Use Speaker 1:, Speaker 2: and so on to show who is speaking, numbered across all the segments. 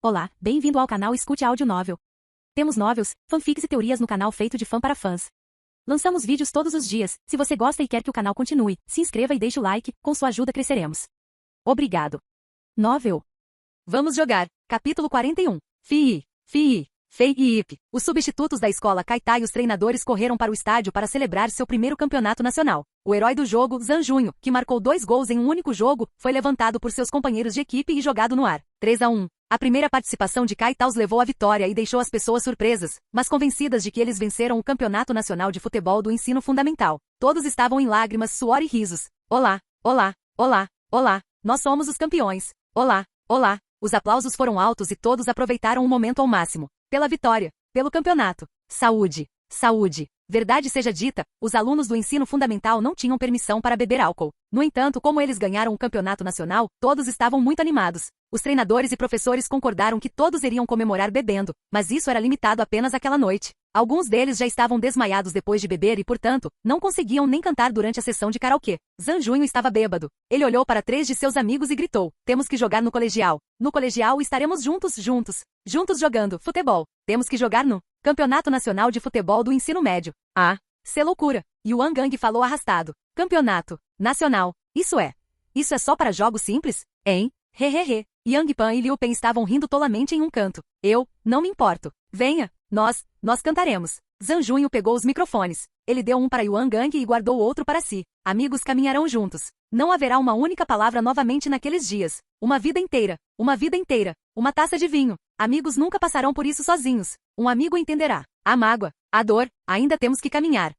Speaker 1: Olá, bem-vindo ao canal Escute Áudio Novel. Temos novels, fanfics e teorias no canal feito de fã para fãs. Lançamos vídeos todos os dias. Se você gosta e quer que o canal continue, se inscreva e deixe o like, com sua ajuda cresceremos. Obrigado. Novel. Vamos jogar. Capítulo 41. Fei e Ip. Os substitutos da escola Kaitai e os treinadores correram para o estádio para celebrar seu primeiro campeonato nacional. O herói do jogo, Zhang Junho, que marcou 2 gols em um único jogo, foi levantado por seus companheiros de equipe e jogado no ar. 3-1. A primeira participação de Kaitai os levou à vitória e deixou as pessoas surpresas, mas convencidas de que eles venceram o Campeonato Nacional de Futebol do Ensino Fundamental. Todos estavam em lágrimas, suor e risos. Olá, olá, olá, olá, nós somos os campeões. Olá, olá. Os aplausos foram altos e todos aproveitaram o momento ao máximo. Pela vitória, pelo campeonato. Saúde, saúde. Verdade seja dita, os alunos do ensino fundamental não tinham permissão para beber álcool. No entanto, como eles ganharam o campeonato nacional, todos estavam muito animados. Os treinadores e professores concordaram que todos iriam comemorar bebendo, mas isso era limitado apenas àquela noite. Alguns deles já estavam desmaiados depois de beber e, portanto, não conseguiam nem cantar durante a sessão de karaokê. Zhang Junho estava bêbado. Ele olhou para 3 de seus amigos e gritou: "Temos que jogar no colegial. No colegial estaremos juntos jogando futebol. Temos que jogar no Campeonato Nacional de Futebol do Ensino Médio." Ah, se loucura. Yuan Gang falou arrastado. Campeonato Nacional. Isso é só para jogos simples? Hein? Hehehe. Yang Pan e Liu Pen estavam rindo tolamente em um canto. Eu, não me importo. Venha, nós cantaremos. Zhang Junho pegou os microfones. Ele deu um para Yuan Gang e guardou o outro para si. Amigos caminharão juntos. Não haverá uma única palavra novamente naqueles dias. Uma vida inteira. Uma taça de vinho. Amigos nunca passarão por isso sozinhos. Um amigo entenderá. A mágoa, a dor, ainda temos que caminhar.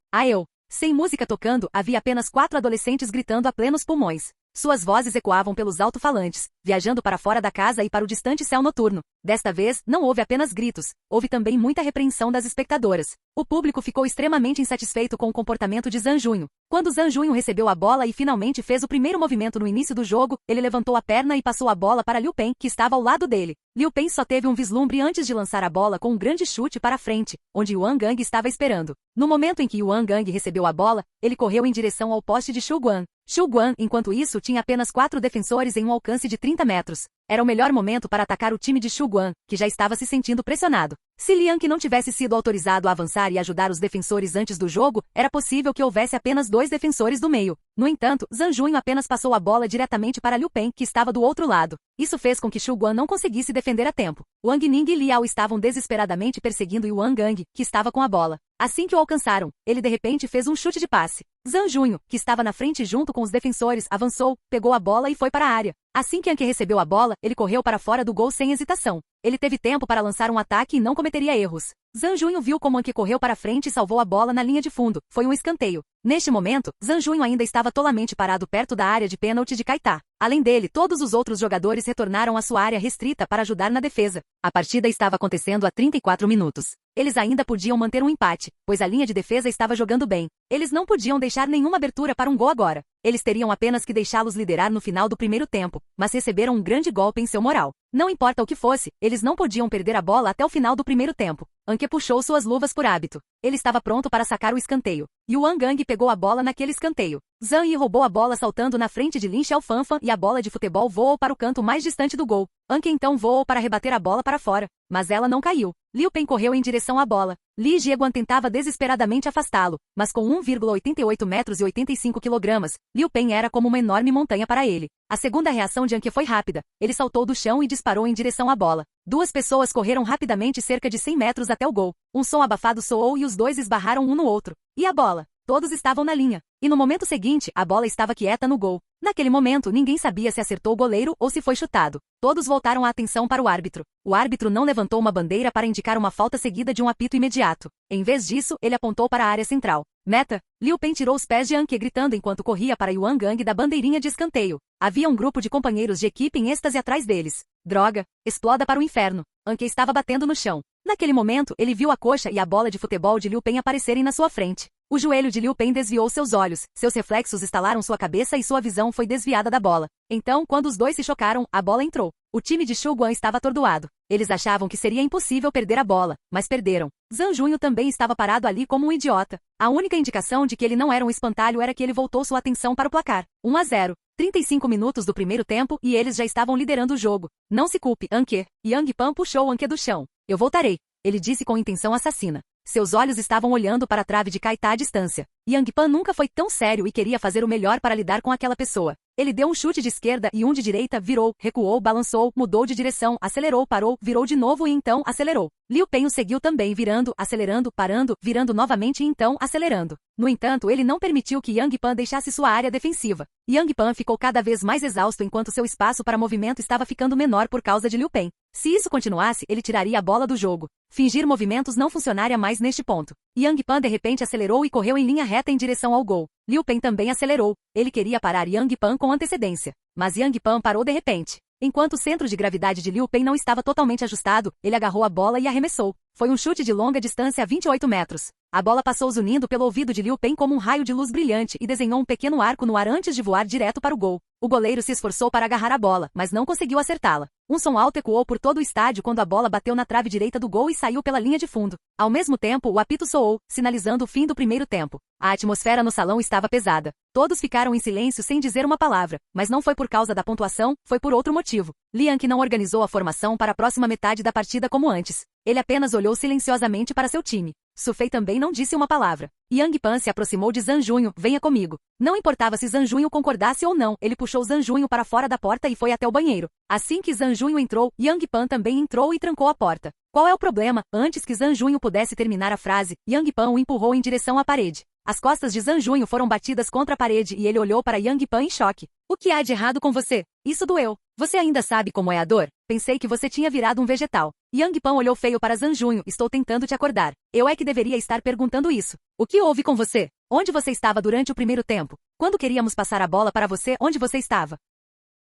Speaker 1: Sem música tocando, havia apenas 4 adolescentes gritando a plenos pulmões. Suas vozes ecoavam pelos alto-falantes, viajando para fora da casa e para o distante céu noturno. Desta vez, não houve apenas gritos, houve também muita repreensão das espectadoras. O público ficou extremamente insatisfeito com o comportamento de Zhang Junho. Quando Zhang Junho recebeu a bola e finalmente fez o primeiro movimento no início do jogo, ele levantou a perna e passou a bola para Liu Pen, que estava ao lado dele. Liu Pen só teve um vislumbre antes de lançar a bola com um grande chute para a frente, onde Yuan Gang estava esperando. No momento em que Yuan Gang recebeu a bola, ele correu em direção ao poste de Shu Guan. Shu Guan, enquanto isso, tinha apenas 4 defensores em um alcance de 30 metros. Era o melhor momento para atacar o time de Shu Guan, que já estava se sentindo pressionado. Se Liang não tivesse sido autorizado a avançar e ajudar os defensores antes do jogo, era possível que houvesse apenas 2 defensores do meio. No entanto, Zhang Junho apenas passou a bola diretamente para Liu Pen, que estava do outro lado. Isso fez com que Shu Guan não conseguisse defender a tempo. Wang Ning e Liao estavam desesperadamente perseguindo Yuan Gang, que estava com a bola. Assim que o alcançaram, ele de repente fez um chute de passe. Zhang Junho, que estava na frente junto com os defensores, avançou, pegou a bola e foi para a área. Assim que Anke recebeu a bola, ele correu para fora do gol sem hesitação. Ele teve tempo para lançar um ataque e não cometeria erros. Zhang Junho viu como Anke correu para frente e salvou a bola na linha de fundo. Foi um escanteio. Neste momento, Zhang Junho ainda estava tolamente parado perto da área de pênalti de Kaitai. Além dele, todos os outros jogadores retornaram à sua área restrita para ajudar na defesa. A partida estava acontecendo há 34 minutos. Eles ainda podiam manter um empate, pois a linha de defesa estava jogando bem. Eles não podiam deixar nenhuma abertura para um gol agora. Eles teriam apenas que deixá-los liderar no final do primeiro tempo, mas receberam um grande golpe em seu moral. Não importa o que fosse, eles não podiam perder a bola até o final do primeiro tempo. Anke puxou suas luvas por hábito. Ele estava pronto para sacar o escanteio. Yuan Gang pegou a bola naquele escanteio. Zhang Yi roubou a bola saltando na frente de Lin Xiaofanfan e a bola de futebol voou para o canto mais distante do gol. Anke então voou para rebater a bola para fora, mas ela não caiu. Liu Pen correu em direção à bola. Li Jieguan tentava desesperadamente afastá-lo, mas com 1,88 metros e 85 quilogramas, Liu Pen era como uma enorme montanha para ele. A segunda reação de Anke foi rápida. Ele saltou do chão e disparou em direção à bola. 2 pessoas correram rapidamente cerca de 100 metros até o gol. Um som abafado soou e os dois esbarraram um no outro. E a bola? Todos estavam na linha. E no momento seguinte, a bola estava quieta no gol. Naquele momento, ninguém sabia se acertou o goleiro ou se foi chutado. Todos voltaram a atenção para o árbitro. O árbitro não levantou uma bandeira para indicar uma falta seguida de um apito imediato. Em vez disso, ele apontou para a área central. Meta! Liu Pen tirou os pés de Anke gritando enquanto corria para Yuan Gang da bandeirinha de escanteio. Havia um grupo de companheiros de equipe em êxtase atrás deles. Droga! Exploda para o inferno! Anke estava batendo no chão. Naquele momento, ele viu a coxa e a bola de futebol de Liu Pen aparecerem na sua frente. O joelho de Liu Pen desviou seus olhos, seus reflexos estalaram sua cabeça e sua visão foi desviada da bola. Então, quando os dois se chocaram, a bola entrou. O time de Shu Guan estava atordoado. Eles achavam que seria impossível perder a bola, mas perderam. Zhang Junho também estava parado ali como um idiota. A única indicação de que ele não era um espantalho era que ele voltou sua atenção para o placar. 1-0. 35 minutos do primeiro tempo e eles já estavam liderando o jogo. Não se culpe, Anke. Yang Pan puxou Anke do chão. Eu voltarei, ele disse com intenção assassina. Seus olhos estavam olhando para a trave de Kaita à distância. Yang Pan nunca foi tão sério e queria fazer o melhor para lidar com aquela pessoa. Ele deu um chute de esquerda e um de direita, virou, recuou, balançou, mudou de direção, acelerou, parou, virou de novo e então acelerou. Liu Peng o seguiu também virando, acelerando, parando, virando novamente e então acelerando. No entanto, ele não permitiu que Yang Pan deixasse sua área defensiva. Yang Pan ficou cada vez mais exausto enquanto seu espaço para movimento estava ficando menor por causa de Liu Peng. Se isso continuasse, ele tiraria a bola do jogo. Fingir movimentos não funcionaria mais neste ponto. Yang Pan de repente acelerou e correu em linha reta em direção ao gol. Liu Peng também acelerou. Ele queria parar Yang Pan com antecedência. Mas Yang Pan parou de repente. Enquanto o centro de gravidade de Liu Peng não estava totalmente ajustado, ele agarrou a bola e arremessou. Foi um chute de longa distância a 28 metros. A bola passou zunindo pelo ouvido de Liu Peng como um raio de luz brilhante e desenhou um pequeno arco no ar antes de voar direto para o gol. O goleiro se esforçou para agarrar a bola, mas não conseguiu acertá-la. Um som alto ecoou por todo o estádio quando a bola bateu na trave direita do gol e saiu pela linha de fundo. Ao mesmo tempo, o apito soou, sinalizando o fim do primeiro tempo. A atmosfera no salão estava pesada. Todos ficaram em silêncio sem dizer uma palavra, mas não foi por causa da pontuação, foi por outro motivo. Liang não organizou a formação para a próxima metade da partida como antes. Ele apenas olhou silenciosamente para seu time. Su Fei também não disse uma palavra. Yang Pan se aproximou de Zhang Junho, venha comigo. Não importava se Zhang Junho concordasse ou não, ele puxou Zhang Junho para fora da porta e foi até o banheiro. Assim que Zhang Junho entrou, Yang Pan também entrou e trancou a porta. Qual é o problema? Antes que Zhang Junho pudesse terminar a frase, Yang Pan o empurrou em direção à parede. As costas de Zhang Junho foram batidas contra a parede e ele olhou para Yang Pan em choque. O que há de errado com você? Isso doeu. Você ainda sabe como é a dor? Pensei que você tinha virado um vegetal. Yang Pan olhou feio para Zhang Junho. Estou tentando te acordar. Eu é que deveria estar perguntando isso. O que houve com você? Onde você estava durante o primeiro tempo? Quando queríamos passar a bola para você, onde você estava?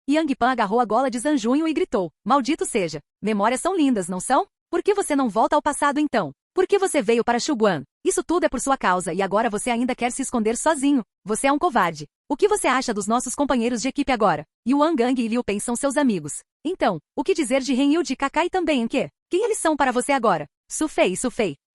Speaker 1: Yang Pan agarrou a gola de Zhang Junho e gritou. Maldito seja. Memórias são lindas, não são? Por que você não volta ao passado então? Por que você veio para Shuguan? Isso tudo é por sua causa e agora você ainda quer se esconder sozinho. Você é um covarde. O que você acha dos nossos companheiros de equipe agora? Yuan Gang e Liu Peng são seus amigos. Então, o que dizer de Ren Yu de Kakai também em que? Quem eles são para você agora? Su Fei,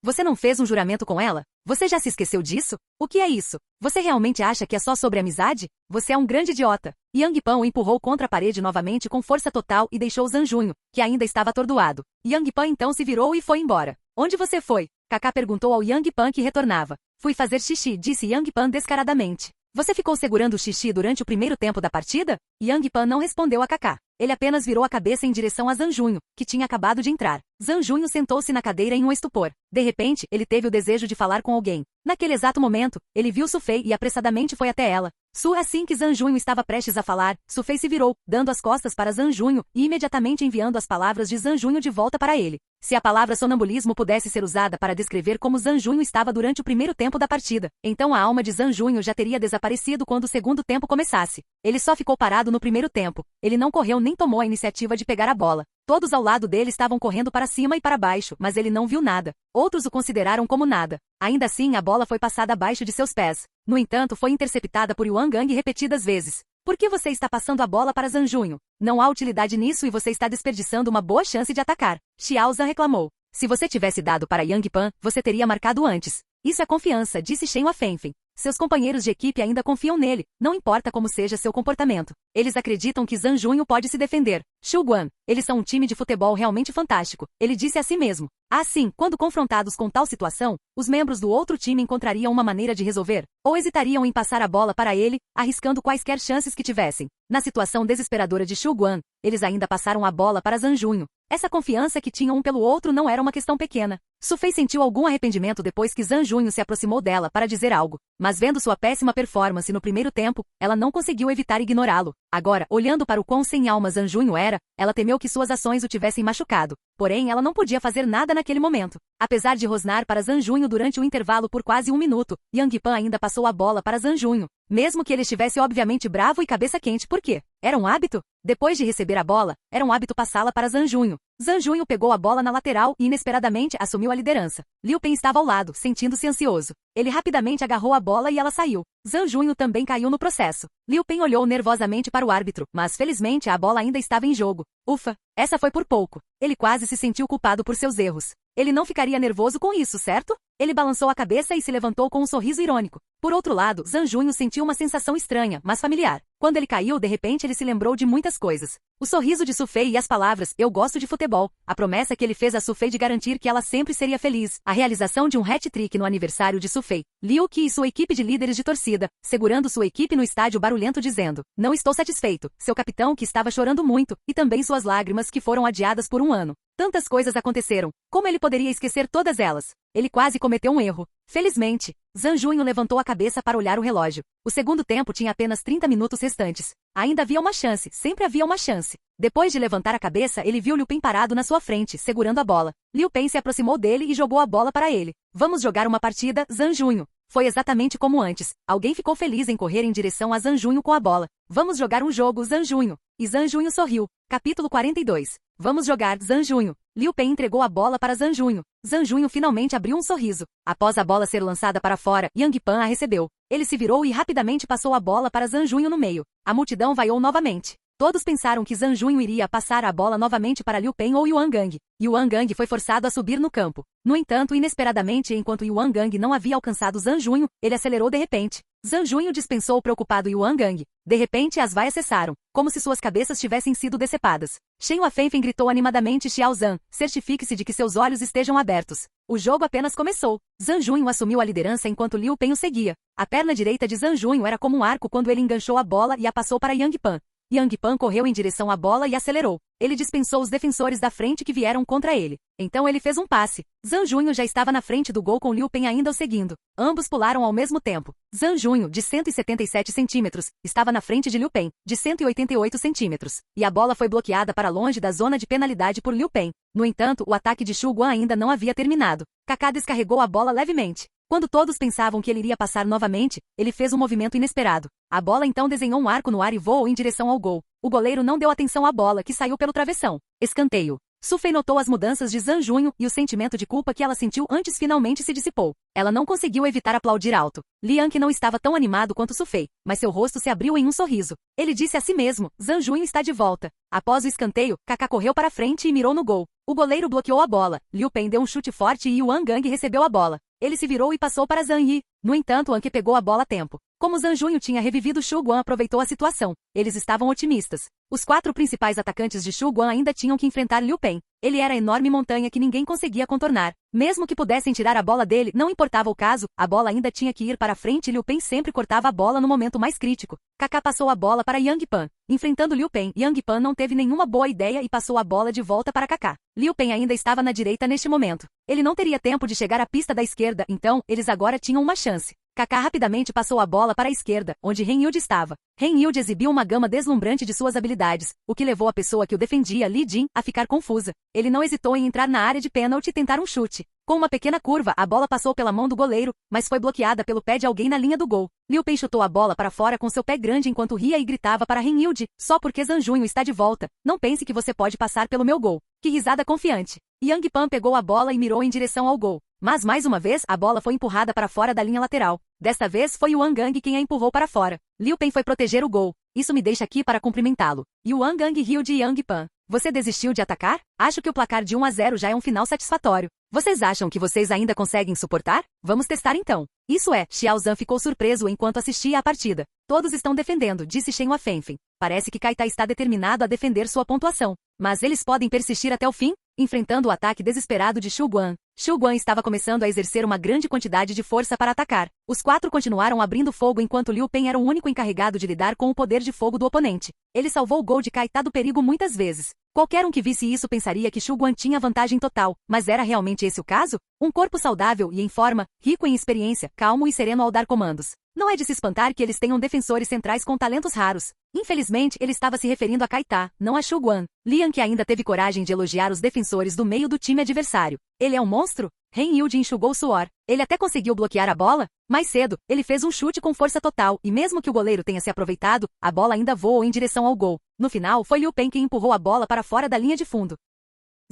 Speaker 1: você não fez um juramento com ela? Você já se esqueceu disso? O que é isso? Você realmente acha que é só sobre amizade? Você é um grande idiota. Yang Pan o empurrou contra a parede novamente com força total e deixou Zhang Junho, que ainda estava atordoado. Yang Pan então se virou e foi embora. Onde você foi? Kaká perguntou ao Yang Pan que retornava. Fui fazer xixi, disse Yang Pan descaradamente. Você ficou segurando o xixi durante o primeiro tempo da partida? Yang Pan não respondeu a Kaká. Ele apenas virou a cabeça em direção a Zhang Junho, que tinha acabado de entrar. Zhang Junho sentou-se na cadeira em um estupor. De repente, ele teve o desejo de falar com alguém. Naquele exato momento, ele viu Su Fei e apressadamente foi até ela. Assim que Zhang Junho estava prestes a falar, Su Fei se virou, dando as costas para Zhang Junho e imediatamente enviando as palavras de Zhang Junho de volta para ele. Se a palavra sonambulismo pudesse ser usada para descrever como Zhang Junho estava durante o primeiro tempo da partida, então a alma de Zhang Junho já teria desaparecido quando o segundo tempo começasse. Ele só ficou parado no primeiro tempo. Ele não correu nem tomou a iniciativa de pegar a bola. Todos ao lado dele estavam correndo para cima e para baixo, mas ele não viu nada. Outros o consideraram como nada. Ainda assim, a bola foi passada abaixo de seus pés. No entanto, foi interceptada por Yuan Gang repetidas vezes. Por que você está passando a bola para Zhang Junho? Não há utilidade nisso e você está desperdiçando uma boa chance de atacar. Xiao Zhan reclamou. Se você tivesse dado para Yang Pan, você teria marcado antes. Isso é confiança, disse Shen Huafenfen. Seus companheiros de equipe ainda confiam nele, não importa como seja seu comportamento. Eles acreditam que Zhang Junho pode se defender. Shu Guan, eles são um time de futebol realmente fantástico, ele disse a si mesmo. Assim, quando confrontados com tal situação, os membros do outro time encontrariam uma maneira de resolver, ou hesitariam em passar a bola para ele, arriscando quaisquer chances que tivessem. Na situação desesperadora de Shu Guan, eles ainda passaram a bola para Zhang Junho. Essa confiança que tinham um pelo outro não era uma questão pequena. Su Fei sentiu algum arrependimento depois que Zhang Junho se aproximou dela para dizer algo, mas vendo sua péssima performance no primeiro tempo, ela não conseguiu evitar ignorá-lo. Agora, olhando para o quão sem alma Zhang Junho era, ela temeu que suas ações o tivessem machucado. Porém, ela não podia fazer nada naquele momento. Apesar de rosnar para Zhang Junho durante o intervalo por quase 1 minuto, Yang Pan ainda passou a bola para Zhang Junho. Mesmo que ele estivesse obviamente bravo e cabeça quente, por quê? Era um hábito? Depois de receber a bola, era um hábito passá-la para Zhang Junho. Zhang Junho pegou a bola na lateral e inesperadamente assumiu a liderança. Liu Peng estava ao lado, sentindo-se ansioso. Ele rapidamente agarrou a bola e ela saiu. Zhang Junho também caiu no processo. Liu Peng olhou nervosamente para o árbitro, mas felizmente a bola ainda estava em jogo. Ufa, essa foi por pouco. Ele quase se sentiu culpado por seus erros. Ele não ficaria nervoso com isso, certo? Ele balançou a cabeça e se levantou com um sorriso irônico. Por outro lado, Zhang Junho sentiu uma sensação estranha, mas familiar. Quando ele caiu, de repente ele se lembrou de muitas coisas. O sorriso de Sufei e as palavras, eu gosto de futebol, a promessa que ele fez a Sufei de garantir que ela sempre seria feliz, a realização de um hat-trick no aniversário de Sufei, Liu Qi e sua equipe de líderes de torcida, segurando sua equipe no estádio barulhento dizendo, não estou satisfeito, seu capitão que estava chorando muito, e também suas lágrimas que foram adiadas por um ano. Tantas coisas aconteceram, como ele poderia esquecer todas elas? Ele quase cometeu um erro. Felizmente, Zhang Junho levantou a cabeça para olhar o relógio. O segundo tempo tinha apenas 30 minutos restantes. Ainda havia uma chance, sempre havia uma chance. Depois de levantar a cabeça, ele viu Liu Peng parado na sua frente, segurando a bola. Liu Peng se aproximou dele e jogou a bola para ele. Vamos jogar uma partida, Zhang Junho. Foi exatamente como antes. Alguém ficou feliz em correr em direção a Zhang Junho com a bola. Vamos jogar um jogo, Zhang Junho. E Zhang Junho sorriu. Capítulo 42. Vamos jogar, Zhang Junho. Liu Peng entregou a bola para Zhang Junho. Zhang Junho finalmente abriu um sorriso. Após a bola ser lançada para fora, Yang Pan a recebeu. Ele se virou e rapidamente passou a bola para Zhang Junho no meio. A multidão vaiou novamente. Todos pensaram que Zhang Junho iria passar a bola novamente para Liu Peng ou Yuan Gang. Yuan Gang foi forçado a subir no campo. No entanto, inesperadamente, enquanto Yuan Gang não havia alcançado Zhang Junho, ele acelerou de repente. Zhang Junho dispensou o preocupado Yuan Gang. De repente, as vaias cessaram, como se suas cabeças tivessem sido decepadas. Shen Huafenfen gritou animadamente Xiao Zhan, certifique-se de que seus olhos estejam abertos. O jogo apenas começou. Zhang Junho assumiu a liderança enquanto Liu Peng o seguia. A perna direita de Zhang Junho era como um arco quando ele enganchou a bola e a passou para Yang Pan. Yang Pan correu em direção à bola e acelerou. Ele dispensou os defensores da frente que vieram contra ele. Então ele fez um passe. Zhang Junho já estava na frente do gol com Liu Peng ainda o seguindo. Ambos pularam ao mesmo tempo. Zhang Junho, de 177 centímetros, estava na frente de Liu Peng, de 188 centímetros. E a bola foi bloqueada para longe da zona de penalidade por Liu Peng. No entanto, o ataque de Xu Guan ainda não havia terminado. Kaká descarregou a bola levemente. Quando todos pensavam que ele iria passar novamente, ele fez um movimento inesperado. A bola então desenhou um arco no ar e voou em direção ao gol. O goleiro não deu atenção à bola, que saiu pelo travessão. Escanteio. Sufei notou as mudanças de Zhang Junho e o sentimento de culpa que ela sentiu antes finalmente se dissipou. Ela não conseguiu evitar aplaudir alto. Liang não estava tão animado quanto Sufei, mas seu rosto se abriu em um sorriso. Ele disse a si mesmo, Zhang Junho está de volta. Após o escanteio, Kaká correu para frente e mirou no gol. O goleiro bloqueou a bola. Liu Peng deu um chute forte e Yuan Gang recebeu a bola. Ele se virou e passou para Zhang Yi. No entanto, Anke pegou a bola a tempo. Como Zhang Junho tinha revivido, Xu Guan aproveitou a situação. Eles estavam otimistas. Os 4 principais atacantes de Xu Guan ainda tinham que enfrentar Liu Peng. Ele era a enorme montanha que ninguém conseguia contornar. Mesmo que pudessem tirar a bola dele, não importava o caso, a bola ainda tinha que ir para frente e Liu Peng sempre cortava a bola no momento mais crítico. Kaká passou a bola para Yang Pan. Enfrentando Liu Peng, Yang Pan não teve nenhuma boa ideia e passou a bola de volta para Kaká. Liu Peng ainda estava na direita neste momento. Ele não teria tempo de chegar à pista da esquerda, então, eles agora tinham uma chance. Kaká rapidamente passou a bola para a esquerda, onde Ren Yilde estava. Ren Yilde exibiu uma gama deslumbrante de suas habilidades, o que levou a pessoa que o defendia, Li Jin, a ficar confusa. Ele não hesitou em entrar na área de pênalti e tentar um chute. Com uma pequena curva, a bola passou pela mão do goleiro, mas foi bloqueada pelo pé de alguém na linha do gol. Liu Peng chutou a bola para fora com seu pé grande enquanto ria e gritava para Ren Yilde, só porque Zhang Junho está de volta. Não pense que você pode passar pelo meu gol. Que risada confiante. Yang Pan pegou a bola e mirou em direção ao gol. Mas mais uma vez, a bola foi empurrada para fora da linha lateral. Desta vez foi Yuan Gang quem a empurrou para fora. Liu Peng foi proteger o gol. Isso me deixa aqui para cumprimentá-lo. Yuan Gang riu de Yang Pan. Você desistiu de atacar? Acho que o placar de 1-0 já é um final satisfatório. Vocês acham que vocês ainda conseguem suportar? Vamos testar então. Isso é, Xiao Zhan ficou surpreso enquanto assistia à partida. Todos estão defendendo, disse Shen Huafenfen. Parece que Kaita está determinado a defender sua pontuação. Mas eles podem persistir até o fim? Enfrentando o ataque desesperado de Xu Guan. Xu Guan estava começando a exercer uma grande quantidade de força para atacar. Os 4 continuaram abrindo fogo enquanto Liu Peng era o único encarregado de lidar com o poder de fogo do oponente. Ele salvou o gol de Kaita do perigo muitas vezes. Qualquer um que visse isso pensaria que Xu Guan tinha vantagem total, mas era realmente esse o caso? Um corpo saudável e em forma, rico em experiência, calmo e sereno ao dar comandos. Não é de se espantar que eles tenham defensores centrais com talentos raros. Infelizmente, ele estava se referindo a Kaita, não a Xu Guan. Liang que ainda teve coragem de elogiar os defensores do meio do time adversário. Ele é um monstro? Ren Yilde enxugou o suor. Ele até conseguiu bloquear a bola? Mais cedo, ele fez um chute com força total, e mesmo que o goleiro tenha se aproveitado, a bola ainda voou em direção ao gol. No final, foi Liu Peng quem empurrou a bola para fora da linha de fundo.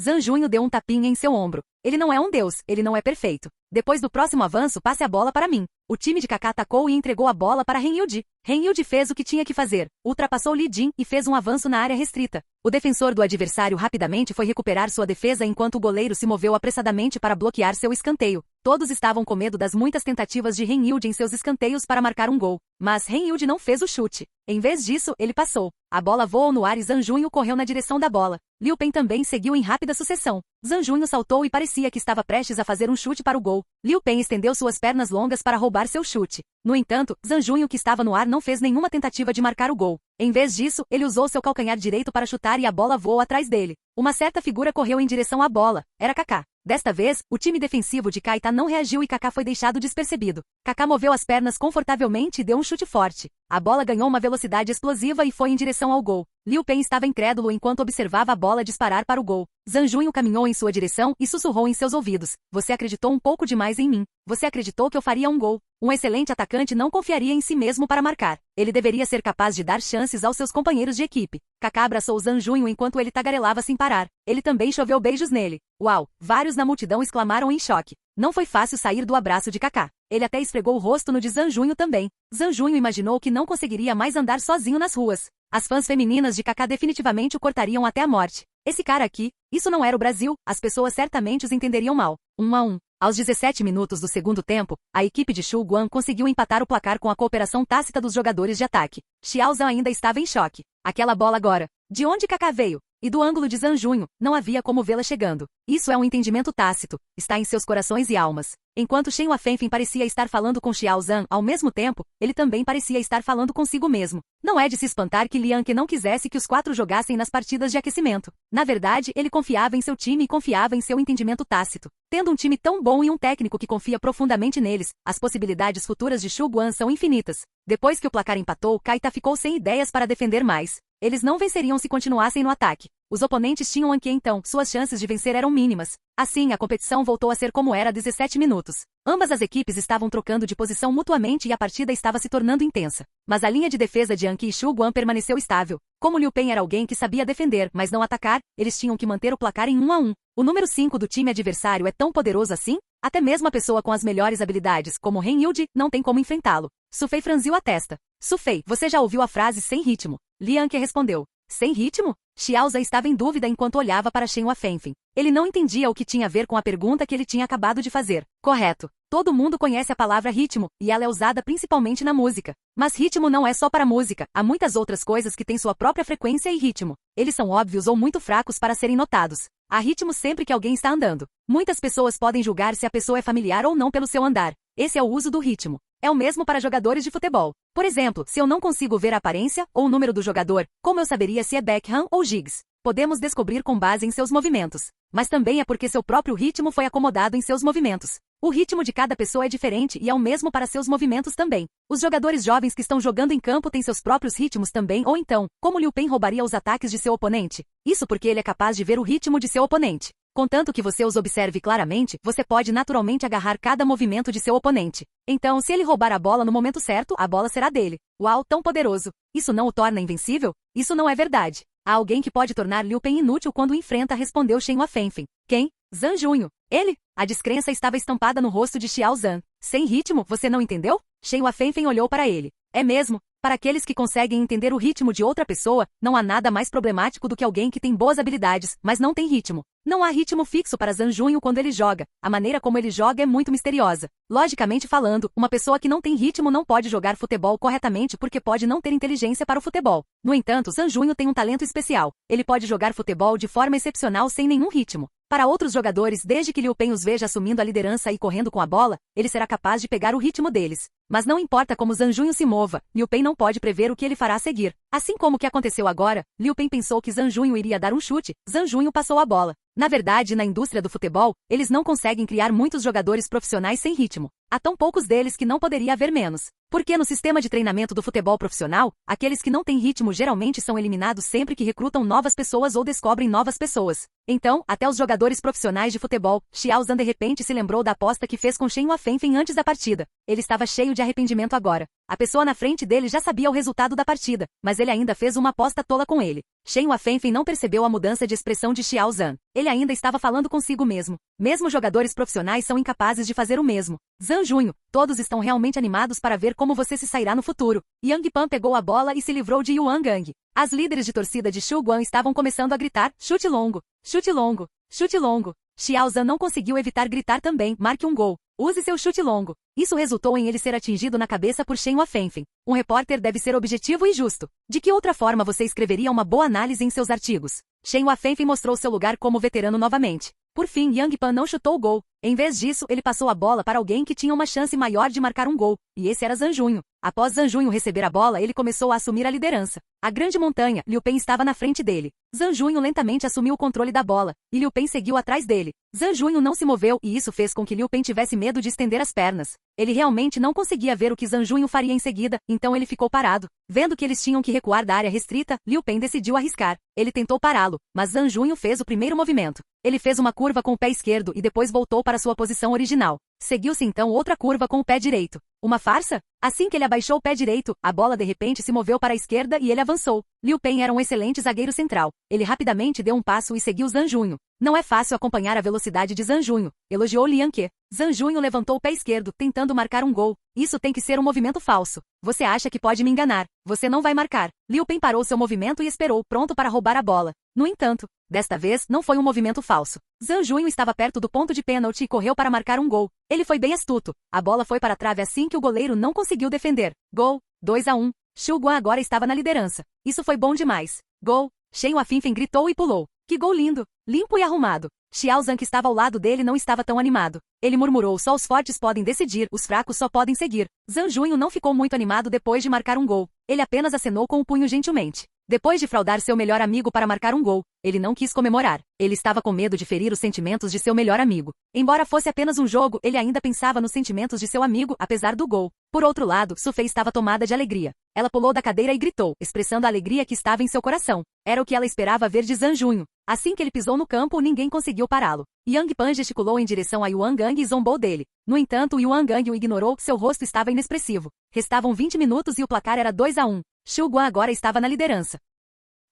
Speaker 1: Zhang Junho deu um tapinha em seu ombro. Ele não é um deus, ele não é perfeito. Depois do próximo avanço, passe a bola para mim. O time de Kaká atacou e entregou a bola para Ren Yudi. Ren Yudi fez o que tinha que fazer. Ultrapassou Lee Jin e fez um avanço na área restrita. O defensor do adversário rapidamente foi recuperar sua defesa enquanto o goleiro se moveu apressadamente para bloquear seu escanteio. Todos estavam com medo das muitas tentativas de Ren Yudi em seus escanteios para marcar um gol. Mas Ren Yudi não fez o chute. Em vez disso, ele passou. A bola voou no ar e Zhang Junho correu na direção da bola. Liu Pen também seguiu em rápida sucessão. Zhang Junho saltou e parecia que estava prestes a fazer um chute para o gol. Liu Pen estendeu suas pernas longas para roubar seu chute. No entanto, Zhang Junho, que estava no ar, não fez nenhuma tentativa de marcar o gol. Em vez disso, ele usou seu calcanhar direito para chutar e a bola voou atrás dele. Uma certa figura correu em direção à bola. Era Kaká. Desta vez, o time defensivo de Caetá não reagiu e Kaká foi deixado despercebido. Kaká moveu as pernas confortavelmente e deu um chute forte. A bola ganhou uma velocidade explosiva e foi em direção ao gol. Liu Pen estava incrédulo enquanto observava a bola disparar para o gol. Zhang Junho caminhou em sua direção e sussurrou em seus ouvidos. Você acreditou um pouco demais em mim. Você acreditou que eu faria um gol. Um excelente atacante não confiaria em si mesmo para marcar. Ele deveria ser capaz de dar chances aos seus companheiros de equipe. Kaká abraçou Zhang Junho enquanto ele tagarelava sem parar. Ele também choveu beijos nele. Uau! Vários na multidão exclamaram em choque. Não foi fácil sair do abraço de Kaká. Ele até esfregou o rosto no de Zhang Junho também. Zhang Junho imaginou que não conseguiria mais andar sozinho nas ruas. As fãs femininas de Kaká definitivamente o cortariam até a morte. Esse cara aqui, isso não era o Brasil, as pessoas certamente os entenderiam mal. 1-1. Aos 17 minutos do segundo tempo, a equipe de Xu Guan conseguiu empatar o placar com a cooperação tácita dos jogadores de ataque. Xiao Zhan ainda estava em choque. Aquela bola agora. De onde Kaká veio? E do ângulo de Zhang Junho, não havia como vê-la chegando. Isso é um entendimento tácito. Está em seus corações e almas. Enquanto Shen Huafenfeng parecia estar falando com Xiao Zhan ao mesmo tempo, ele também parecia estar falando consigo mesmo. Não é de se espantar que Liang Ke não quisesse que os quatro jogassem nas partidas de aquecimento. Na verdade, ele confiava em seu time e confiava em seu entendimento tácito. Tendo um time tão bom e um técnico que confia profundamente neles, as possibilidades futuras de Xu Guan são infinitas. Depois que o placar empatou, Caetá ficou sem ideias para defender mais. Eles não venceriam se continuassem no ataque. Os oponentes tinham Anki então, suas chances de vencer eram mínimas. Assim, a competição voltou a ser como era há 17 minutos. Ambas as equipes estavam trocando de posição mutuamente e a partida estava se tornando intensa. Mas a linha de defesa de Anki e Xu Guan permaneceu estável. Como Liu Pen era alguém que sabia defender, mas não atacar, eles tinham que manter o placar em 1-1. O número 5 do time adversário é tão poderoso assim? Até mesmo a pessoa com as melhores habilidades, como Ren Yudi, não tem como enfrentá-lo. Su Fei franziu a testa. Su Fei, você já ouviu a frase sem ritmo? Liang Ke respondeu. Sem ritmo? Xiao Zhan estava em dúvida enquanto olhava para Shen Huafenfeng. Ele não entendia o que tinha a ver com a pergunta que ele tinha acabado de fazer. Correto. Todo mundo conhece a palavra ritmo, e ela é usada principalmente na música. Mas ritmo não é só para música, há muitas outras coisas que têm sua própria frequência e ritmo. Eles são óbvios ou muito fracos para serem notados. Há ritmo sempre que alguém está andando. Muitas pessoas podem julgar se a pessoa é familiar ou não pelo seu andar. Esse é o uso do ritmo. É o mesmo para jogadores de futebol. Por exemplo, se eu não consigo ver a aparência ou o número do jogador, como eu saberia se é Beckham ou Giggs? Podemos descobrir com base em seus movimentos. Mas também é porque seu próprio ritmo foi acomodado em seus movimentos. O ritmo de cada pessoa é diferente e é o mesmo para seus movimentos também. Os jogadores jovens que estão jogando em campo têm seus próprios ritmos também ou então, como Liu Pen roubaria os ataques de seu oponente? Isso porque ele é capaz de ver o ritmo de seu oponente. Contanto que você os observe claramente, você pode naturalmente agarrar cada movimento de seu oponente. Então, se ele roubar a bola no momento certo, a bola será dele. Uau, tão poderoso! Isso não o torna invencível? Isso não é verdade. Há alguém que pode tornar Liu Pen inútil quando o enfrenta, respondeu Shen Huafenfeng. Quem? Zhang Junho. Ele? A descrença estava estampada no rosto de Xiao Zhan. Sem ritmo, você não entendeu? Shen Huafenfeng olhou para ele. É mesmo? Para aqueles que conseguem entender o ritmo de outra pessoa, não há nada mais problemático do que alguém que tem boas habilidades, mas não tem ritmo. Não há ritmo fixo para Zhang Junho quando ele joga. A maneira como ele joga é muito misteriosa. Logicamente falando, uma pessoa que não tem ritmo não pode jogar futebol corretamente porque pode não ter inteligência para o futebol. No entanto, Zhang Junho tem um talento especial. Ele pode jogar futebol de forma excepcional sem nenhum ritmo. Para outros jogadores, desde que Liu Pen os veja assumindo a liderança e correndo com a bola, ele será capaz de pegar o ritmo deles. Mas não importa como Zhang Junho se mova, Liu Pen não pode prever o que ele fará a seguir. Assim como o que aconteceu agora, Liu Pen pensou que Zhang Junho iria dar um chute, Zhang Junho passou a bola. Na verdade, na indústria do futebol, eles não conseguem criar muitos jogadores profissionais sem ritmo. Há tão poucos deles que não poderia haver menos. Porque no sistema de treinamento do futebol profissional, aqueles que não têm ritmo geralmente são eliminados sempre que recrutam novas pessoas ou descobrem novas pessoas. Então, até os jogadores profissionais de futebol, Xiao Zhan de repente se lembrou da aposta que fez com Shen Yuafenfen antes da partida. Ele estava cheio de arrependimento agora. A pessoa na frente dele já sabia o resultado da partida, mas ele ainda fez uma aposta tola com ele. Shen Yuafenfen não percebeu a mudança de expressão de Xiao Zhan. Ele ainda estava falando consigo mesmo. Mesmo jogadores profissionais são incapazes de fazer o mesmo. Zhan Junho, todos estão realmente animados para ver como você se sairá no futuro. Yang Pan pegou a bola e se livrou de Yuan Gang. As líderes de torcida de Shu Guan estavam começando a gritar, chute longo, chute longo, chute longo. Xiao Zhan não conseguiu evitar gritar também, marque um gol. Use seu chute longo. Isso resultou em ele ser atingido na cabeça por Shen Yuafenfen. Um repórter deve ser objetivo e justo. De que outra forma você escreveria uma boa análise em seus artigos? Shen Yuafenfen mostrou seu lugar como veterano novamente. Por fim, Yang Pan não chutou o gol. Em vez disso, ele passou a bola para alguém que tinha uma chance maior de marcar um gol, e esse era Zhan Junho. Após Zhan Junho receber a bola, ele começou a assumir a liderança. A grande montanha, Liu Pen estava na frente dele. Zhan Junho lentamente assumiu o controle da bola, e Liu Pen seguiu atrás dele. Zhan Junho não se moveu e isso fez com que Liu Pen tivesse medo de estender as pernas. Ele realmente não conseguia ver o que Zhan Junho faria em seguida, então ele ficou parado. Vendo que eles tinham que recuar da área restrita, Liu Pen decidiu arriscar. Ele tentou pará-lo, mas Zhan Junho fez o primeiro movimento. Ele fez uma curva com o pé esquerdo e depois voltou para sua posição original. Seguiu-se então outra curva com o pé direito. Uma farsa? Assim que ele abaixou o pé direito, a bola de repente se moveu para a esquerda e ele avançou. Liu Pen era um excelente zagueiro central. Ele rapidamente deu um passo e seguiu Zhan Junho. Não é fácil acompanhar a velocidade de Zhan Junho, elogiou Liang Ke. Zhan Junho levantou o pé esquerdo, tentando marcar um gol. Isso tem que ser um movimento falso. Você acha que pode me enganar. Você não vai marcar. Liu Pen parou seu movimento e esperou, pronto para roubar a bola. No entanto, desta vez, não foi um movimento falso. Zhan Junho estava perto do ponto de pênalti e correu para marcar um gol. Ele foi bem astuto. A bola foi para a trave assim que o goleiro não conseguiu defender. Gol, 2-1. Shu Guan agora estava na liderança. Isso foi bom demais. Gol. Shen Yuafenfen gritou e pulou. Que gol lindo, limpo e arrumado. Xiao Zhan que estava ao lado dele não estava tão animado. Ele murmurou, só os fortes podem decidir, os fracos só podem seguir. Zhan Junho não ficou muito animado depois de marcar um gol. Ele apenas acenou com o punho gentilmente. Depois de fraudar seu melhor amigo para marcar um gol, ele não quis comemorar. Ele estava com medo de ferir os sentimentos de seu melhor amigo. Embora fosse apenas um jogo, ele ainda pensava nos sentimentos de seu amigo, apesar do gol. Por outro lado, Su Fei estava tomada de alegria. Ela pulou da cadeira e gritou, expressando a alegria que estava em seu coração. Era o que ela esperava ver de Zhan Junho. Assim que ele pisou no campo, ninguém conseguiu pará-lo. Yang Pan gesticulou em direção a Yuan Gang e zombou dele. No entanto, Yuan Gang o ignorou, seu rosto estava inexpressivo. Restavam 20 minutos e o placar era 2-1. Shu Guan agora estava na liderança.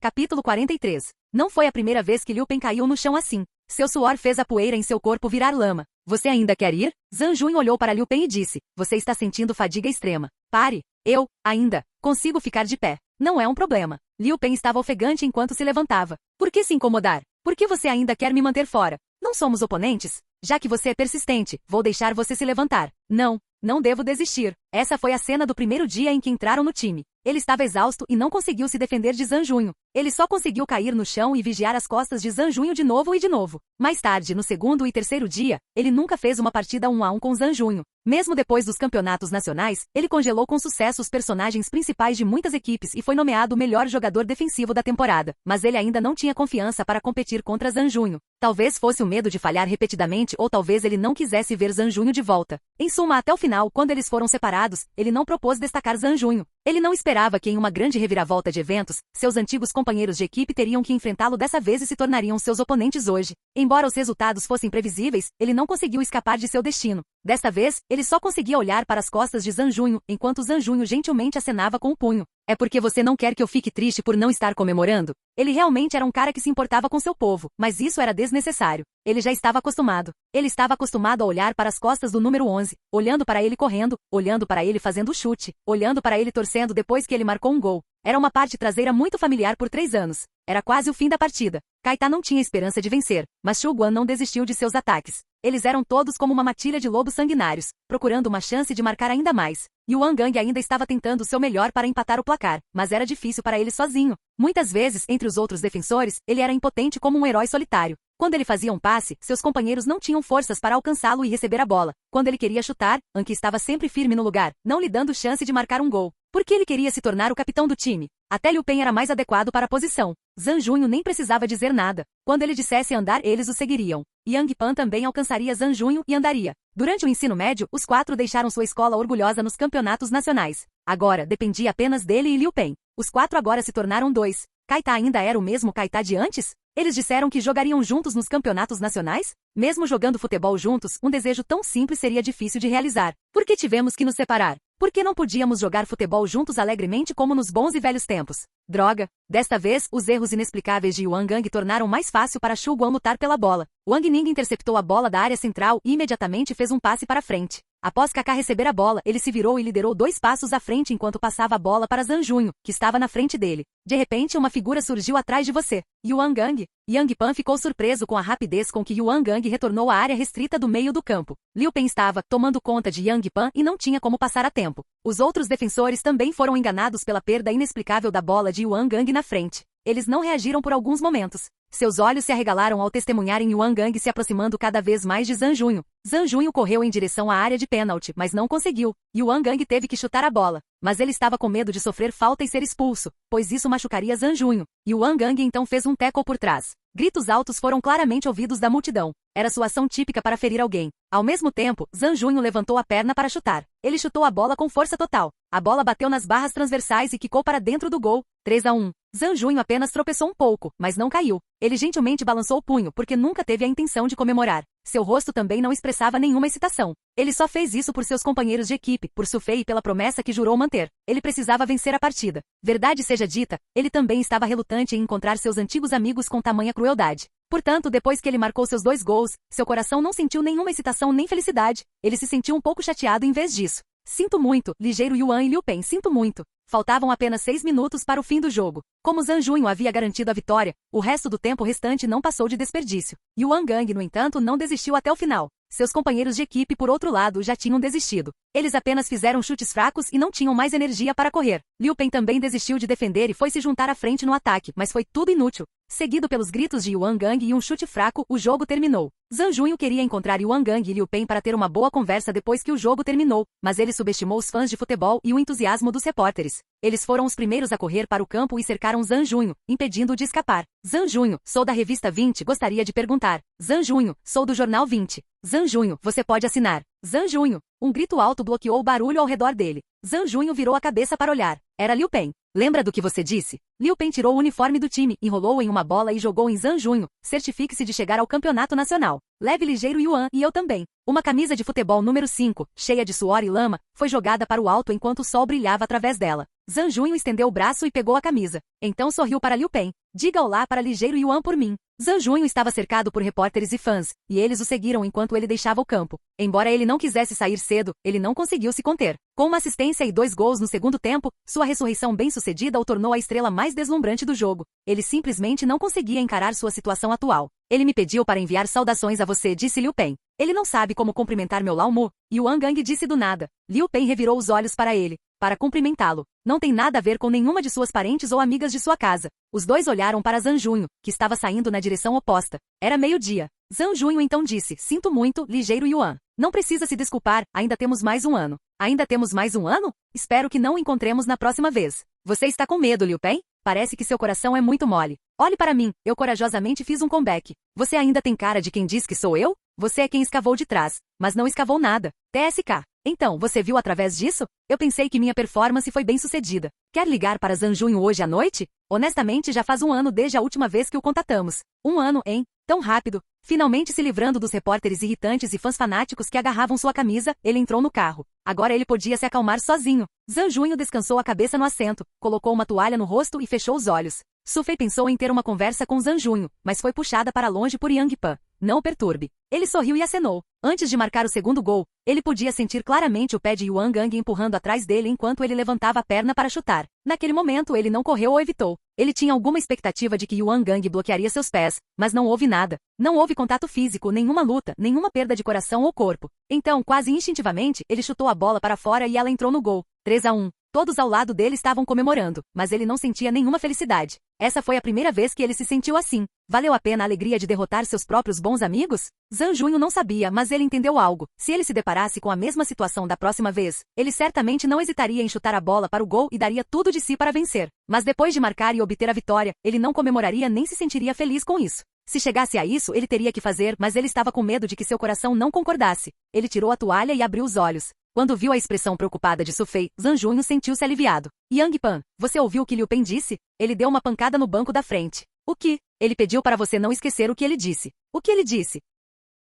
Speaker 1: Capítulo 43. Não foi a primeira vez que Liu Pen caiu no chão assim. Seu suor fez a poeira em seu corpo virar lama. Você ainda quer ir? Zhan Junho olhou para Liu Pen e disse, você está sentindo fadiga extrema. Pare. Eu, ainda, consigo ficar de pé. Não é um problema. Liu Pen estava ofegante enquanto se levantava. Por que se incomodar? Por que você ainda quer me manter fora? Não somos oponentes? Já que você é persistente, vou deixar você se levantar. Não, não devo desistir. Essa foi a cena do primeiro dia em que entraram no time. Ele estava exausto e não conseguiu se defender de Zhan Junho. Ele só conseguiu cair no chão e vigiar as costas de Zhan Junho de novo e de novo. Mais tarde, no segundo e terceiro dia, ele nunca fez uma partida 1-1 com Zhan Junho. Mesmo depois dos campeonatos nacionais, ele congelou com sucesso os personagens principais de muitas equipes e foi nomeado o melhor jogador defensivo da temporada. Mas ele ainda não tinha confiança para competir contra Zhan Junho. Talvez fosse o medo de falhar repetidamente ou talvez ele não quisesse ver Zhan Junho de volta. Em suma, até o final, quando eles foram separados, ele não propôs destacar Zhan Junho. Ele não esperava que em uma grande reviravolta de eventos, seus antigos companheiros de equipe teriam que enfrentá-lo dessa vez e se tornariam seus oponentes hoje. Embora os resultados fossem previsíveis, ele não conseguiu escapar de seu destino. Desta vez, ele só conseguia olhar para as costas de Zhan Junho, enquanto Zhan Junho gentilmente acenava com o punho. É porque você não quer que eu fique triste por não estar comemorando? Ele realmente era um cara que se importava com seu povo, mas isso era desnecessário. Ele já estava acostumado. Ele estava acostumado a olhar para as costas do número 11, olhando para ele correndo, olhando para ele fazendo o chute, olhando para ele torcendo depois que ele marcou um gol. Era uma parte traseira muito familiar por 3 anos. Era quase o fim da partida. Kaita não tinha esperança de vencer, mas Shu Guan não desistiu de seus ataques. Eles eram todos como uma matilha de lobos sanguinários, procurando uma chance de marcar ainda mais. Yuan Gang ainda estava tentando o seu melhor para empatar o placar, mas era difícil para ele sozinho. Muitas vezes, entre os outros defensores, ele era impotente como um herói solitário. Quando ele fazia um passe, seus companheiros não tinham forças para alcançá-lo e receber a bola. Quando ele queria chutar, Anki estava sempre firme no lugar, não lhe dando chance de marcar um gol. Porque ele queria se tornar o capitão do time. Até Liu Pen era mais adequado para a posição. Zhang Junho nem precisava dizer nada. Quando ele dissesse andar, eles o seguiriam. Yang Pan também alcançaria Zhang Junho e andaria. Durante o ensino médio, os 4 deixaram sua escola orgulhosa nos campeonatos nacionais. Agora, dependia apenas dele e Liu Peng. Os 4 agora se tornaram 2. Kaita ainda era o mesmo Kaita de antes? Eles disseram que jogariam juntos nos campeonatos nacionais? Mesmo jogando futebol juntos, um desejo tão simples seria difícil de realizar. Por que tivemos que nos separar? Por que não podíamos jogar futebol juntos alegremente como nos bons e velhos tempos? Droga! Desta vez, os erros inexplicáveis de Yuan Gang tornaram mais fácil para Xu Guang lutar pela bola. Wang Ning interceptou a bola da área central e imediatamente fez um passe para frente. Após Kaká receber a bola, ele se virou e liderou 2 passos à frente enquanto passava a bola para Zhang Junho, que estava na frente dele. De repente, uma figura surgiu atrás de você. Yuan Gang? Yang Pan ficou surpreso com a rapidez com que Yuan Gang retornou à área restrita do meio do campo. Liu Peng estava tomando conta de Yang Pan e não tinha como passar a tempo. Os outros defensores também foram enganados pela perda inexplicável da bola de Yuan Gang na frente. Eles não reagiram por alguns momentos. Seus olhos se arregalaram ao testemunharem Yuan Gang se aproximando cada vez mais de Zhang Junho. Zhang Junho correu em direção à área de pênalti, mas não conseguiu. Yuan Gang teve que chutar a bola. Mas ele estava com medo de sofrer falta e ser expulso, pois isso machucaria Zhang Junho. Yuan Gang então fez um tackle por trás. Gritos altos foram claramente ouvidos da multidão. Era sua ação típica para ferir alguém. Ao mesmo tempo, Zhang Junho levantou a perna para chutar. Ele chutou a bola com força total. A bola bateu nas barras transversais e quicou para dentro do gol. 3-1. Zhang Junho apenas tropeçou um pouco, mas não caiu. Ele gentilmente balançou o punho porque nunca teve a intenção de comemorar. Seu rosto também não expressava nenhuma excitação. Ele só fez isso por seus companheiros de equipe, por Su Fei e pela promessa que jurou manter. Ele precisava vencer a partida. Verdade seja dita, ele também estava relutante em encontrar seus antigos amigos com tamanha crueldade. Portanto, depois que ele marcou seus 2 gols, seu coração não sentiu nenhuma excitação nem felicidade. Ele se sentiu um pouco chateado em vez disso. Sinto muito, ligeiro Yuan e Liu Peng, sinto muito. Faltavam apenas 6 minutos para o fim do jogo. Como Zhang Junho havia garantido a vitória, o resto do tempo restante não passou de desperdício. Yuan Gang, no entanto, não desistiu até o final. Seus companheiros de equipe, por outro lado, já tinham desistido. Eles apenas fizeram chutes fracos e não tinham mais energia para correr. Liu Peng também desistiu de defender e foi se juntar à frente no ataque, mas foi tudo inútil. Seguido pelos gritos de Yuan Gang e um chute fraco, o jogo terminou. Zhang Junho queria encontrar Yuan Gang e Liu Peng para ter uma boa conversa depois que o jogo terminou, mas ele subestimou os fãs de futebol e o entusiasmo dos repórteres. Eles foram os primeiros a correr para o campo e cercaram Zhang Junho, impedindo-o de escapar. Zhang Junho, sou da revista 20, gostaria de perguntar. Zhang Junho, sou do jornal 20. Zhang Junho, você pode assinar. Zhang Junho. Um grito alto bloqueou o barulho ao redor dele. Zhang Junho virou a cabeça para olhar. Era Liu Peng. Lembra do que você disse? Liu Peng tirou o uniforme do time, enrolou-o em uma bola e jogou em Zhang Junho. Certifique-se de chegar ao campeonato nacional. Leve ligeiro Yuan e eu também. Uma camisa de futebol número 5, cheia de suor e lama, foi jogada para o alto enquanto o sol brilhava através dela. Zhang Junho estendeu o braço e pegou a camisa. Então sorriu para Liu Peng. Diga olá para ligeiro Yuan por mim. Zhang Junho estava cercado por repórteres e fãs, e eles o seguiram enquanto ele deixava o campo. Embora ele não quisesse sair cedo, ele não conseguiu se conter. Com uma assistência e 2 gols no segundo tempo, sua ressurreição bem-sucedida o tornou a estrela mais deslumbrante do jogo. Ele simplesmente não conseguia encarar sua situação atual. Ele me pediu para enviar saudações a você, disse Liu Peng. Ele não sabe como cumprimentar meu Lao Mu. Yuan Gang disse do nada. Liu Peng revirou os olhos para ele. Para cumprimentá-lo. Não tem nada a ver com nenhuma de suas parentes ou amigas de sua casa. Os dois olharam para Zhang Junho, que estava saindo na direção oposta. Era meio-dia. Zhang Junho então disse, sinto muito, ligeiro Yuan. Não precisa se desculpar, ainda temos mais um ano. Ainda temos mais um ano? Espero que não o encontremos na próxima vez. Você está com medo, Liu Peng? Parece que seu coração é muito mole. Olhe para mim, eu corajosamente fiz um comeback. Você ainda tem cara de quem diz que sou eu? Você é quem escavou de trás, mas não escavou nada. TSK. Então, você viu através disso? Eu pensei que minha performance foi bem sucedida. Quer ligar para Zhang Junho hoje à noite? Honestamente, já faz um ano desde a última vez que o contatamos. Um ano, hein? Tão rápido. Finalmente se livrando dos repórteres irritantes e fãs fanáticos que agarravam sua camisa, ele entrou no carro. Agora ele podia se acalmar sozinho. Zhang Junho descansou a cabeça no assento, colocou uma toalha no rosto e fechou os olhos. Su Fei pensou em ter uma conversa com Zhang Junho, mas foi puxada para longe por Yang Pan. Não o perturbe. Ele sorriu e acenou. Antes de marcar o segundo gol, ele podia sentir claramente o pé de Yuan Gang empurrando atrás dele enquanto ele levantava a perna para chutar. Naquele momento ele não correu ou evitou. Ele tinha alguma expectativa de que Yuan Gang bloquearia seus pés, mas não houve nada. Não houve contato físico, nenhuma luta, nenhuma perda de coração ou corpo. Então, quase instintivamente, ele chutou a bola para fora e ela entrou no gol. 3-1. Todos ao lado dele estavam comemorando, mas ele não sentia nenhuma felicidade. Essa foi a primeira vez que ele se sentiu assim. Valeu a pena a alegria de derrotar seus próprios bons amigos? Zhang Junho não sabia, mas ele entendeu algo. Se ele se deparasse com a mesma situação da próxima vez, ele certamente não hesitaria em chutar a bola para o gol e daria tudo de si para vencer. Mas depois de marcar e obter a vitória, ele não comemoraria nem se sentiria feliz com isso. Se chegasse a isso, ele teria que fazer, mas ele estava com medo de que seu coração não concordasse. Ele tirou a toalha e abriu os olhos. Quando viu a expressão preocupada de Sufei, Zhang Junho sentiu-se aliviado. Yang Pan, você ouviu o que Liu Pen disse? Ele deu uma pancada no banco da frente. O que? Ele pediu para você não esquecer o que ele disse. O que ele disse?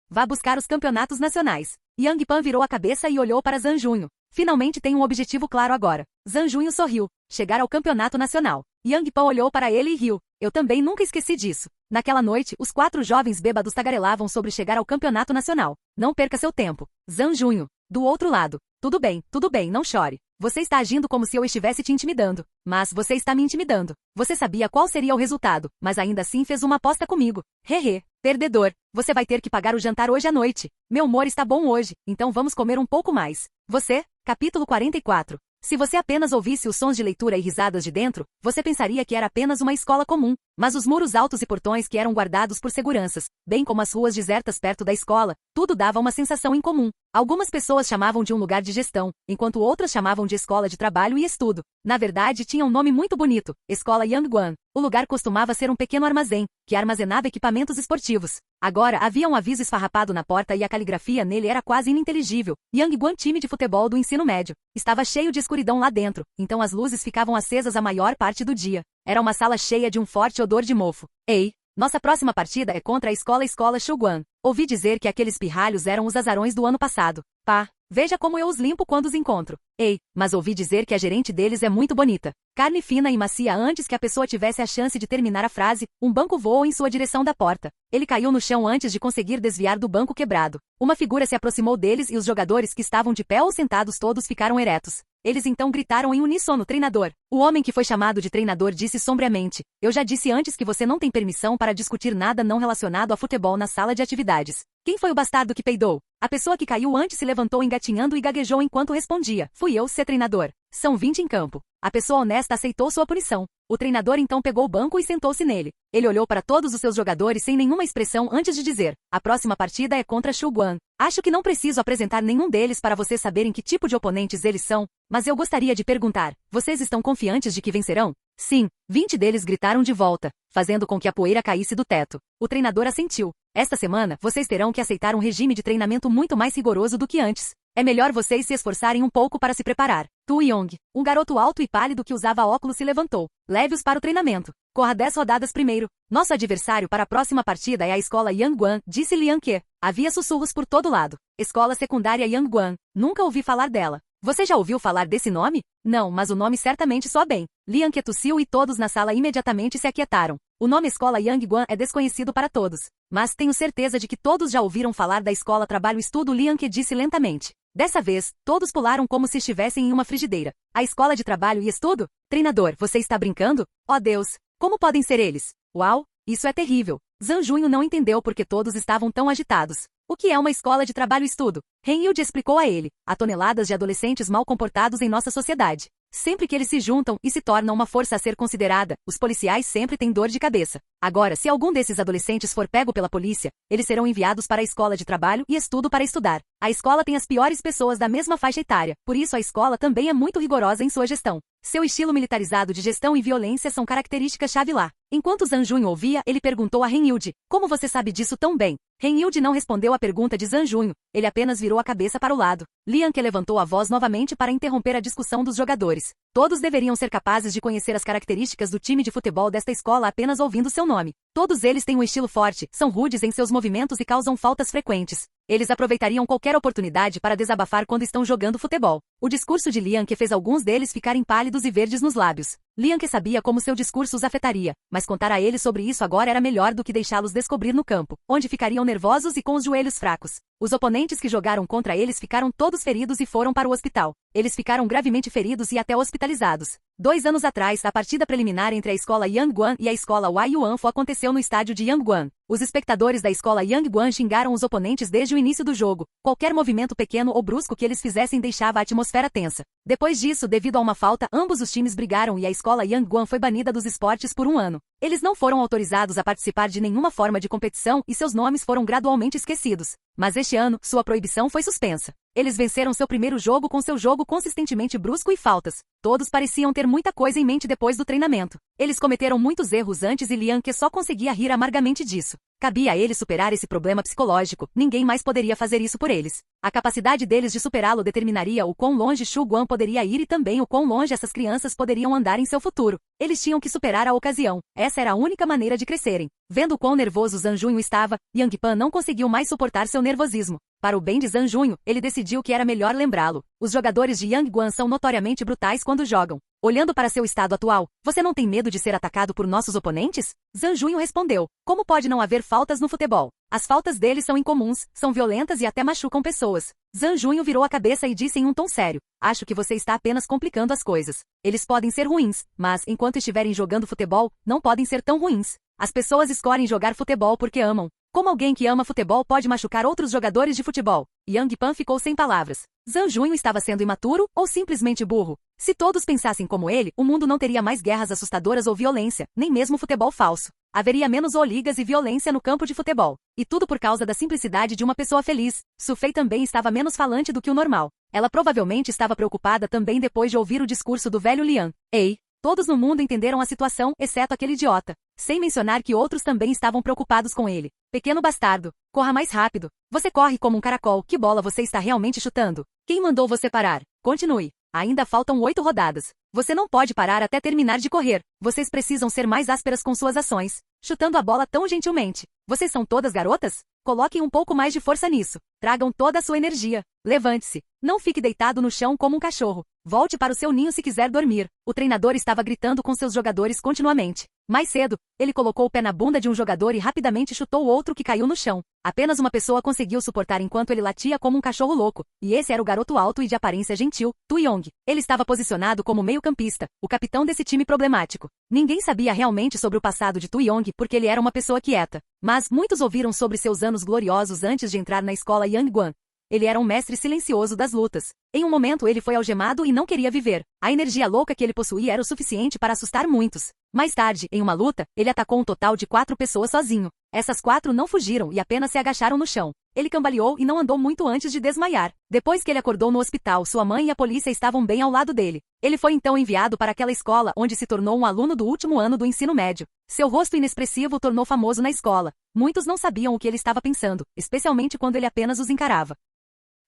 Speaker 1: Vá buscar os campeonatos nacionais. Yang Pan virou a cabeça e olhou para Zhang Junho. Finalmente tem um objetivo claro agora. Zhang Junho sorriu. Chegar ao campeonato nacional. Yang Pan olhou para ele e riu. Eu também nunca esqueci disso. Naquela noite, os 4 jovens bêbados tagarelavam sobre chegar ao campeonato nacional. Não perca seu tempo. Zhang Junho. Do outro lado. Tudo bem, não chore. Você está agindo como se eu estivesse te intimidando. Mas você está me intimidando. Você sabia qual seria o resultado, mas ainda assim fez uma aposta comigo. Hehe, perdedor. Você vai ter que pagar o jantar hoje à noite. Meu humor está bom hoje, então vamos comer um pouco mais. Você? Capítulo 44. Se você apenas ouvisse os sons de leitura e risadas de dentro, você pensaria que era apenas uma escola comum. Mas os muros altos e portões que eram guardados por seguranças, bem como as ruas desertas perto da escola, tudo dava uma sensação incomum. Algumas pessoas chamavam de um lugar de gestão, enquanto outras chamavam de escola de trabalho e estudo. Na verdade, tinha um nome muito bonito, Escola Yangguan. O lugar costumava ser um pequeno armazém, que armazenava equipamentos esportivos. Agora havia um aviso esfarrapado na porta e a caligrafia nele era quase ininteligível. Yangguan, time de futebol do ensino médio. Estava cheio de escuridão lá dentro, então as luzes ficavam acesas a maior parte do dia. Era uma sala cheia de um forte odor de mofo. Ei, nossa próxima partida é contra a escola Shuguan. Ouvi dizer que aqueles pirralhos eram os azarões do ano passado. Pá, veja como eu os limpo quando os encontro. Ei, mas ouvi dizer que a gerente deles é muito bonita. Carne fina e macia. Antes que a pessoa tivesse a chance de terminar a frase, um banco voou em sua direção da porta. Ele caiu no chão antes de conseguir desviar do banco quebrado. Uma figura se aproximou deles e os jogadores que estavam de pé ou sentados todos ficaram eretos. Eles então gritaram em uníssono: treinador. O homem que foi chamado de treinador disse sombriamente: eu já disse antes que você não tem permissão para discutir nada não relacionado a futebol na sala de atividades. Quem foi o bastardo que peidou? A pessoa que caiu antes se levantou engatinhando e gaguejou enquanto respondia: fui eu, ser treinador. São 20 em campo. A pessoa honesta aceitou sua punição. O treinador então pegou o banco e sentou-se nele. Ele olhou para todos os seus jogadores sem nenhuma expressão antes de dizer: a próxima partida é contra Shuguan. Acho que não preciso apresentar nenhum deles para vocês saberem que tipo de oponentes eles são, mas eu gostaria de perguntar: vocês estão confiantes de que vencerão? Sim, 20 deles gritaram de volta, fazendo com que a poeira caísse do teto. O treinador assentiu. Esta semana, vocês terão que aceitar um regime de treinamento muito mais rigoroso do que antes. É melhor vocês se esforçarem um pouco para se preparar. Tu Yong, um garoto alto e pálido que usava óculos, se levantou. Leve-os para o treinamento. Corra 10 rodadas primeiro. Nosso adversário para a próxima partida é a escola Yangguan, disse Liang Ke. Havia sussurros por todo lado. Escola secundária Yangguan. Nunca ouvi falar dela. Você já ouviu falar desse nome? Não, mas o nome certamente soa bem. Liang Ke tossiu e todos na sala imediatamente se aquietaram. O nome Escola Yangguan é desconhecido para todos. Mas tenho certeza de que todos já ouviram falar da escola Trabalho-Estudo, Liang Ke disse lentamente. Dessa vez, todos pularam como se estivessem em uma frigideira. A escola de trabalho e estudo? Treinador, você está brincando? Oh Deus, como podem ser eles? Uau, isso é terrível. Zhang Junho não entendeu porque todos estavam tão agitados. O que é uma escola de trabalho e estudo? Ren Yudi explicou a ele. Há toneladas de adolescentes mal comportados em nossa sociedade. Sempre que eles se juntam e se tornam uma força a ser considerada, os policiais sempre têm dor de cabeça. Agora, se algum desses adolescentes for pego pela polícia, eles serão enviados para a escola de trabalho e estudo para estudar. A escola tem as piores pessoas da mesma faixa etária, por isso a escola também é muito rigorosa em sua gestão. Seu estilo militarizado de gestão e violência são características-chave lá. Enquanto Zhang Junho ouvia, ele perguntou a Ren Yudi: como você sabe disso tão bem? Ren Yudi não respondeu à pergunta de Zhang Junho, ele apenas virou a cabeça para o lado. Liang Ke levantou a voz novamente para interromper a discussão dos jogadores. Todos deveriam ser capazes de conhecer as características do time de futebol desta escola apenas ouvindo seu nome. Todos eles têm um estilo forte, são rudes em seus movimentos e causam faltas frequentes. Eles aproveitariam qualquer oportunidade para desabafar quando estão jogando futebol. O discurso de Liang Ke fez alguns deles ficarem pálidos e verdes nos lábios. Liang Ke sabia como seu discurso os afetaria, mas contar a eles sobre isso agora era melhor do que deixá-los descobrir no campo, onde ficariam nervosos e com os joelhos fracos. Os oponentes que jogaram contra eles ficaram todos feridos e foram para o hospital. Eles ficaram gravemente feridos e até hospitalizados. 2 anos atrás, a partida preliminar entre a escola Yangguan e a escola Huaiyuanfu aconteceu no estádio de Yangguan. Os espectadores da escola Yangguan xingaram os oponentes desde o início do jogo. Qualquer movimento pequeno ou brusco que eles fizessem deixava a atmosfera tensa. Depois disso, devido a uma falta, ambos os times brigaram e a escola Yangguan foi banida dos esportes por um ano. Eles não foram autorizados a participar de nenhuma forma de competição e seus nomes foram gradualmente esquecidos. Mas este ano, sua proibição foi suspensa. Eles venceram seu primeiro jogo com seu jogo consistentemente brusco e faltas. Todos pareciam ter muita coisa em mente depois do treinamento. Eles cometeram muitos erros antes e Liang Que só conseguia rir amargamente disso. Cabia a eles superar esse problema psicológico, ninguém mais poderia fazer isso por eles. A capacidade deles de superá-lo determinaria o quão longe Shu Guan poderia ir e também o quão longe essas crianças poderiam andar em seu futuro. Eles tinham que superar a ocasião. Essa era a única maneira de crescerem. Vendo o quão nervoso Zhang Junho estava, Yang Pan não conseguiu mais suportar seu nervosismo. Para o bem de Zhang Junho, ele decidiu que era melhor lembrá-lo. Os jogadores de Yangguan são notoriamente brutais quando jogam. Olhando para seu estado atual, você não tem medo de ser atacado por nossos oponentes? Zhang Junho respondeu. Como pode não haver faltas no futebol? As faltas deles são incomuns, são violentas e até machucam pessoas. Zhang Junho virou a cabeça e disse em um tom sério. Acho que você está apenas complicando as coisas. Eles podem ser ruins, mas, enquanto estiverem jogando futebol, não podem ser tão ruins. As pessoas escolhem jogar futebol porque amam. Como alguém que ama futebol pode machucar outros jogadores de futebol? Yang Pan ficou sem palavras. Zhang Junho estava sendo imaturo ou simplesmente burro? Se todos pensassem como ele, o mundo não teria mais guerras assustadoras ou violência, nem mesmo futebol falso. Haveria menos oligas e violência no campo de futebol. E tudo por causa da simplicidade de uma pessoa feliz. Su Fei também estava menos falante do que o normal. Ela provavelmente estava preocupada também depois de ouvir o discurso do velho Liang. Ei! Todos no mundo entenderam a situação, exceto aquele idiota. Sem mencionar que outros também estavam preocupados com ele. Pequeno bastardo, corra mais rápido. Você corre como um caracol, que bola você está realmente chutando? Quem mandou você parar? Continue. Ainda faltam 8 rodadas. Você não pode parar até terminar de correr. Vocês precisam ser mais ásperas com suas ações. Chutando a bola tão gentilmente. Vocês são todas garotas? Coloquem um pouco mais de força nisso. Tragam toda a sua energia. Levante-se. Não fique deitado no chão como um cachorro. Volte para o seu ninho se quiser dormir. O treinador estava gritando com seus jogadores continuamente. Mais cedo, ele colocou o pé na bunda de um jogador e rapidamente chutou o outro que caiu no chão. Apenas uma pessoa conseguiu suportar enquanto ele latia como um cachorro louco. E esse era o garoto alto e de aparência gentil, Tu Yong. Ele estava posicionado como meio-campista, o capitão desse time problemático. Ninguém sabia realmente sobre o passado de Tu Yong porque ele era uma pessoa quieta. Mas muitos ouviram sobre seus anos gloriosos antes de entrar na escola Yangguan. Ele era um mestre silencioso das lutas. Em um momento ele foi algemado e não queria viver. A energia louca que ele possuía era o suficiente para assustar muitos. Mais tarde, em uma luta, ele atacou um total de 4 pessoas sozinho. Essas 4 não fugiram e apenas se agacharam no chão. Ele cambaleou e não andou muito antes de desmaiar. Depois que ele acordou no hospital, sua mãe e a polícia estavam bem ao lado dele. Ele foi então enviado para aquela escola onde se tornou um aluno do último ano do ensino médio. Seu rosto inexpressivo o tornou famoso na escola. Muitos não sabiam o que ele estava pensando, especialmente quando ele apenas os encarava.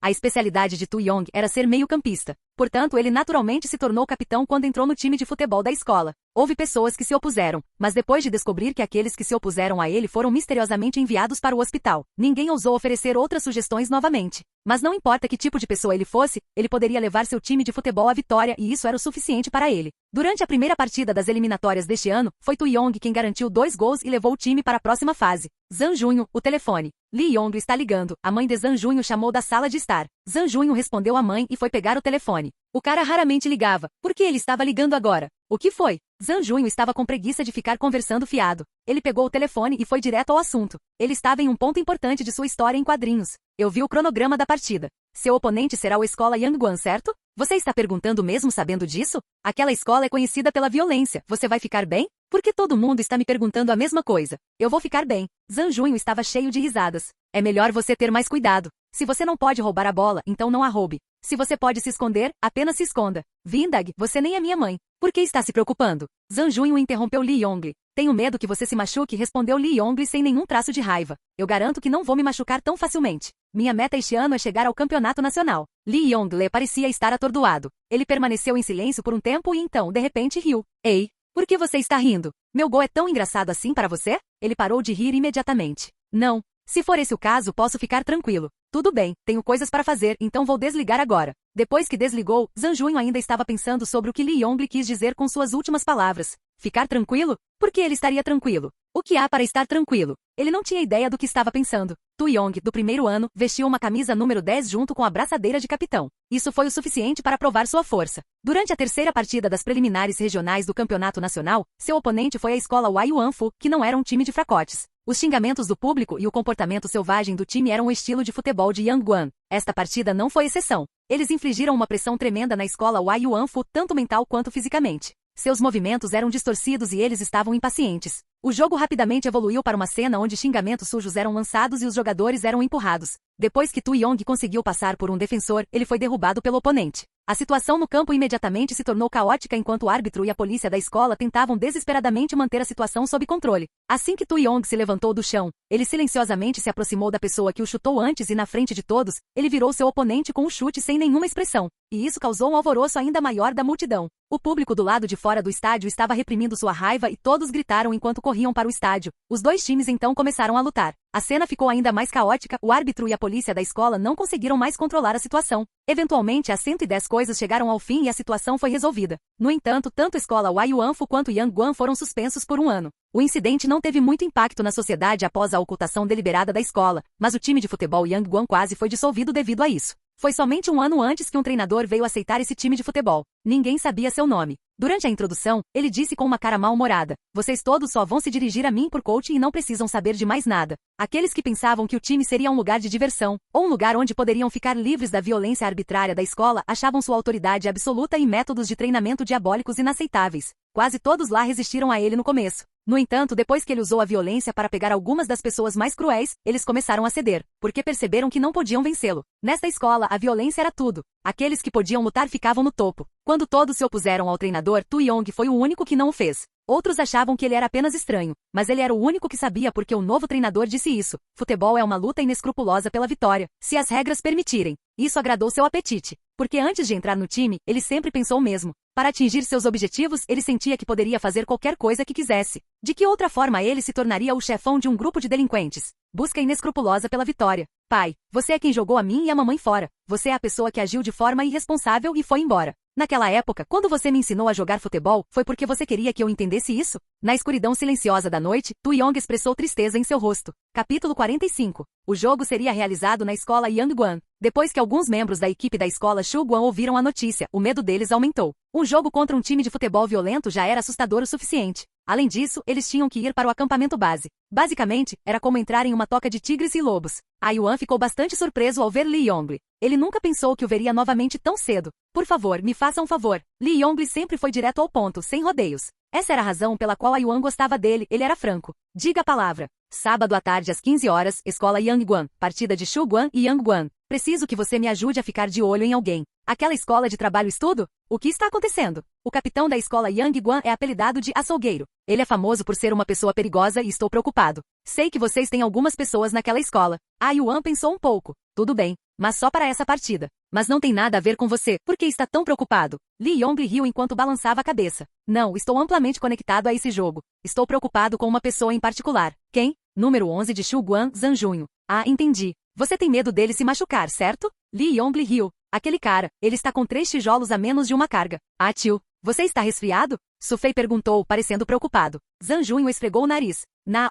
Speaker 1: A especialidade de Tu Yong era ser meio-campista. Portanto, ele naturalmente se tornou capitão quando entrou no time de futebol da escola. Houve pessoas que se opuseram, mas depois de descobrir que aqueles que se opuseram a ele foram misteriosamente enviados para o hospital, ninguém ousou oferecer outras sugestões novamente. Mas não importa que tipo de pessoa ele fosse, ele poderia levar seu time de futebol à vitória e isso era o suficiente para ele. Durante a primeira partida das eliminatórias deste ano, foi Tu Yong quem garantiu 2 gols e levou o time para a próxima fase. Zhang Junho, o telefone. Li Yong está ligando. A mãe de Zhang Junho chamou da sala de estar. Zhang Junho respondeu à mãe e foi pegar o telefone. O cara raramente ligava. Por que ele estava ligando agora? O que foi? Zhang Junho estava com preguiça de ficar conversando fiado. Ele pegou o telefone e foi direto ao assunto. Ele estava em um ponto importante de sua história em quadrinhos. Eu vi o cronograma da partida. Seu oponente será o Escola Yangguan, certo? Você está perguntando mesmo sabendo disso? Aquela escola é conhecida pela violência. Você vai ficar bem? Porque todo mundo está me perguntando a mesma coisa. Eu vou ficar bem. Zhang Junho estava cheio de risadas. É melhor você ter mais cuidado. Se você não pode roubar a bola, então não a roube. Se você pode se esconder, apenas se esconda. Vindag, você nem é minha mãe. Por que está se preocupando? Zhang Junho interrompeu Li Yongli. Tenho medo que você se machuque, respondeu Li Yongli sem nenhum traço de raiva. Eu garanto que não vou me machucar tão facilmente. Minha meta este ano é chegar ao campeonato nacional. Li Yongli parecia estar atordoado. Ele permaneceu em silêncio por um tempo e então, de repente, riu. Ei, por que você está rindo? Meu gol é tão engraçado assim para você? Ele parou de rir imediatamente. Não. Se for esse o caso, posso ficar tranquilo. Tudo bem, tenho coisas para fazer, então vou desligar agora. Depois que desligou, Zhang Junho ainda estava pensando sobre o que Li Yongli quis dizer com suas últimas palavras. Ficar tranquilo? Por que ele estaria tranquilo? O que há para estar tranquilo? Ele não tinha ideia do que estava pensando. Tu Yong, do primeiro ano, vestiu uma camisa número 10 junto com a braçadeira de capitão. Isso foi o suficiente para provar sua força. Durante a terceira partida das preliminares regionais do campeonato nacional, seu oponente foi a escola Wai Yuanfu, que não era um time de fracotes. Os xingamentos do público e o comportamento selvagem do time eram o estilo de futebol de Yangguan. Esta partida não foi exceção. Eles infligiram uma pressão tremenda na escola Yuanfu, tanto mental quanto fisicamente. Seus movimentos eram distorcidos e eles estavam impacientes. O jogo rapidamente evoluiu para uma cena onde xingamentos sujos eram lançados e os jogadores eram empurrados. Depois que Tu Yong conseguiu passar por um defensor, ele foi derrubado pelo oponente. A situação no campo imediatamente se tornou caótica enquanto o árbitro e a polícia da escola tentavam desesperadamente manter a situação sob controle. Assim que Tu Yong se levantou do chão, ele silenciosamente se aproximou da pessoa que o chutou antes e na frente de todos, ele virou seu oponente com um chute sem nenhuma expressão. E isso causou um alvoroço ainda maior da multidão. O público do lado de fora do estádio estava reprimindo sua raiva e todos gritaram enquanto corriam para o estádio. Os dois times então começaram a lutar. A cena ficou ainda mais caótica, o árbitro e a polícia da escola não conseguiram mais controlar a situação. Eventualmente, as 110 coisas chegaram ao fim e a situação foi resolvida. No entanto, tanto a escola Yuanfu quanto Yangguan foram suspensos por um ano. O incidente não teve muito impacto na sociedade após a ocultação deliberada da escola, mas o time de futebol Yangguan quase foi dissolvido devido a isso. Foi somente um ano antes que um treinador veio aceitar esse time de futebol. Ninguém sabia seu nome. Durante a introdução, ele disse com uma cara mal-humorada: "Vocês todos só vão se dirigir a mim por coach e não precisam saber de mais nada." Aqueles que pensavam que o time seria um lugar de diversão, ou um lugar onde poderiam ficar livres da violência arbitrária da escola, achavam sua autoridade absoluta e métodos de treinamento diabólicos inaceitáveis. Quase todos lá resistiram a ele no começo. No entanto, depois que ele usou a violência para pegar algumas das pessoas mais cruéis, eles começaram a ceder, porque perceberam que não podiam vencê-lo. Nesta escola, a violência era tudo. Aqueles que podiam lutar ficavam no topo. Quando todos se opuseram ao treinador, Tu Yong foi o único que não o fez. Outros achavam que ele era apenas estranho, mas ele era o único que sabia porque o novo treinador disse isso. Futebol é uma luta inescrupulosa pela vitória, se as regras permitirem. Isso agradou seu apetite, porque antes de entrar no time, ele sempre pensou o mesmo. Para atingir seus objetivos, ele sentia que poderia fazer qualquer coisa que quisesse. De que outra forma ele se tornaria o chefão de um grupo de delinquentes? Busca inescrupulosa pela vitória. Pai, você é quem jogou a mim e a mamãe fora. Você é a pessoa que agiu de forma irresponsável e foi embora. Naquela época, quando você me ensinou a jogar futebol, foi porque você queria que eu entendesse isso? Na escuridão silenciosa da noite, Tu Yong expressou tristeza em seu rosto. Capítulo 45. O jogo seria realizado na escola Yangguan. Depois que alguns membros da equipe da escola Shuguan ouviram a notícia, o medo deles aumentou. Um jogo contra um time de futebol violento já era assustador o suficiente. Além disso, eles tinham que ir para o acampamento base. Basicamente, era como entrar em uma toca de tigres e lobos. A Yuan ficou bastante surpreso ao ver Li Yongli. Ele nunca pensou que o veria novamente tão cedo. Por favor, me faça um favor. Li Yongli sempre foi direto ao ponto, sem rodeios. Essa era a razão pela qual a Yuan gostava dele, ele era franco. Diga a palavra. Sábado à tarde às 15 horas, escola Yangguan, partida de Shuguan e Yangguan. Preciso que você me ajude a ficar de olho em alguém. Aquela escola de trabalho-estudo? O que está acontecendo? O capitão da escola Yangguan é apelidado de açougueiro. Ele é famoso por ser uma pessoa perigosa e estou preocupado. Sei que vocês têm algumas pessoas naquela escola. A Yuan pensou um pouco. Tudo bem, mas só para essa partida. Mas não tem nada a ver com você. Por que está tão preocupado? Li Yongli riu enquanto balançava a cabeça. Não, estou amplamente conectado a esse jogo. Estou preocupado com uma pessoa em particular. Quem? Número 11 de Shuguan, Zanjunho. Ah, entendi. Você tem medo dele se machucar, certo? Li Yongli riu. Aquele cara, ele está com 3 tijolos a menos de uma carga. Ah, tio, você está resfriado? Sufei perguntou, parecendo preocupado. Zanjunho esfregou o nariz.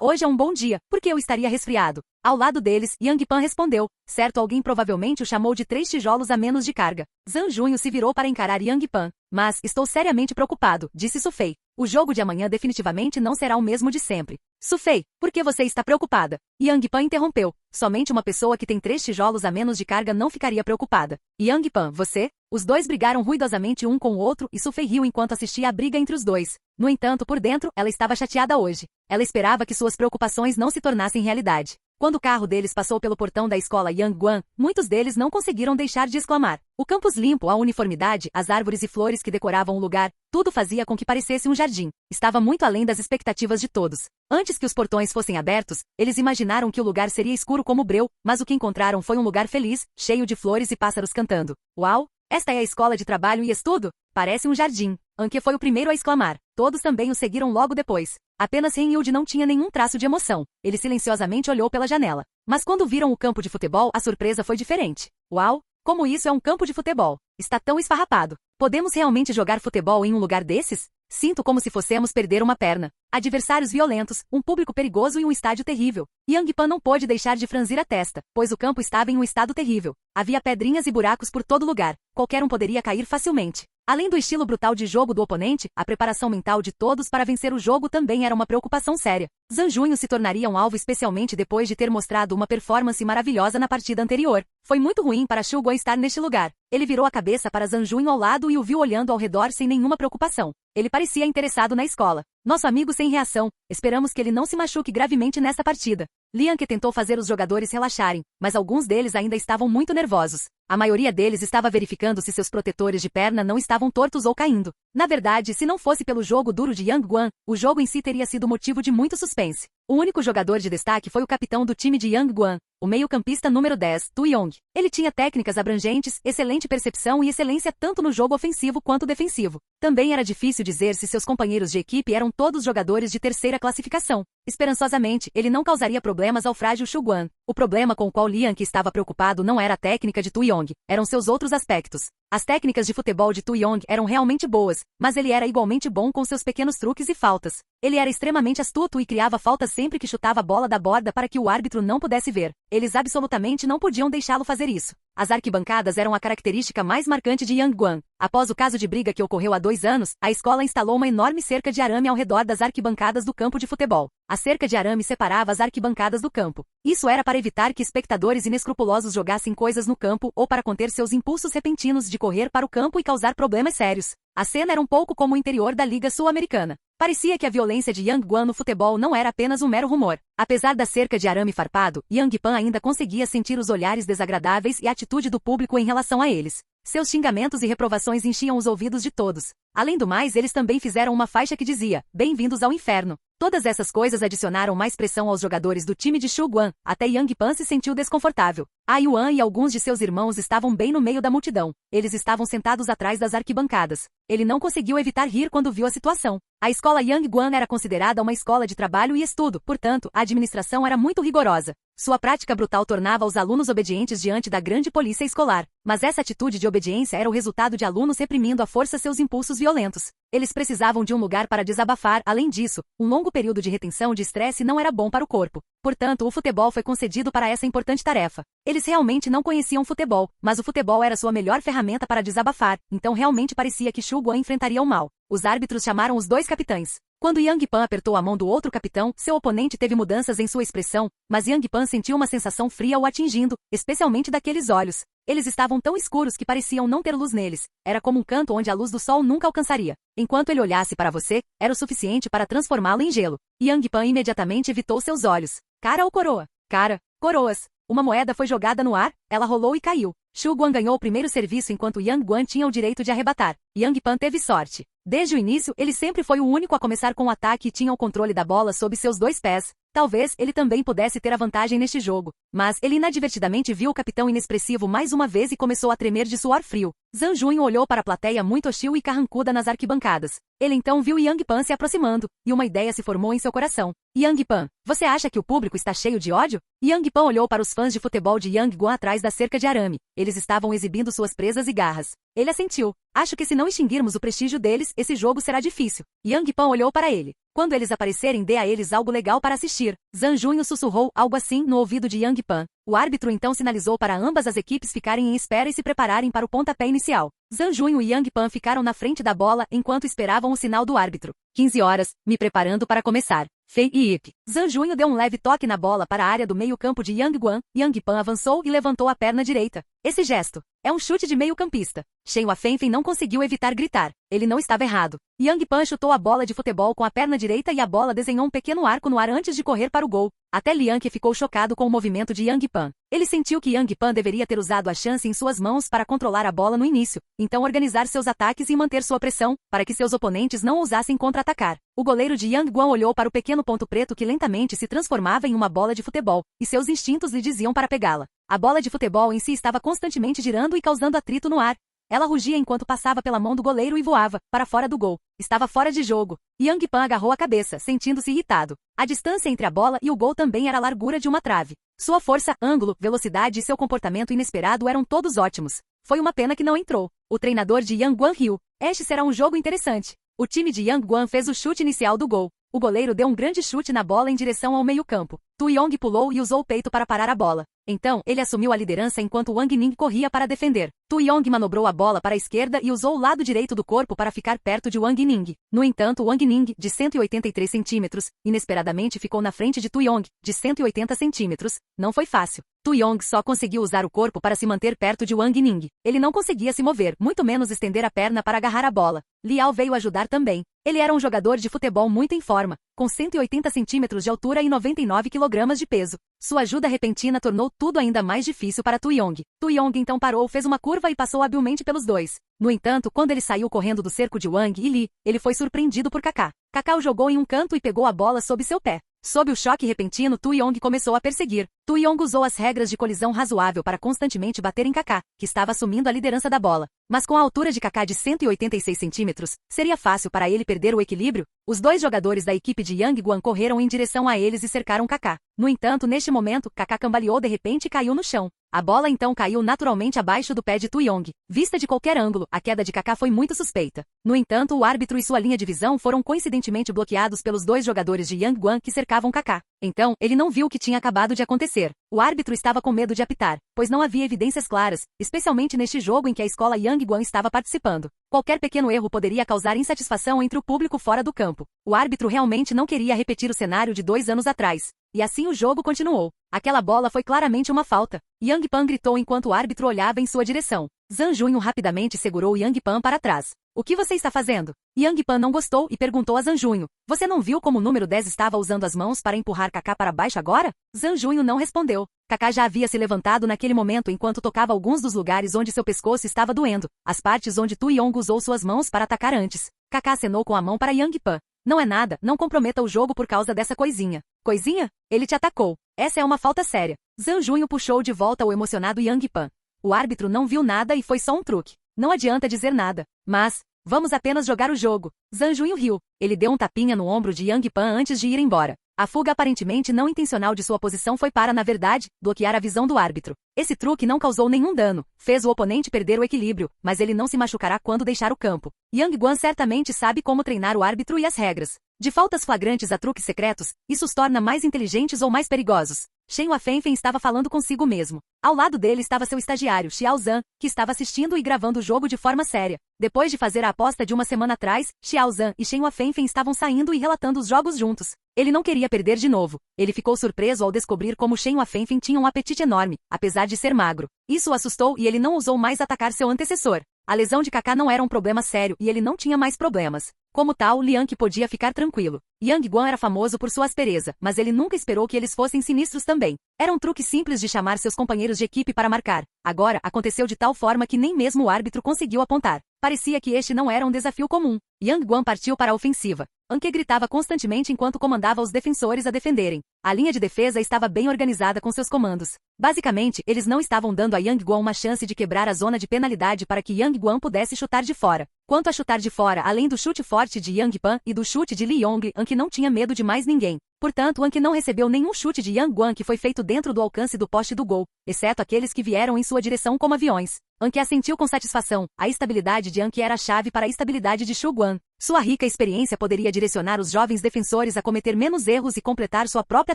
Speaker 1: Hoje é um bom dia, por que eu estaria resfriado? Ao lado deles, Yang Pan respondeu. Certo, alguém provavelmente o chamou de 3 tijolos a menos de carga. Zanjunho se virou para encarar Yang Pan. Mas, estou seriamente preocupado, disse Sufei. O jogo de amanhã definitivamente não será o mesmo de sempre. Sufei, por que você está preocupada? Yang Pan interrompeu. Somente uma pessoa que tem 3 tijolos a menos de carga não ficaria preocupada. Yang Pan, você? Os dois brigaram ruidosamente um com o outro e Sufei riu enquanto assistia a briga entre os dois. No entanto, por dentro, ela estava chateada hoje. Ela esperava que suas preocupações não se tornassem realidade. Quando o carro deles passou pelo portão da escola Yangguan, muitos deles não conseguiram deixar de exclamar. O campus limpo, a uniformidade, as árvores e flores que decoravam o lugar, tudo fazia com que parecesse um jardim. Estava muito além das expectativas de todos. Antes que os portões fossem abertos, eles imaginaram que o lugar seria escuro como breu, mas o que encontraram foi um lugar feliz, cheio de flores e pássaros cantando. Uau! Esta é a escola de trabalho e estudo? Parece um jardim. Anke foi o primeiro a exclamar. Todos também o seguiram logo depois. Apenas Renyude não tinha nenhum traço de emoção. Ele silenciosamente olhou pela janela. Mas quando viram o campo de futebol, a surpresa foi diferente. Uau! Como isso é um campo de futebol? Está tão esfarrapado. Podemos realmente jogar futebol em um lugar desses? Sinto como se fossemos perder uma perna. Adversários violentos, um público perigoso e um estádio terrível. Yang Pan não pôde deixar de franzir a testa, pois o campo estava em um estado terrível. Havia pedrinhas e buracos por todo lugar. Qualquer um poderia cair facilmente. Além do estilo brutal de jogo do oponente, a preparação mental de todos para vencer o jogo também era uma preocupação séria. Zhang Junho se tornaria um alvo especialmente depois de ter mostrado uma performance maravilhosa na partida anterior. Foi muito ruim para Xu Guan estar neste lugar. Ele virou a cabeça para Zhang Junho ao lado e o viu olhando ao redor sem nenhuma preocupação. Ele parecia interessado na escola. Nosso amigo sem reação. Esperamos que ele não se machuque gravemente nesta partida. Liang Ke tentou fazer os jogadores relaxarem, mas alguns deles ainda estavam muito nervosos. A maioria deles estava verificando se seus protetores de perna não estavam tortos ou caindo. Na verdade, se não fosse pelo jogo duro de Yang Guan, o jogo em si teria sido motivo de muito suspense. O único jogador de destaque foi o capitão do time de Yang Guan, o meio-campista número 10, Tu Yong. Ele tinha técnicas abrangentes, excelente percepção e excelência tanto no jogo ofensivo quanto defensivo. Também era difícil dizer se seus companheiros de equipe eram todos jogadores de terceira classificação. Esperançosamente, ele não causaria problemas ao frágil Xu Guan. O problema com o qual Liang Ke estava preocupado não era a técnica de Tu Yong, eram seus outros aspectos. As técnicas de futebol de Tu Yong eram realmente boas, mas ele era igualmente bom com seus pequenos truques e faltas. Ele era extremamente astuto e criava faltas sempre que chutava a bola da borda para que o árbitro não pudesse ver. Eles absolutamente não podiam deixá-lo fazer isso. As arquibancadas eram a característica mais marcante de Yang Guan. Após o caso de briga que ocorreu há 2 anos, a escola instalou uma enorme cerca de arame ao redor das arquibancadas do campo de futebol. A cerca de arame separava as arquibancadas do campo. Isso era para evitar que espectadores inescrupulosos jogassem coisas no campo ou para conter seus impulsos repentinos de correr para o campo e causar problemas sérios. A cena era um pouco como o interior da Liga Sul-Americana. Parecia que a violência de Yang Guan no futebol não era apenas um mero rumor. Apesar da cerca de arame farpado, Yang Pan ainda conseguia sentir os olhares desagradáveis e a atitude do público em relação a eles. Seus xingamentos e reprovações enchiam os ouvidos de todos. Além do mais, eles também fizeram uma faixa que dizia, "Bem-vindos ao inferno". Todas essas coisas adicionaram mais pressão aos jogadores do time de Xu Guan, até Yang Pan se sentiu desconfortável. A Yuan e alguns de seus irmãos estavam bem no meio da multidão. Eles estavam sentados atrás das arquibancadas. Ele não conseguiu evitar rir quando viu a situação. A escola Yang Guan era considerada uma escola de trabalho e estudo, portanto, a administração era muito rigorosa. Sua prática brutal tornava os alunos obedientes diante da grande polícia escolar. Mas essa atitude de obediência era o resultado de alunos reprimindo à força seus impulsos violentos. Eles precisavam de um lugar para desabafar. Além disso, um longo período de retenção de estresse não era bom para o corpo. Portanto, o futebol foi concedido para essa importante tarefa. Eles realmente não conheciam futebol, mas o futebol era sua melhor ferramenta para desabafar, então realmente parecia que Xu Guan enfrentaria o mal. Os árbitros chamaram os 2 capitães. Quando Yang Pan apertou a mão do outro capitão, seu oponente teve mudanças em sua expressão, mas Yang Pan sentiu uma sensação fria o atingindo, especialmente daqueles olhos. Eles estavam tão escuros que pareciam não ter luz neles. Era como um canto onde a luz do sol nunca alcançaria. Enquanto ele olhasse para você, era o suficiente para transformá-lo em gelo. Yang Pan imediatamente evitou seus olhos. Cara ou coroa? Cara. Coroas. Uma moeda foi jogada no ar, ela rolou e caiu. Xu Guan ganhou o primeiro serviço enquanto Yang Guan tinha o direito de arrebatar. Yang Pan teve sorte. Desde o início, ele sempre foi o único a começar com o ataque e tinha o controle da bola sob seus 2 pés. Talvez ele também pudesse ter a vantagem neste jogo. Mas ele inadvertidamente viu o capitão inexpressivo mais uma vez e começou a tremer de suor frio. Zhang Junho olhou para a plateia muito hostil e carrancuda nas arquibancadas. Ele então viu Yang Pan se aproximando, e uma ideia se formou em seu coração. Yang Pan, você acha que o público está cheio de ódio? Yang Pan olhou para os fãs de futebol de Yang Guan atrás da cerca de arame. Eles estavam exibindo suas presas e garras. Ele assentiu. Acho que se não extinguirmos o prestígio deles, esse jogo será difícil. Yang Pan olhou para ele. Quando eles aparecerem, dê a eles algo legal para assistir. Zhang Junho sussurrou algo assim no ouvido de Yang Pan. O árbitro então sinalizou para ambas as equipes ficarem em espera e se prepararem para o pontapé inicial. Zhang Junho e Yang Pan ficaram na frente da bola enquanto esperavam o sinal do árbitro. 15 horas, me preparando para começar. Fei e Ip. Zhang Junho deu um leve toque na bola para a área do meio-campo de Yang Guan. Yang Pan avançou e levantou a perna direita. Esse gesto é um chute de meio-campista. Shen Huafenfen não conseguiu evitar gritar. Ele não estava errado. Yang Pan chutou a bola de futebol com a perna direita e a bola desenhou um pequeno arco no ar antes de correr para o gol. Até Liang Ke ficou chocado com o movimento de Yang Pan. Ele sentiu que Yang Pan deveria ter usado a chance em suas mãos para controlar a bola no início, então organizar seus ataques e manter sua pressão, para que seus oponentes não ousassem contra-atacar. O goleiro de Yang Guan olhou para o pequeno ponto preto que lentamente se transformava em uma bola de futebol, e seus instintos lhe diziam para pegá-la. A bola de futebol em si estava constantemente girando e causando atrito no ar. Ela rugia enquanto passava pela mão do goleiro e voava, para fora do gol. Estava fora de jogo. Yang Pan agarrou a cabeça, sentindo-se irritado. A distância entre a bola e o gol também era a largura de uma trave. Sua força, ângulo, velocidade e seu comportamento inesperado eram todos ótimos. Foi uma pena que não entrou. O treinador de Yang Guan riu. Este será um jogo interessante. O time de Yang Guan fez o chute inicial do gol. O goleiro deu um grande chute na bola em direção ao meio-campo. Tu Yong pulou e usou o peito para parar a bola. Então, ele assumiu a liderança enquanto Wang Ning corria para defender. Tu Yong manobrou a bola para a esquerda e usou o lado direito do corpo para ficar perto de Wang Ning. No entanto, Wang Ning, de 183 centímetros, inesperadamente ficou na frente de Tu Yong, de 180 centímetros. Não foi fácil. Tu Yong só conseguiu usar o corpo para se manter perto de Wang Ning. Ele não conseguia se mover, muito menos estender a perna para agarrar a bola. Liao veio ajudar também. Ele era um jogador de futebol muito em forma, com 180 centímetros de altura e 99 quilogramas de peso. Sua ajuda repentina tornou tudo ainda mais difícil para Tu Yong. Tu Yong então parou, fez uma curva e passou habilmente pelos dois. No entanto, quando ele saiu correndo do cerco de Wang e Li, ele foi surpreendido por Kaká. Kaká o jogou em um canto e pegou a bola sob seu pé. Sob o choque repentino, Tu Yong começou a perseguir. Tu Yong usou as regras de colisão razoável para constantemente bater em Kaká, que estava assumindo a liderança da bola. Mas com a altura de Kaká de 186 centímetros, seria fácil para ele perder o equilíbrio? Os dois jogadores da equipe de Yang Guan correram em direção a eles e cercaram Kaká. No entanto, neste momento, Kaká cambaleou de repente e caiu no chão. A bola então caiu naturalmente abaixo do pé de Tu Yong. Vista de qualquer ângulo, a queda de Kaká foi muito suspeita. No entanto, o árbitro e sua linha de visão foram coincidentemente bloqueados pelos dois jogadores de Yang Guan que cercavam Kaká. Então, ele não viu o que tinha acabado de acontecer. O árbitro estava com medo de apitar, pois não havia evidências claras, especialmente neste jogo em que a escola Yang Guan estava participando. Qualquer pequeno erro poderia causar insatisfação entre o público fora do campo. O árbitro realmente não queria repetir o cenário de 2 anos atrás. E assim o jogo continuou. Aquela bola foi claramente uma falta. Yang Pan gritou enquanto o árbitro olhava em sua direção. Zhang Junho rapidamente segurou Yang Pan para trás. O que você está fazendo? Yang Pan não gostou e perguntou a Zhang Junho. Você não viu como o número 10 estava usando as mãos para empurrar Kaká para baixo agora? Zhang Junho não respondeu. Kaká já havia se levantado naquele momento enquanto tocava alguns dos lugares onde seu pescoço estava doendo, as partes onde Tu Yong usou suas mãos para atacar antes. Kaká acenou com a mão para Yang Pan. Não é nada, não comprometa o jogo por causa dessa coisinha. Coisinha? Ele te atacou. Essa é uma falta séria. Zhang Junho puxou de volta o emocionado Yang Pan. O árbitro não viu nada e foi só um truque. Não adianta dizer nada. Mas, vamos apenas jogar o jogo. Zhang Junho riu. Ele deu um tapinha no ombro de Yang Pan antes de ir embora. A fuga aparentemente não intencional de sua posição foi para, na verdade, bloquear a visão do árbitro. Esse truque não causou nenhum dano, fez o oponente perder o equilíbrio, mas ele não se machucará quando deixar o campo. Yang Guan certamente sabe como treinar o árbitro e as regras. De faltas flagrantes a truques secretos, isso os torna mais inteligentes ou mais perigosos. Shen Huafenfen estava falando consigo mesmo. Ao lado dele estava seu estagiário, Xiao Zhan, que estava assistindo e gravando o jogo de forma séria. Depois de fazer a aposta de uma semana atrás, Xiao Zhan e Shen Huafenfen estavam saindo e relatando os jogos juntos. Ele não queria perder de novo. Ele ficou surpreso ao descobrir como Shen Huafenfen tinha um apetite enorme, apesar de ser magro. Isso o assustou e ele não ousou mais atacar seu antecessor. A lesão de Kaká não era um problema sério e ele não tinha mais problemas. Como tal, Liang podia ficar tranquilo. Yang Guan era famoso por sua aspereza, mas ele nunca esperou que eles fossem sinistros também. Era um truque simples de chamar seus companheiros de equipe para marcar. Agora, aconteceu de tal forma que nem mesmo o árbitro conseguiu apontar. Parecia que este não era um desafio comum. Yang Guan partiu para a ofensiva. Anke gritava constantemente enquanto comandava os defensores a defenderem. A linha de defesa estava bem organizada com seus comandos. Basicamente, eles não estavam dando a Yang Guan uma chance de quebrar a zona de penalidade para que Yang Guan pudesse chutar de fora. Quanto a chutar de fora, além do chute forte de Yang Pan e do chute de Li Yong, Anke não tinha medo de mais ninguém. Portanto, Anke não recebeu nenhum chute de Yang Guan que foi feito dentro do alcance do poste do gol, exceto aqueles que vieram em sua direção como aviões. Anke assentiu com satisfação. A estabilidade de Anke era a chave para a estabilidade de Shu Guan. Sua rica experiência poderia direcionar os jovens defensores a cometer menos erros e completar sua própria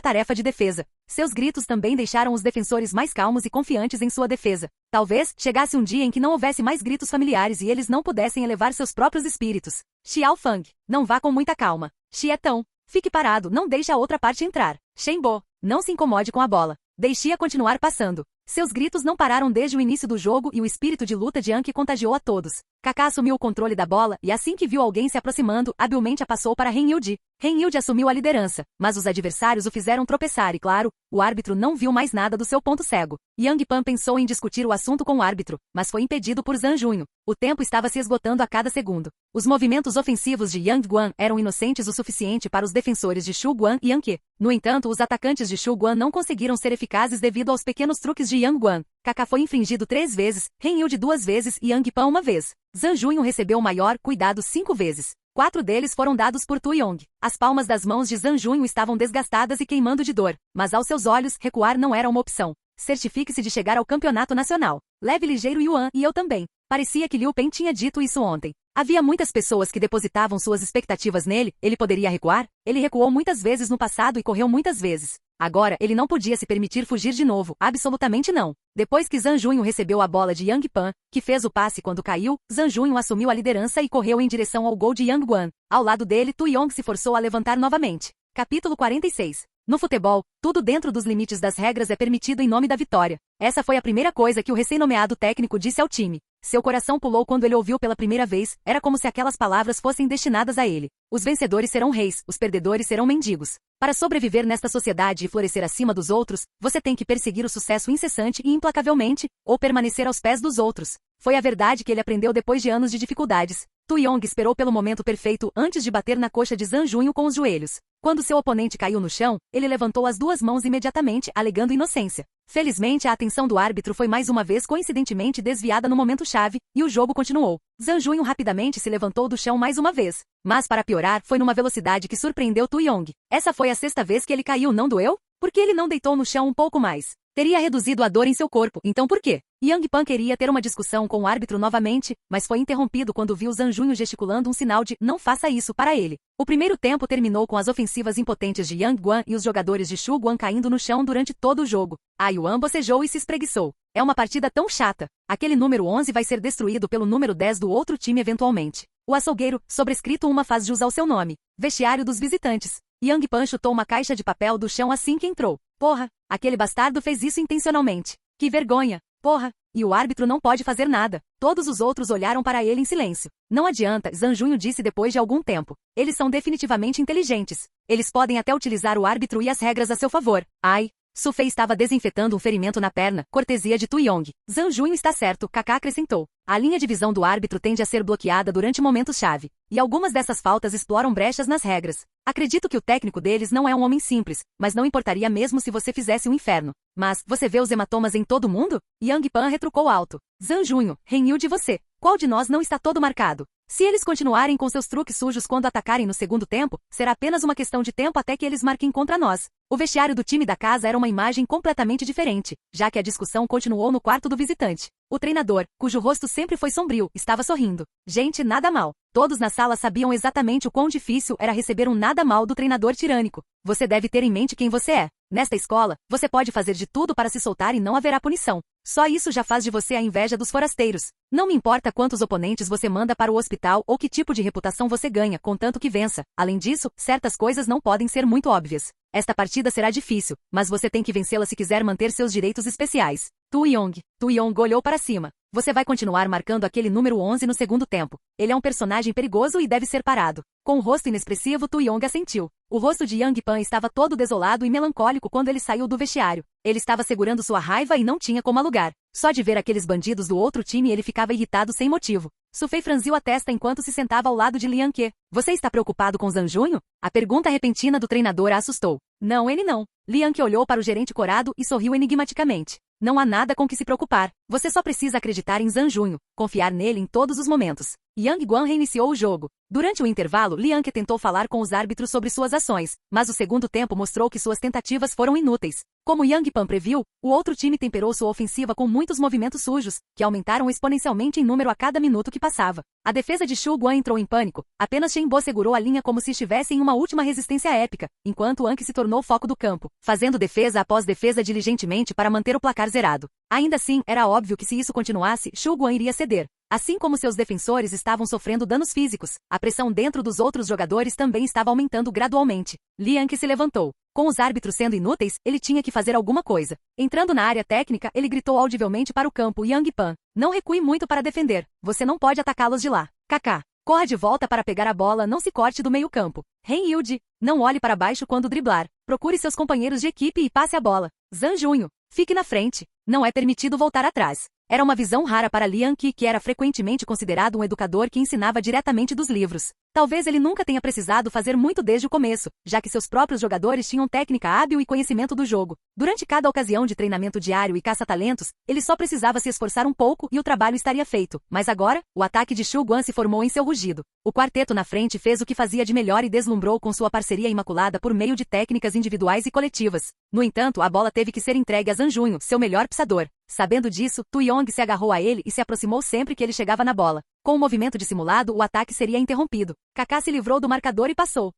Speaker 1: tarefa de defesa. Seus gritos também deixaram os defensores mais calmos e confiantes em sua defesa. Talvez chegasse um dia em que não houvesse mais gritos familiares e eles não pudessem elevar seus próprios espíritos. Xiao Fang, não vá com muita calma. Xietão, fique parado, não deixe a outra parte entrar. Shen Bo, não se incomode com a bola. Deixe-a continuar passando. Seus gritos não pararam desde o início do jogo e o espírito de luta de Anke contagiou a todos. Kaká assumiu o controle da bola e assim que viu alguém se aproximando, habilmente a passou para Ren Yudi. Ren Yudi assumiu a liderança, mas os adversários o fizeram tropeçar e, claro, o árbitro não viu mais nada do seu ponto cego. Yang Pan pensou em discutir o assunto com o árbitro, mas foi impedido por Zhang Junho. O tempo estava se esgotando a cada segundo. Os movimentos ofensivos de Yang Guan eram inocentes o suficiente para os defensores de Shu Guan e Anke. No entanto, os atacantes de Shu Guan não conseguiram ser eficazes devido aos pequenos truques de Yang Guan. Kaká foi infringido 3 vezes, Ren Yudi 2 vezes e Yang Pan 1 vez. Zhang Junho recebeu o maior cuidado 5 vezes. 4 deles foram dados por Tu Yong. As palmas das mãos de Zhang Junho estavam desgastadas e queimando de dor, mas aos seus olhos, recuar não era uma opção. Certifique-se de chegar ao campeonato nacional. Leve ligeiro Yuan e eu também. Parecia que Liu Pen tinha dito isso ontem. Havia muitas pessoas que depositavam suas expectativas nele. Ele poderia recuar? Ele recuou muitas vezes no passado e correu muitas vezes. Agora, ele não podia se permitir fugir de novo, absolutamente não. Depois que Zhang Junho recebeu a bola de Yang Pan, que fez o passe quando caiu, Zhang Junho assumiu a liderança e correu em direção ao gol de Yang Guan. Ao lado dele, Tu Yong se forçou a levantar novamente. Capítulo 46. No futebol, tudo dentro dos limites das regras é permitido em nome da vitória. Essa foi a primeira coisa que o recém-nomeado técnico disse ao time. Seu coração pulou quando ele ouviu pela primeira vez, era como se aquelas palavras fossem destinadas a ele. Os vencedores serão reis, os perdedores serão mendigos. Para sobreviver nesta sociedade e florescer acima dos outros, você tem que perseguir o sucesso incessante e implacavelmente, ou permanecer aos pés dos outros. Foi a verdade que ele aprendeu depois de anos de dificuldades. Tu Yong esperou pelo momento perfeito antes de bater na coxa de Zhang Junho com os joelhos. Quando seu oponente caiu no chão, ele levantou as duas mãos imediatamente, alegando inocência. Felizmente, a atenção do árbitro foi mais uma vez coincidentemente desviada no momento-chave, e o jogo continuou. Zhang Junho rapidamente se levantou do chão mais uma vez. Mas para piorar, foi numa velocidade que surpreendeu Tu Yong. Essa foi a sexta vez que ele caiu, não doeu? Por que ele não deitou no chão um pouco mais? Teria reduzido a dor em seu corpo, então por quê? Yang Pan queria ter uma discussão com o árbitro novamente, mas foi interrompido quando viu Zhang Junho gesticulando um sinal de "não faça isso" para ele. O primeiro tempo terminou com as ofensivas impotentes de Yang Guan e os jogadores de Shu Guan caindo no chão durante todo o jogo. A Yuan bocejou e se espreguiçou. É uma partida tão chata. Aquele número 11 vai ser destruído pelo número 10 do outro time eventualmente. O açougueiro, sobrescrito uma faz jus ao seu nome. Vestiário dos visitantes. Yang Pan chutou uma caixa de papel do chão assim que entrou. Porra, aquele bastardo fez isso intencionalmente. Que vergonha. Porra, e o árbitro não pode fazer nada. Todos os outros olharam para ele em silêncio. Não adianta, Zhang Junho disse depois de algum tempo. Eles são definitivamente inteligentes. Eles podem até utilizar o árbitro e as regras a seu favor. Ai. Su Fei estava desinfetando um ferimento na perna, cortesia de Tu Yong. Zhang Junho está certo, Kaká acrescentou. A linha de visão do árbitro tende a ser bloqueada durante momentos-chave, e algumas dessas faltas exploram brechas nas regras. Acredito que o técnico deles não é um homem simples, mas não importaria mesmo se você fizesse um inferno. Mas, você vê os hematomas em todo mundo? Yang Pan retrucou alto. Zhang Junho, renhiu de você. Qual de nós não está todo marcado? Se eles continuarem com seus truques sujos quando atacarem no segundo tempo, será apenas uma questão de tempo até que eles marquem contra nós. O vestiário do time da casa era uma imagem completamente diferente, já que a discussão continuou no quarto do visitante. O treinador, cujo rosto sempre foi sombrio, estava sorrindo. Gente, nada mal. Todos na sala sabiam exatamente o quão difícil era receber um nada mal do treinador tirânico. Você deve ter em mente quem você é. Nesta escola, você pode fazer de tudo para se soltar e não haverá punição. Só isso já faz de você a inveja dos forasteiros. Não me importa quantos oponentes você manda para o hospital ou que tipo de reputação você ganha, contanto que vença. Além disso, certas coisas não podem ser muito óbvias. Esta partida será difícil, mas você tem que vencê-la se quiser manter seus direitos especiais. Tu Yong olhou para cima. Você vai continuar marcando aquele número 11 no segundo tempo. Ele é um personagem perigoso e deve ser parado. Com o rosto inexpressivo, Tu Yong assentiu. O rosto de Yang Pan estava todo desolado e melancólico quando ele saiu do vestiário. Ele estava segurando sua raiva e não tinha como alugar. Só de ver aqueles bandidos do outro time ele ficava irritado sem motivo. Su Fei franziu a testa enquanto se sentava ao lado de Lian Ke. Você está preocupado com Zhang Junho? A pergunta repentina do treinador a assustou. Não, ele não. Lian Ke olhou para o gerente corado e sorriu enigmaticamente. Não há nada com que se preocupar. Você só precisa acreditar em Zhang Junho, confiar nele em todos os momentos. Yang Guan reiniciou o jogo. Durante o intervalo, Lian Ke tentou falar com os árbitros sobre suas ações, mas o segundo tempo mostrou que suas tentativas foram inúteis. Como Yang Pan previu, o outro time temperou sua ofensiva com muitos movimentos sujos, que aumentaram exponencialmente em número a cada minuto que passava. A defesa de Shu Guan entrou em pânico, apenas Shen Bo segurou a linha como se estivesse em uma última resistência épica, enquanto Anki se tornou foco do campo, fazendo defesa após defesa diligentemente para manter o placar zerado. Ainda assim, era óbvio que se isso continuasse, Shu Guan iria ceder. Assim como seus defensores estavam sofrendo danos físicos, a pressão dentro dos outros jogadores também estava aumentando gradualmente. Lian Ke se levantou. Com os árbitros sendo inúteis, ele tinha que fazer alguma coisa. Entrando na área técnica, ele gritou audivelmente para o campo Yang Pan. Não recue muito para defender. Você não pode atacá-los de lá. Kaká. Corra de volta para pegar a bola, não se corte do meio campo. Ren Yilde. Não olhe para baixo quando driblar. Procure seus companheiros de equipe e passe a bola. Zhang Junho. Fique na frente. Não é permitido voltar atrás. Era uma visão rara para Lian Ke, que era frequentemente considerado um educador que ensinava diretamente dos livros. Talvez ele nunca tenha precisado fazer muito desde o começo, já que seus próprios jogadores tinham técnica hábil e conhecimento do jogo. Durante cada ocasião de treinamento diário e caça-talentos, ele só precisava se esforçar um pouco e o trabalho estaria feito. Mas agora, o ataque de Shu Guan se formou em seu rugido. O quarteto na frente fez o que fazia de melhor e deslumbrou com sua parceria imaculada por meio de técnicas individuais e coletivas. No entanto, a bola teve que ser entregue a Zhang Junho, seu melhor pisador. Sabendo disso, Tu Yong se agarrou a ele e se aproximou sempre que ele chegava na bola. Com o movimento dissimulado, o ataque seria interrompido. Kaká se livrou do marcador e passou.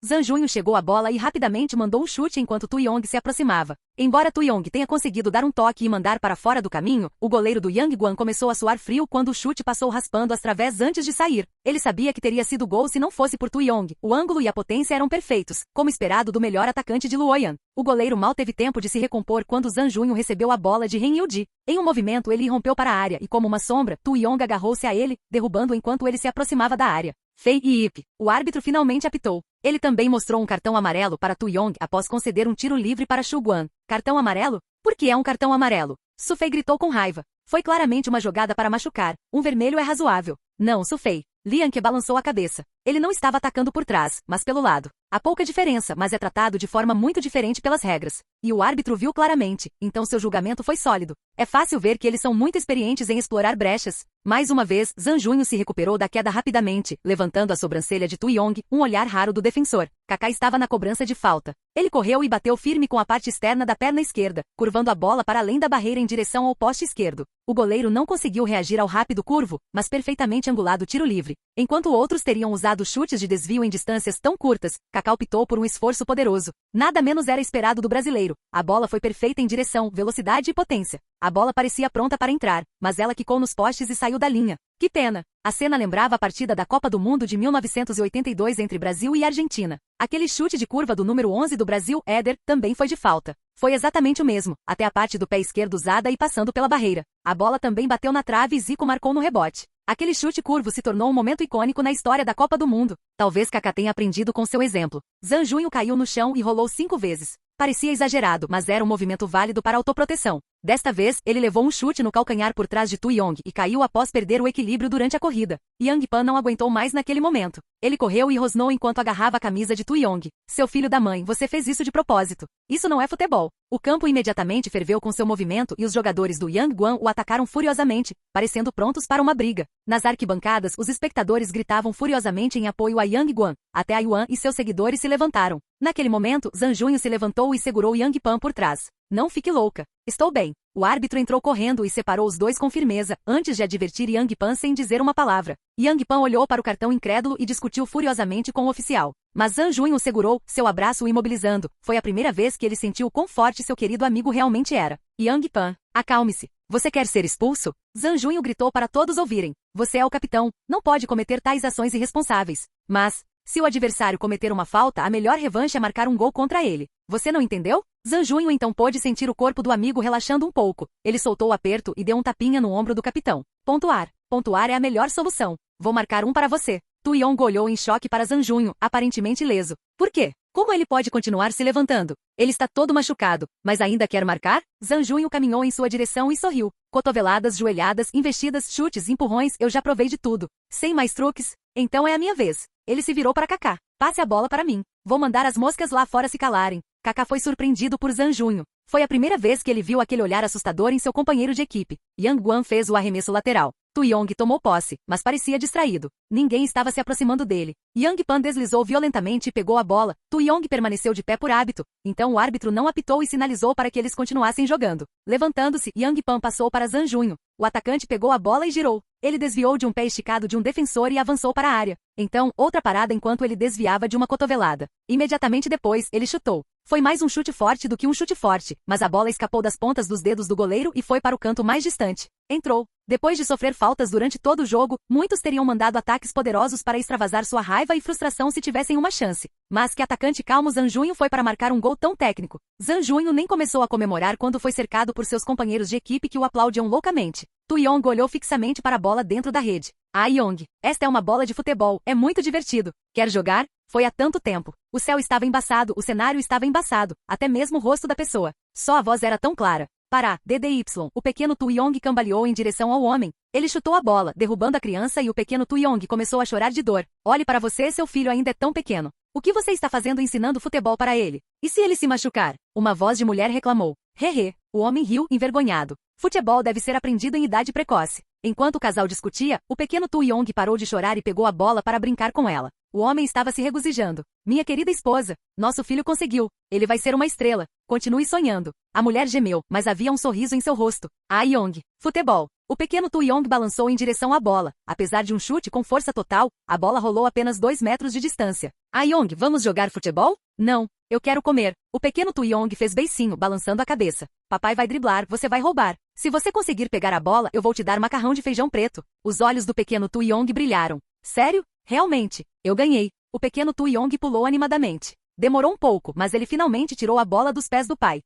Speaker 1: Zhang Junho chegou à bola e rapidamente mandou um chute enquanto Tu Yong se aproximava. Embora Tu Yong tenha conseguido dar um toque e mandar para fora do caminho, o goleiro do Yang Guan começou a suar frio quando o chute passou raspando as través antes de sair. Ele sabia que teria sido gol se não fosse por Tu Yong. O ângulo e a potência eram perfeitos, como esperado do melhor atacante de Luoyang. O goleiro mal teve tempo de se recompor quando Zhang Junho recebeu a bola de Ren Yuji. Em um movimento ele irrompeu para a área e como uma sombra, Tu Yong agarrou-se a ele, derrubando-o enquanto ele se aproximava da área. Fei e Ip. O árbitro finalmente apitou. Ele também mostrou um cartão amarelo para Tu Yong após conceder um tiro livre para Xu Guan. Cartão amarelo? Por que é um cartão amarelo? Su Fei gritou com raiva. Foi claramente uma jogada para machucar. Um vermelho é razoável. Não, Su Fei. Liang Ke balançou a cabeça. Ele não estava atacando por trás, mas pelo lado. Há pouca diferença, mas é tratado de forma muito diferente pelas regras. E o árbitro viu claramente, então seu julgamento foi sólido. É fácil ver que eles são muito experientes em explorar brechas. Mais uma vez, Zhang Junho se recuperou da queda rapidamente, levantando a sobrancelha de Tu Yong, um olhar raro do defensor. Kaká estava na cobrança de falta. Ele correu e bateu firme com a parte externa da perna esquerda, curvando a bola para além da barreira em direção ao poste esquerdo. O goleiro não conseguiu reagir ao rápido curvo, mas perfeitamente angulado tiro livre. Enquanto outros teriam usado chutes de desvio em distâncias tão curtas, Kaká optou por um esforço poderoso. Nada menos era esperado do brasileiro. A bola foi perfeita em direção, velocidade e potência. A bola parecia pronta para entrar, mas ela quicou nos postes e saiu da linha. Que pena! A cena lembrava a partida da Copa do Mundo de 1982 entre Brasil e Argentina. Aquele chute de curva do número 11 do Brasil, Éder, também foi de falta. Foi exatamente o mesmo, até a parte do pé esquerdo usada e passando pela barreira. A bola também bateu na trave e Zico marcou no rebote. Aquele chute curvo se tornou um momento icônico na história da Copa do Mundo. Talvez Kaká tenha aprendido com seu exemplo. Zhang Junho caiu no chão e rolou 5 vezes. Parecia exagerado, mas era um movimento válido para autoproteção. Desta vez, ele levou um chute no calcanhar por trás de Tu Yong e caiu após perder o equilíbrio durante a corrida. Yang Pan não aguentou mais naquele momento. Ele correu e rosnou enquanto agarrava a camisa de Tu Yong. Seu filho da mãe, você fez isso de propósito. Isso não é futebol. O campo imediatamente ferveu com seu movimento e os jogadores do Yang Guan o atacaram furiosamente, parecendo prontos para uma briga. Nas arquibancadas, os espectadores gritavam furiosamente em apoio a Yang Guan. Até a Yuan e seus seguidores se levantaram. Naquele momento, Zhang Junho se levantou e segurou Yang Pan por trás. Não fique louca. Estou bem. O árbitro entrou correndo e separou os dois com firmeza, antes de advertir Yang Pan sem dizer uma palavra. Yang Pan olhou para o cartão incrédulo e discutiu furiosamente com o oficial. Mas Zhang Junho o segurou, seu abraço o imobilizando. Foi a primeira vez que ele sentiu quão forte seu querido amigo realmente era. Yang Pan, acalme-se. Você quer ser expulso? Zhang Junho gritou para todos ouvirem. Você é o capitão, não pode cometer tais ações irresponsáveis. Mas, se o adversário cometer uma falta, a melhor revanche é marcar um gol contra ele. Você não entendeu? Zhang Junho então pôde sentir o corpo do amigo relaxando um pouco. Ele soltou o aperto e deu um tapinha no ombro do capitão. Pontuar. Pontuar é a melhor solução. Vou marcar um para você. Tu Yong olhou em choque para Zhang Junho, aparentemente ileso. Por quê? Como ele pode continuar se levantando? Ele está todo machucado, mas ainda quer marcar? Zhang Junho caminhou em sua direção e sorriu. Cotoveladas, joelhadas, investidas, chutes, empurrões, eu já provei de tudo. Sem mais truques? Então é a minha vez. Ele se virou para Kaká. Passe a bola para mim. Vou mandar as moscas lá fora se calarem. Kaká foi surpreendido por Zhang Junho. Foi a primeira vez que ele viu aquele olhar assustador em seu companheiro de equipe. Yang Guan fez o arremesso lateral. Tu Yong tomou posse, mas parecia distraído. Ninguém estava se aproximando dele. Yang Pan deslizou violentamente e pegou a bola. Tu Yong permaneceu de pé por hábito. Então o árbitro não apitou e sinalizou para que eles continuassem jogando. Levantando-se, Yang Pan passou para Zhang Junho. O atacante pegou a bola e girou. Ele desviou de um pé esticado de um defensor e avançou para a área. Então, outra parada enquanto ele desviava de uma cotovelada. Imediatamente depois, ele chutou. Foi mais um chute forte do que um chute forte, mas a bola escapou das pontas dos dedos do goleiro e foi para o canto mais distante. Entrou. Depois de sofrer faltas durante todo o jogo, muitos teriam mandado ataques poderosos para extravasar sua raiva e frustração se tivessem uma chance. Mas que atacante calmo Zhang Junho foi para marcar um gol tão técnico. Zhang Junho nem começou a comemorar quando foi cercado por seus companheiros de equipe que o aplaudiam loucamente. Tu Yong olhou fixamente para a bola dentro da rede. Ah, Yong, esta é uma bola de futebol, é muito divertido. Quer jogar? Foi há tanto tempo. O céu estava embaçado, o cenário estava embaçado, até mesmo o rosto da pessoa. Só a voz era tão clara. Pará, DDY, o pequeno Tu Yong cambaleou em direção ao homem. Ele chutou a bola, derrubando a criança e o pequeno Tu Yong começou a chorar de dor. Olhe para você, seu filho ainda é tão pequeno. O que você está fazendo ensinando futebol para ele? E se ele se machucar? Uma voz de mulher reclamou. Hehe, o homem riu, envergonhado. Futebol deve ser aprendido em idade precoce. Enquanto o casal discutia, o pequeno Tu Yong parou de chorar e pegou a bola para brincar com ela. O homem estava se regozijando. Minha querida esposa, nosso filho conseguiu. Ele vai ser uma estrela. Continue sonhando. A mulher gemeu, mas havia um sorriso em seu rosto. Ah, Yong. Futebol. O pequeno Tu Yong balançou em direção à bola. Apesar de um chute com força total, a bola rolou apenas 2 metros de distância. Yong, vamos jogar futebol? Não, eu quero comer. O pequeno Tu Yong fez beicinho, balançando a cabeça. Papai vai driblar, você vai roubar. Se você conseguir pegar a bola, eu vou te dar macarrão de feijão preto. Os olhos do pequeno Tu Yong brilharam. Sério? Realmente, eu ganhei. O pequeno Tu Yong pulou animadamente. Demorou um pouco, mas ele finalmente tirou a bola dos pés do pai.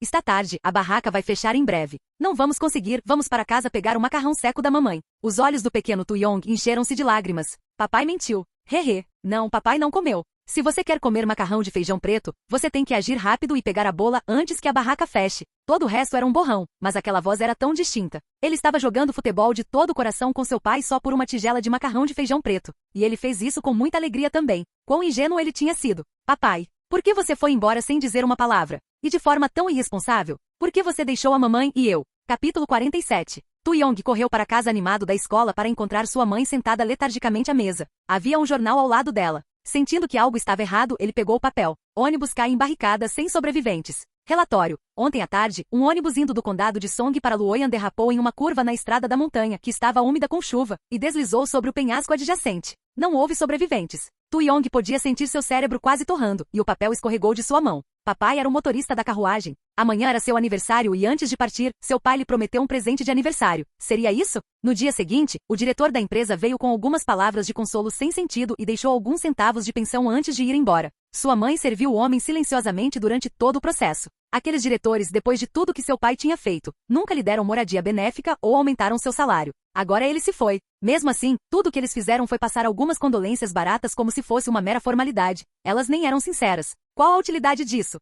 Speaker 1: Está tarde, a barraca vai fechar em breve. Não vamos conseguir, vamos para casa pegar o macarrão seco da mamãe. Os olhos do pequeno Tu Yong encheram-se de lágrimas. Papai mentiu. Hehe. Não, papai não comeu. Se você quer comer macarrão de feijão preto, você tem que agir rápido e pegar a bola antes que a barraca feche. Todo o resto era um borrão, mas aquela voz era tão distinta. Ele estava jogando futebol de todo o coração com seu pai só por uma tigela de macarrão de feijão preto. E ele fez isso com muita alegria também. Quão ingênuo ele tinha sido. Papai, por que você foi embora sem dizer uma palavra? E de forma tão irresponsável? Por que você deixou a mamãe e eu? Capítulo 47. Tu Yong correu para casa animado da escola para encontrar sua mãe sentada letargicamente à mesa. Havia um jornal ao lado dela. Sentindo que algo estava errado, ele pegou o papel. Ônibus cai em barricada sem sobreviventes. Relatório. Ontem à tarde, um ônibus indo do condado de Song para Luoyang derrapou em uma curva na estrada da montanha, que estava úmida com chuva, e deslizou sobre o penhasco adjacente. Não houve sobreviventes. Tu Yong podia sentir seu cérebro quase torrando, e o papel escorregou de sua mão. Papai era o motorista da carruagem. Amanhã era seu aniversário e antes de partir, seu pai lhe prometeu um presente de aniversário. Seria isso? No dia seguinte, o diretor da empresa veio com algumas palavras de consolo sem sentido e deixou alguns centavos de pensão antes de ir embora. Sua mãe serviu o homem silenciosamente durante todo o processo. Aqueles diretores, depois de tudo que seu pai tinha feito, nunca lhe deram moradia benéfica ou aumentaram seu salário. Agora ele se foi. Mesmo assim, tudo o que eles fizeram foi passar algumas condolências baratas como se fosse uma mera formalidade. Elas nem eram sinceras. Qual a utilidade disso?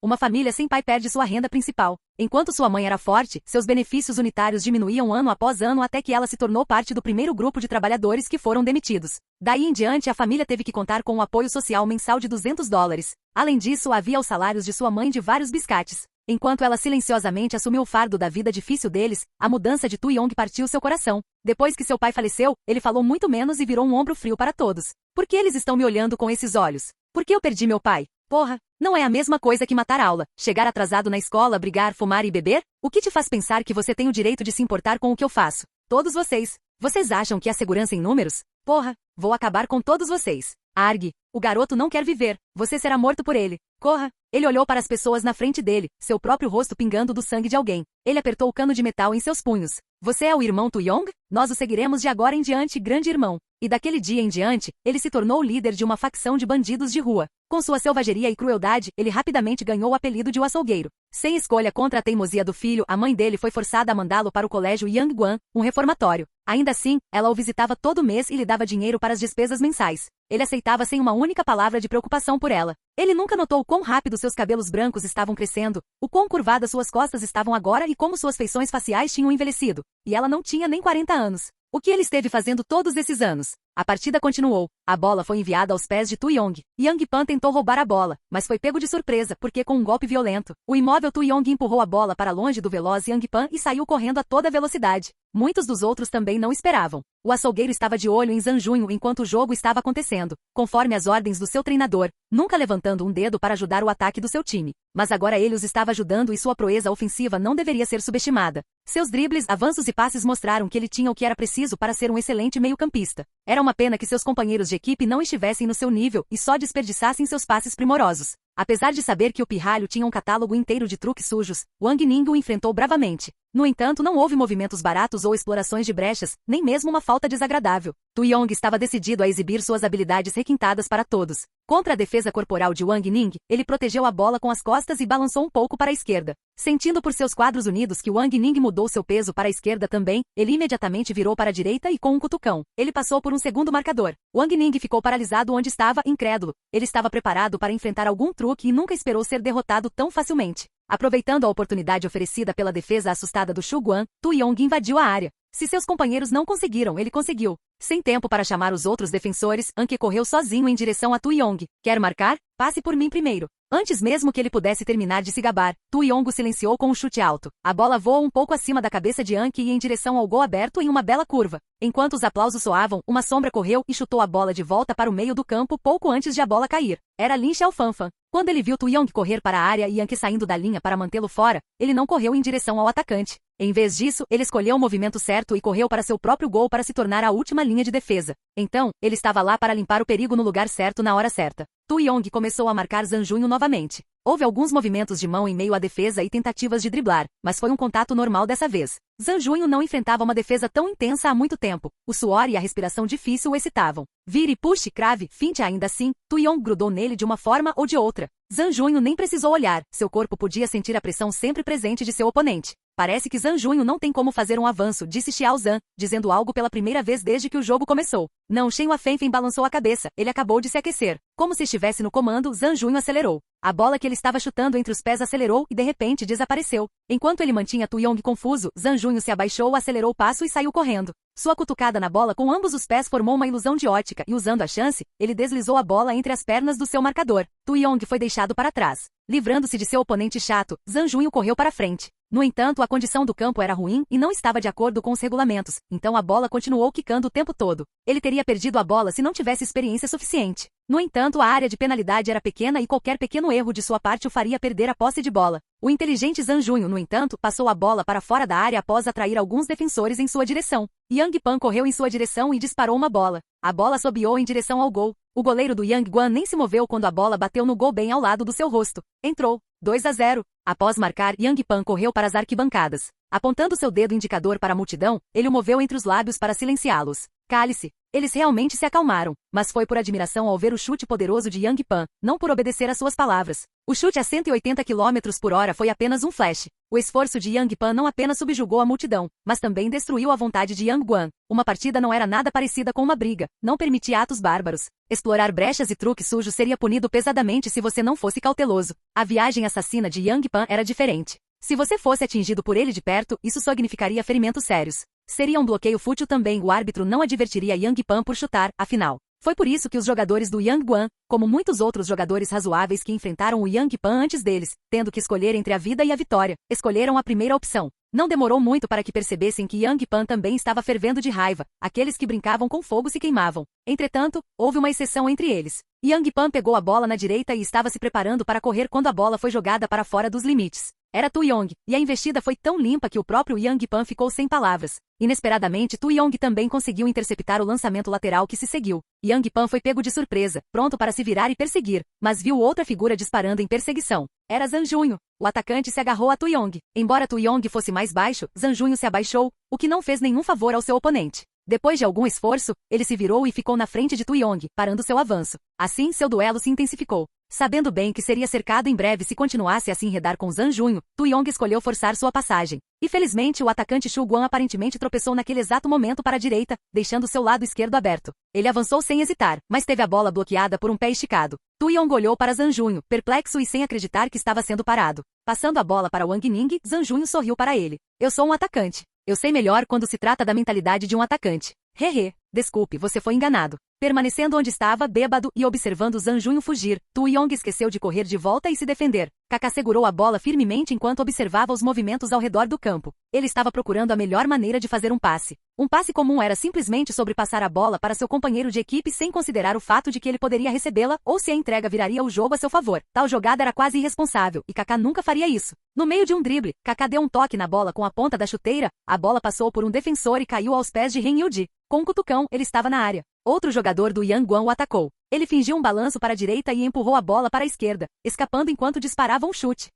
Speaker 1: Uma família sem pai perde sua renda principal. Enquanto sua mãe era forte, seus benefícios unitários diminuíam ano após ano até que ela se tornou parte do primeiro grupo de trabalhadores que foram demitidos. Daí em diante, a família teve que contar com um apoio social mensal de $200. Além disso, havia os salários de sua mãe de vários biscates. Enquanto ela silenciosamente assumiu o fardo da vida difícil deles, a mudança de Tu Yong partiu seu coração. Depois que seu pai faleceu, ele falou muito menos e virou um ombro frio para todos. Por que eles estão me olhando com esses olhos? Por que eu perdi meu pai? Porra, não é a mesma coisa que matar aula, chegar atrasado na escola, brigar, fumar e beber? O que te faz pensar que você tem o direito de se importar com o que eu faço? Todos vocês. Vocês acham que há segurança em números? Porra, vou acabar com todos vocês. Argue, o garoto não quer viver, você será morto por ele. Corra. Ele olhou para as pessoas na frente dele, seu próprio rosto pingando do sangue de alguém. Ele apertou o cano de metal em seus punhos. Você é o irmão Tu Yong? Nós o seguiremos de agora em diante, grande irmão. E daquele dia em diante, ele se tornou o líder de uma facção de bandidos de rua. Com sua selvageria e crueldade, ele rapidamente ganhou o apelido de o açougueiro. Sem escolha contra a teimosia do filho, a mãe dele foi forçada a mandá-lo para o colégio Yangguan, um reformatório. Ainda assim, ela o visitava todo mês e lhe dava dinheiro para as despesas mensais. Ele aceitava sem uma única palavra de preocupação por ela. Ele nunca notou quão rápido seus cabelos brancos estavam crescendo, o quão curvadas suas costas estavam agora e como suas feições faciais tinham envelhecido. E ela não tinha nem 40 anos. O que ele esteve fazendo todos esses anos? A partida continuou. A bola foi enviada aos pés de Tu Yong. Yang Pan tentou roubar a bola, mas foi pego de surpresa, porque com um golpe violento, o imóvel Tu Yong empurrou a bola para longe do veloz Yang Pan e saiu correndo a toda velocidade. Muitos dos outros também não esperavam. O açougueiro estava de olho em Zanjunho enquanto o jogo estava acontecendo, conforme as ordens do seu treinador, nunca levantando um dedo para ajudar o ataque do seu time. Mas agora ele os estava ajudando e sua proeza ofensiva não deveria ser subestimada. Seus dribles, avanços e passes mostraram que ele tinha o que era preciso para ser um excelente meio-campista. Era uma pena que seus companheiros de equipe não estivessem no seu nível e só desperdiçassem seus passes primorosos. Apesar de saber que o pirralho tinha um catálogo inteiro de truques sujos, Wang Ning o enfrentou bravamente. No entanto, não houve movimentos baratos ou explorações de brechas, nem mesmo uma falta desagradável. Tu Yong estava decidido a exibir suas habilidades requintadas para todos. Contra a defesa corporal de Wang Ning, ele protegeu a bola com as costas e balançou um pouco para a esquerda. Sentindo por seus quadros unidos que Wang Ning mudou seu peso para a esquerda também, ele imediatamente virou para a direita e com um cutucão. Ele passou por um segundo marcador. Wang Ning ficou paralisado onde estava, incrédulo. Ele estava preparado para enfrentar algum truque e nunca esperou ser derrotado tão facilmente. Aproveitando a oportunidade oferecida pela defesa assustada do Shu Guan, Tu Yong invadiu a área. Se seus companheiros não conseguiram, ele conseguiu. Sem tempo para chamar os outros defensores, Anki correu sozinho em direção a Tu Yong. Quer marcar? Passe por mim primeiro. Antes mesmo que ele pudesse terminar de se gabar, Tu Yong o silenciou com um chute alto. A bola voou um pouco acima da cabeça de Anki e em direção ao gol aberto em uma bela curva. Enquanto os aplausos soavam, uma sombra correu e chutou a bola de volta para o meio do campo pouco antes de a bola cair. Era Lin Xiaofanfan. Quando ele viu Tu Yong correr para a área e Anki saindo da linha para mantê-lo fora, ele não correu em direção ao atacante. Em vez disso, ele escolheu o movimento certo e correu para seu próprio gol para se tornar a última linha de defesa. Então, ele estava lá para limpar o perigo no lugar certo na hora certa. Tu Yong começou a marcar Zhang Junho novamente. Houve alguns movimentos de mão em meio à defesa e tentativas de driblar, mas foi um contato normal dessa vez. Zhang Junho não enfrentava uma defesa tão intensa há muito tempo. O suor e a respiração difícil o excitavam. Vire, puxe, crave, finte ainda assim, Tu Yong grudou nele de uma forma ou de outra. Zhang Junho nem precisou olhar, seu corpo podia sentir a pressão sempre presente de seu oponente. Parece que Zhang Junho não tem como fazer um avanço, disse Xiao Zhan, dizendo algo pela primeira vez desde que o jogo começou. Não, Shen Huafenfen balançou a cabeça, ele acabou de se aquecer. Como se estivesse no comando, Zhang Junho acelerou. A bola que ele estava chutando entre os pés acelerou e de repente desapareceu. Enquanto ele mantinha Tu Yong confuso, Zhang Junho se abaixou, acelerou o passo e saiu correndo. Sua cutucada na bola com ambos os pés formou uma ilusão de ótica e, usando a chance, ele deslizou a bola entre as pernas do seu marcador. Tu Yong foi deixado para trás. Livrando-se de seu oponente chato, Zhang Junho correu para frente. No entanto, a condição do campo era ruim e não estava de acordo com os regulamentos, então a bola continuou quicando o tempo todo. Ele teria perdido a bola se não tivesse experiência suficiente. No entanto, a área de penalidade era pequena e qualquer pequeno erro de sua parte o faria perder a posse de bola. O inteligente Zhang Junho, no entanto, passou a bola para fora da área após atrair alguns defensores em sua direção. Yang Pan correu em sua direção e disparou uma bola. A bola assobiou em direção ao gol. O goleiro do Yang Guan nem se moveu quando a bola bateu no gol bem ao lado do seu rosto. Entrou. 2-0. Após marcar, Yang Pan correu para as arquibancadas. Apontando seu dedo indicador para a multidão, ele o moveu entre os lábios para silenciá-los. Cale-se. Eles realmente se acalmaram, mas foi por admiração ao ver o chute poderoso de Yang Pan, não por obedecer às suas palavras. O chute a 180 km/h foi apenas um flash. O esforço de Yang Pan não apenas subjugou a multidão, mas também destruiu a vontade de Yang Guan. Uma partida não era nada parecida com uma briga, não permitia atos bárbaros. Explorar brechas e truques sujos seria punido pesadamente se você não fosse cauteloso. A viagem assassina de Yang Pan era diferente. Se você fosse atingido por ele de perto, isso significaria ferimentos sérios. Seria um bloqueio fútil também, o árbitro não advertiria Yang Pan por chutar, afinal. Foi por isso que os jogadores do Yang Guan, como muitos outros jogadores razoáveis que enfrentaram o Yang Pan antes deles, tendo que escolher entre a vida e a vitória, escolheram a primeira opção. Não demorou muito para que percebessem que Yang Pan também estava fervendo de raiva, aqueles que brincavam com fogo se queimavam. Entretanto, houve uma exceção entre eles. Yang Pan pegou a bola na direita e estava se preparando para correr quando a bola foi jogada para fora dos limites. Era Tu Yong, e a investida foi tão limpa que o próprio Yang Pan ficou sem palavras. Inesperadamente, Tu Yong também conseguiu interceptar o lançamento lateral que se seguiu. Yang Pan foi pego de surpresa, pronto para se virar e perseguir, mas viu outra figura disparando em perseguição. Era Zhang Junho. O atacante se agarrou a Tu Yong. Embora Tu Yong fosse mais baixo, Zhang Junho se abaixou, o que não fez nenhum favor ao seu oponente. Depois de algum esforço, ele se virou e ficou na frente de Tu Yong, parando seu avanço. Assim, seu duelo se intensificou. Sabendo bem que seria cercado em breve se continuasse a se enredar com Zhang Junho, Tu Yong escolheu forçar sua passagem. E felizmente o atacante Xu Guan aparentemente tropeçou naquele exato momento para a direita, deixando seu lado esquerdo aberto. Ele avançou sem hesitar, mas teve a bola bloqueada por um pé esticado. Tu Yong olhou para Zhang Junho, perplexo e sem acreditar que estava sendo parado. Passando a bola para Wang Ning, Zhang Junho sorriu para ele. Eu sou um atacante. Eu sei melhor quando se trata da mentalidade de um atacante. Hehe, desculpe, você foi enganado. Permanecendo onde estava, bêbado, e observando Zhang Junho fugir, Tu Yong esqueceu de correr de volta e se defender. Kaká segurou a bola firmemente enquanto observava os movimentos ao redor do campo. Ele estava procurando a melhor maneira de fazer um passe. Um passe comum era simplesmente sobrepassar a bola para seu companheiro de equipe sem considerar o fato de que ele poderia recebê-la ou se a entrega viraria o jogo a seu favor. Tal jogada era quase irresponsável, e Kaká nunca faria isso. No meio de um drible, Kaká deu um toque na bola com a ponta da chuteira, a bola passou por um defensor e caiu aos pés de Ren Yuji. Com um cutucão, ele estava na área. Outro jogador do Yang Guan o atacou. Ele fingiu um balanço para a direita e empurrou a bola para a esquerda, escapando enquanto disparava um chute.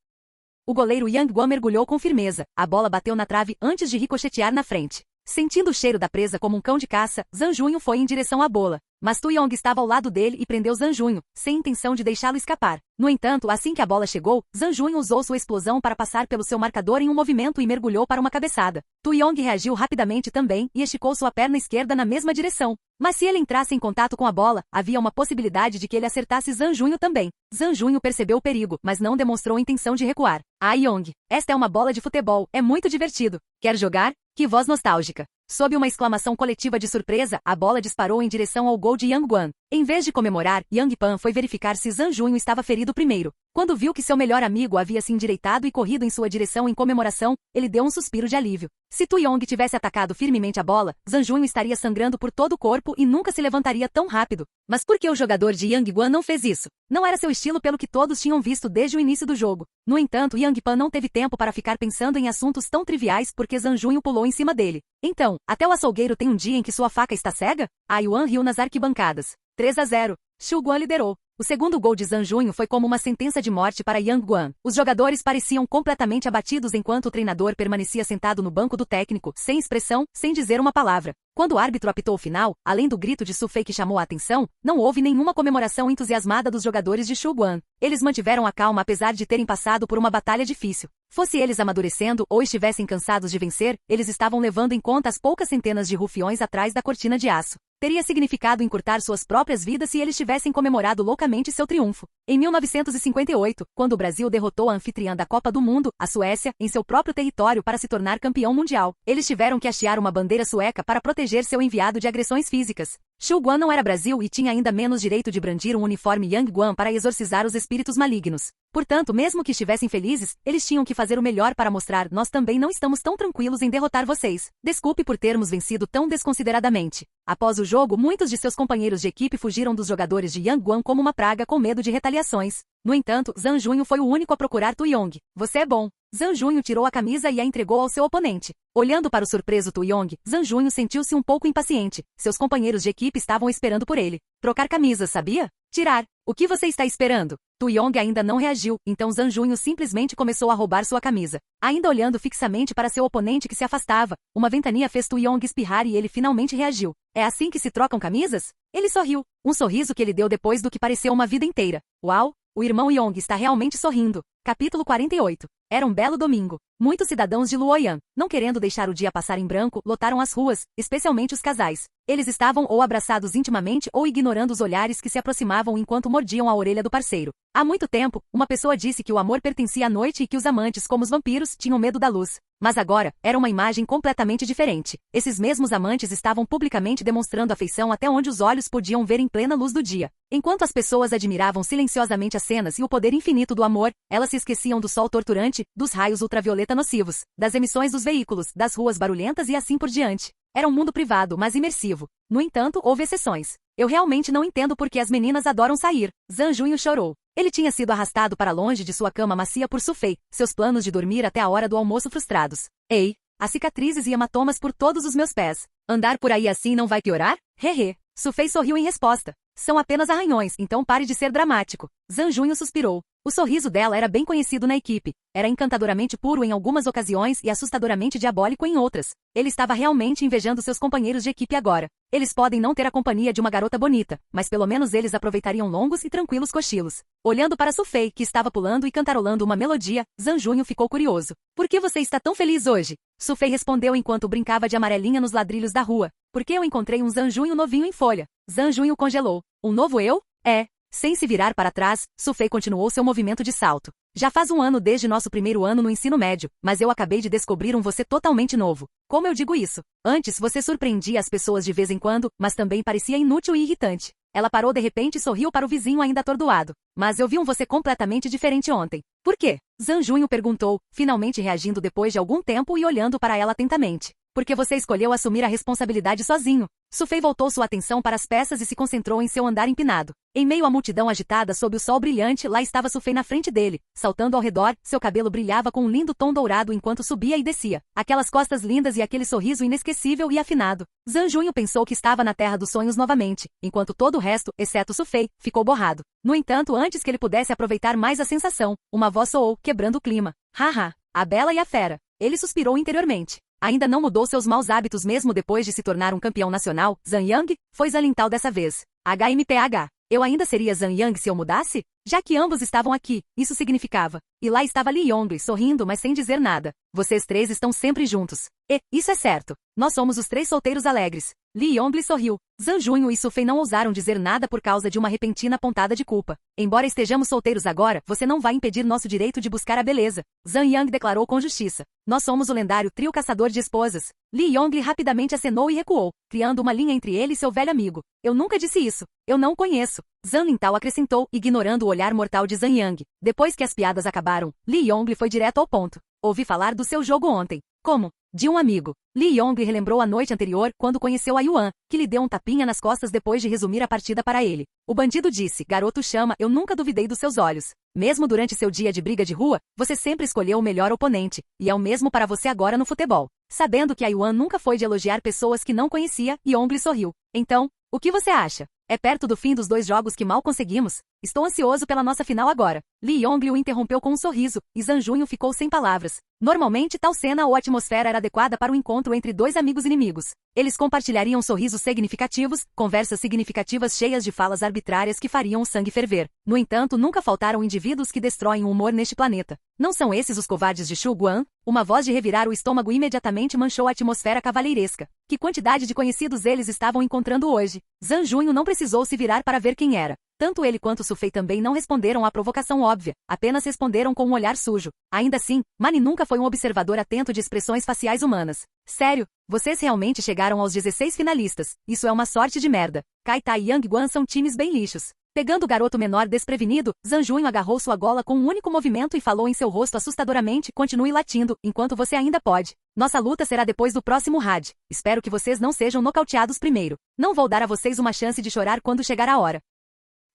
Speaker 1: O goleiro Yang Guan mergulhou com firmeza. A bola bateu na trave antes de ricochetear na frente. Sentindo o cheiro da presa como um cão de caça, Zhang Junho foi em direção à bola. Mas Tu Yong estava ao lado dele e prendeu Zhang Junho, sem intenção de deixá-lo escapar. No entanto, assim que a bola chegou, Zhang Junho usou sua explosão para passar pelo seu marcador em um movimento e mergulhou para uma cabeçada. Tu Yong reagiu rapidamente também e esticou sua perna esquerda na mesma direção. Mas se ele entrasse em contato com a bola, havia uma possibilidade de que ele acertasse Zhang Junho também. Zhang Junho percebeu o perigo, mas não demonstrou intenção de recuar. Ah, Yong, esta é uma bola de futebol, é muito divertido. Quer jogar? Que voz nostálgica. Sob uma exclamação coletiva de surpresa, a bola disparou em direção ao gol de Yang Guan. Em vez de comemorar, Yang Pan foi verificar se Zhang Junho estava ferido primeiro. Quando viu que seu melhor amigo havia se endireitado e corrido em sua direção em comemoração, ele deu um suspiro de alívio. Se Tu Yong tivesse atacado firmemente a bola, Zhang Junho estaria sangrando por todo o corpo e nunca se levantaria tão rápido. Mas por que o jogador de Yang Guan não fez isso? Não era seu estilo pelo que todos tinham visto desde o início do jogo. No entanto, Yang Pan não teve tempo para ficar pensando em assuntos tão triviais porque Zhang Junho pulou em cima dele. Então, até o açougueiro tem um dia em que sua faca está cega? A Yuan riu nas arquibancadas. 3-0. Xu Guan liderou. O segundo gol de Zhang Junho foi como uma sentença de morte para Yang Guan. Os jogadores pareciam completamente abatidos enquanto o treinador permanecia sentado no banco do técnico, sem expressão, sem dizer uma palavra. Quando o árbitro apitou o final, além do grito de Su Fei que chamou a atenção, não houve nenhuma comemoração entusiasmada dos jogadores de Xu Guan. Eles mantiveram a calma apesar de terem passado por uma batalha difícil. Fosse eles amadurecendo ou estivessem cansados de vencer, eles estavam levando em conta as poucas centenas de rufiões atrás da cortina de aço. Teria significado encurtar suas próprias vidas se eles tivessem comemorado loucamente seu triunfo. Em 1958, quando o Brasil derrotou a anfitriã da Copa do Mundo, a Suécia, em seu próprio território para se tornar campeão mundial, eles tiveram que hastear uma bandeira sueca para proteger seu enviado de agressões físicas. Xu Guan não era Brasil e tinha ainda menos direito de brandir um uniforme Yang Guan para exorcizar os espíritos malignos. Portanto, mesmo que estivessem felizes, eles tinham que fazer o melhor para mostrar: nós também não estamos tão tranquilos em derrotar vocês. Desculpe por termos vencido tão desconsideradamente. Após o jogo, muitos de seus companheiros de equipe fugiram dos jogadores de Yang Guan como uma praga com medo de retaliações. No entanto, Zhang Junho foi o único a procurar Tu Yong. Você é bom. Zhang Junho tirou a camisa e a entregou ao seu oponente. Olhando para o surpreso Tu Yong, Zhang Junho sentiu-se um pouco impaciente. Seus companheiros de equipe estavam esperando por ele. Trocar camisas, sabia? Tirar. O que você está esperando? Tu Yong ainda não reagiu, então Zhang Junho simplesmente começou a roubar sua camisa. Ainda olhando fixamente para seu oponente que se afastava, uma ventania fez Tu Yong espirrar e ele finalmente reagiu. É assim que se trocam camisas? Ele sorriu. Um sorriso que ele deu depois do que pareceu uma vida inteira. Uau! O irmão Yong está realmente sorrindo. Capítulo 48. Era um belo domingo. Muitos cidadãos de Luoyang, não querendo deixar o dia passar em branco, lotaram as ruas, especialmente os casais. Eles estavam ou abraçados intimamente ou ignorando os olhares que se aproximavam enquanto mordiam a orelha do parceiro. Há muito tempo, uma pessoa disse que o amor pertencia à noite e que os amantes, como os vampiros, tinham medo da luz. Mas agora, era uma imagem completamente diferente. Esses mesmos amantes estavam publicamente demonstrando afeição até onde os olhos podiam ver em plena luz do dia. Enquanto as pessoas admiravam silenciosamente as cenas e o poder infinito do amor, elas se esqueciam do sol torturante, dos raios ultravioleta nocivos, das emissões dos veículos, das ruas barulhentas e assim por diante. Era um mundo privado, mas imersivo. No entanto, houve exceções. Eu realmente não entendo por que as meninas adoram sair. Zhang Junho chorou. Ele tinha sido arrastado para longe de sua cama macia por Su Fei, seus planos de dormir até a hora do almoço frustrados. Ei, há cicatrizes e hematomas por todos os meus pés. Andar por aí assim não vai piorar? Hehe. Su Fei sorriu em resposta. São apenas arranhões, então pare de ser dramático. Zhang Junho suspirou. O sorriso dela era bem conhecido na equipe. Era encantadoramente puro em algumas ocasiões e assustadoramente diabólico em outras. Ele estava realmente invejando seus companheiros de equipe agora. Eles podem não ter a companhia de uma garota bonita, mas pelo menos eles aproveitariam longos e tranquilos cochilos. Olhando para Su Fei, que estava pulando e cantarolando uma melodia, Zhang Junho ficou curioso. Por que você está tão feliz hoje? Su Fei respondeu enquanto brincava de amarelinha nos ladrilhos da rua. Porque eu encontrei um Zhang Junho novinho em folha. Zhang Junho congelou. Um novo eu? É. Sem se virar para trás, Su Fei continuou seu movimento de salto. Já faz um ano desde nosso primeiro ano no ensino médio, mas eu acabei de descobrir um você totalmente novo. Como eu digo isso? Antes você surpreendia as pessoas de vez em quando, mas também parecia inútil e irritante. Ela parou de repente e sorriu para o vizinho ainda atordoado. Mas eu vi um você completamente diferente ontem. Por quê? Zhang Junho perguntou, finalmente reagindo depois de algum tempo e olhando para ela atentamente. Porque você escolheu assumir a responsabilidade sozinho. Su Fei voltou sua atenção para as peças e se concentrou em seu andar empinado. Em meio à multidão agitada sob o sol brilhante, lá estava Su Fei na frente dele, saltando ao redor, seu cabelo brilhava com um lindo tom dourado enquanto subia e descia. Aquelas costas lindas e aquele sorriso inesquecível e afinado. Zhang Junho pensou que estava na terra dos sonhos novamente, enquanto todo o resto, exceto Su Fei, ficou borrado. No entanto, antes que ele pudesse aproveitar mais a sensação, uma voz soou, quebrando o clima. Haha, a bela e a fera. Ele suspirou interiormente. Ainda não mudou seus maus hábitos mesmo depois de se tornar um campeão nacional, Zhang Yang? Foi Zhang Lintao dessa vez. HMPH. Eu ainda seria Zhang Yang se eu mudasse? Já que ambos estavam aqui, isso significava. E lá estava Lee Yongli, sorrindo, mas sem dizer nada. Vocês três estão sempre juntos. E, isso é certo. Nós somos os três solteiros alegres. Lee Yongli sorriu. Zhang Junho e Su Fei não ousaram dizer nada por causa de uma repentina pontada de culpa. Embora estejamos solteiros agora, você não vai impedir nosso direito de buscar a beleza. Zhang Yang declarou com justiça. Nós somos o lendário trio caçador de esposas. Lee Yongli rapidamente acenou e recuou, criando uma linha entre ele e seu velho amigo. Eu nunca disse isso. Eu não o conheço. Zhang Nintao acrescentou, ignorando o olhar mortal de Zhang Yang. Depois que as piadas acabaram, Lee Yongli foi direto ao ponto. Ouvi falar do seu jogo ontem. Como? De um amigo. Lee Yongli relembrou a noite anterior quando conheceu a Yuan, que lhe deu um tapinha nas costas depois de resumir a partida para ele. O bandido disse, garoto chama, eu nunca duvidei dos seus olhos. Mesmo durante seu dia de briga de rua, você sempre escolheu o melhor oponente, e é o mesmo para você agora no futebol. Sabendo que a Yuan nunca foi de elogiar pessoas que não conhecia, Yongli sorriu. Então, o que você acha? É perto do fim dos 2 jogos que mal conseguimos? Estou ansioso pela nossa final agora. Lee Yongli o interrompeu com um sorriso, e Zhang Junho ficou sem palavras. Normalmente tal cena ou atmosfera era adequada para um encontro entre 2 amigos inimigos. Eles compartilhariam sorrisos significativos, conversas significativas cheias de falas arbitrárias que fariam o sangue ferver. No entanto, nunca faltaram indivíduos que destroem o humor neste planeta. Não são esses os covardes de Shu Guan? Uma voz de revirar o estômago imediatamente manchou a atmosfera cavalheiresca. Que quantidade de conhecidos eles estavam encontrando hoje? Zhang Junho não precisou se virar para ver quem era. Tanto ele quanto Su Fei também não responderam à provocação óbvia, apenas responderam com um olhar sujo. Ainda assim, Mani nunca foi um observador atento de expressões faciais humanas. Sério? Vocês realmente chegaram aos 16 finalistas. Isso é uma sorte de merda. Kai Tai e Yang Guan são times bem lixos. Pegando o garoto menor desprevenido, Zhang Junho agarrou sua gola com um único movimento e falou em seu rosto assustadoramente, continue latindo, enquanto você ainda pode. Nossa luta será depois do próximo RAD. Espero que vocês não sejam nocauteados primeiro. Não vou dar a vocês uma chance de chorar quando chegar a hora.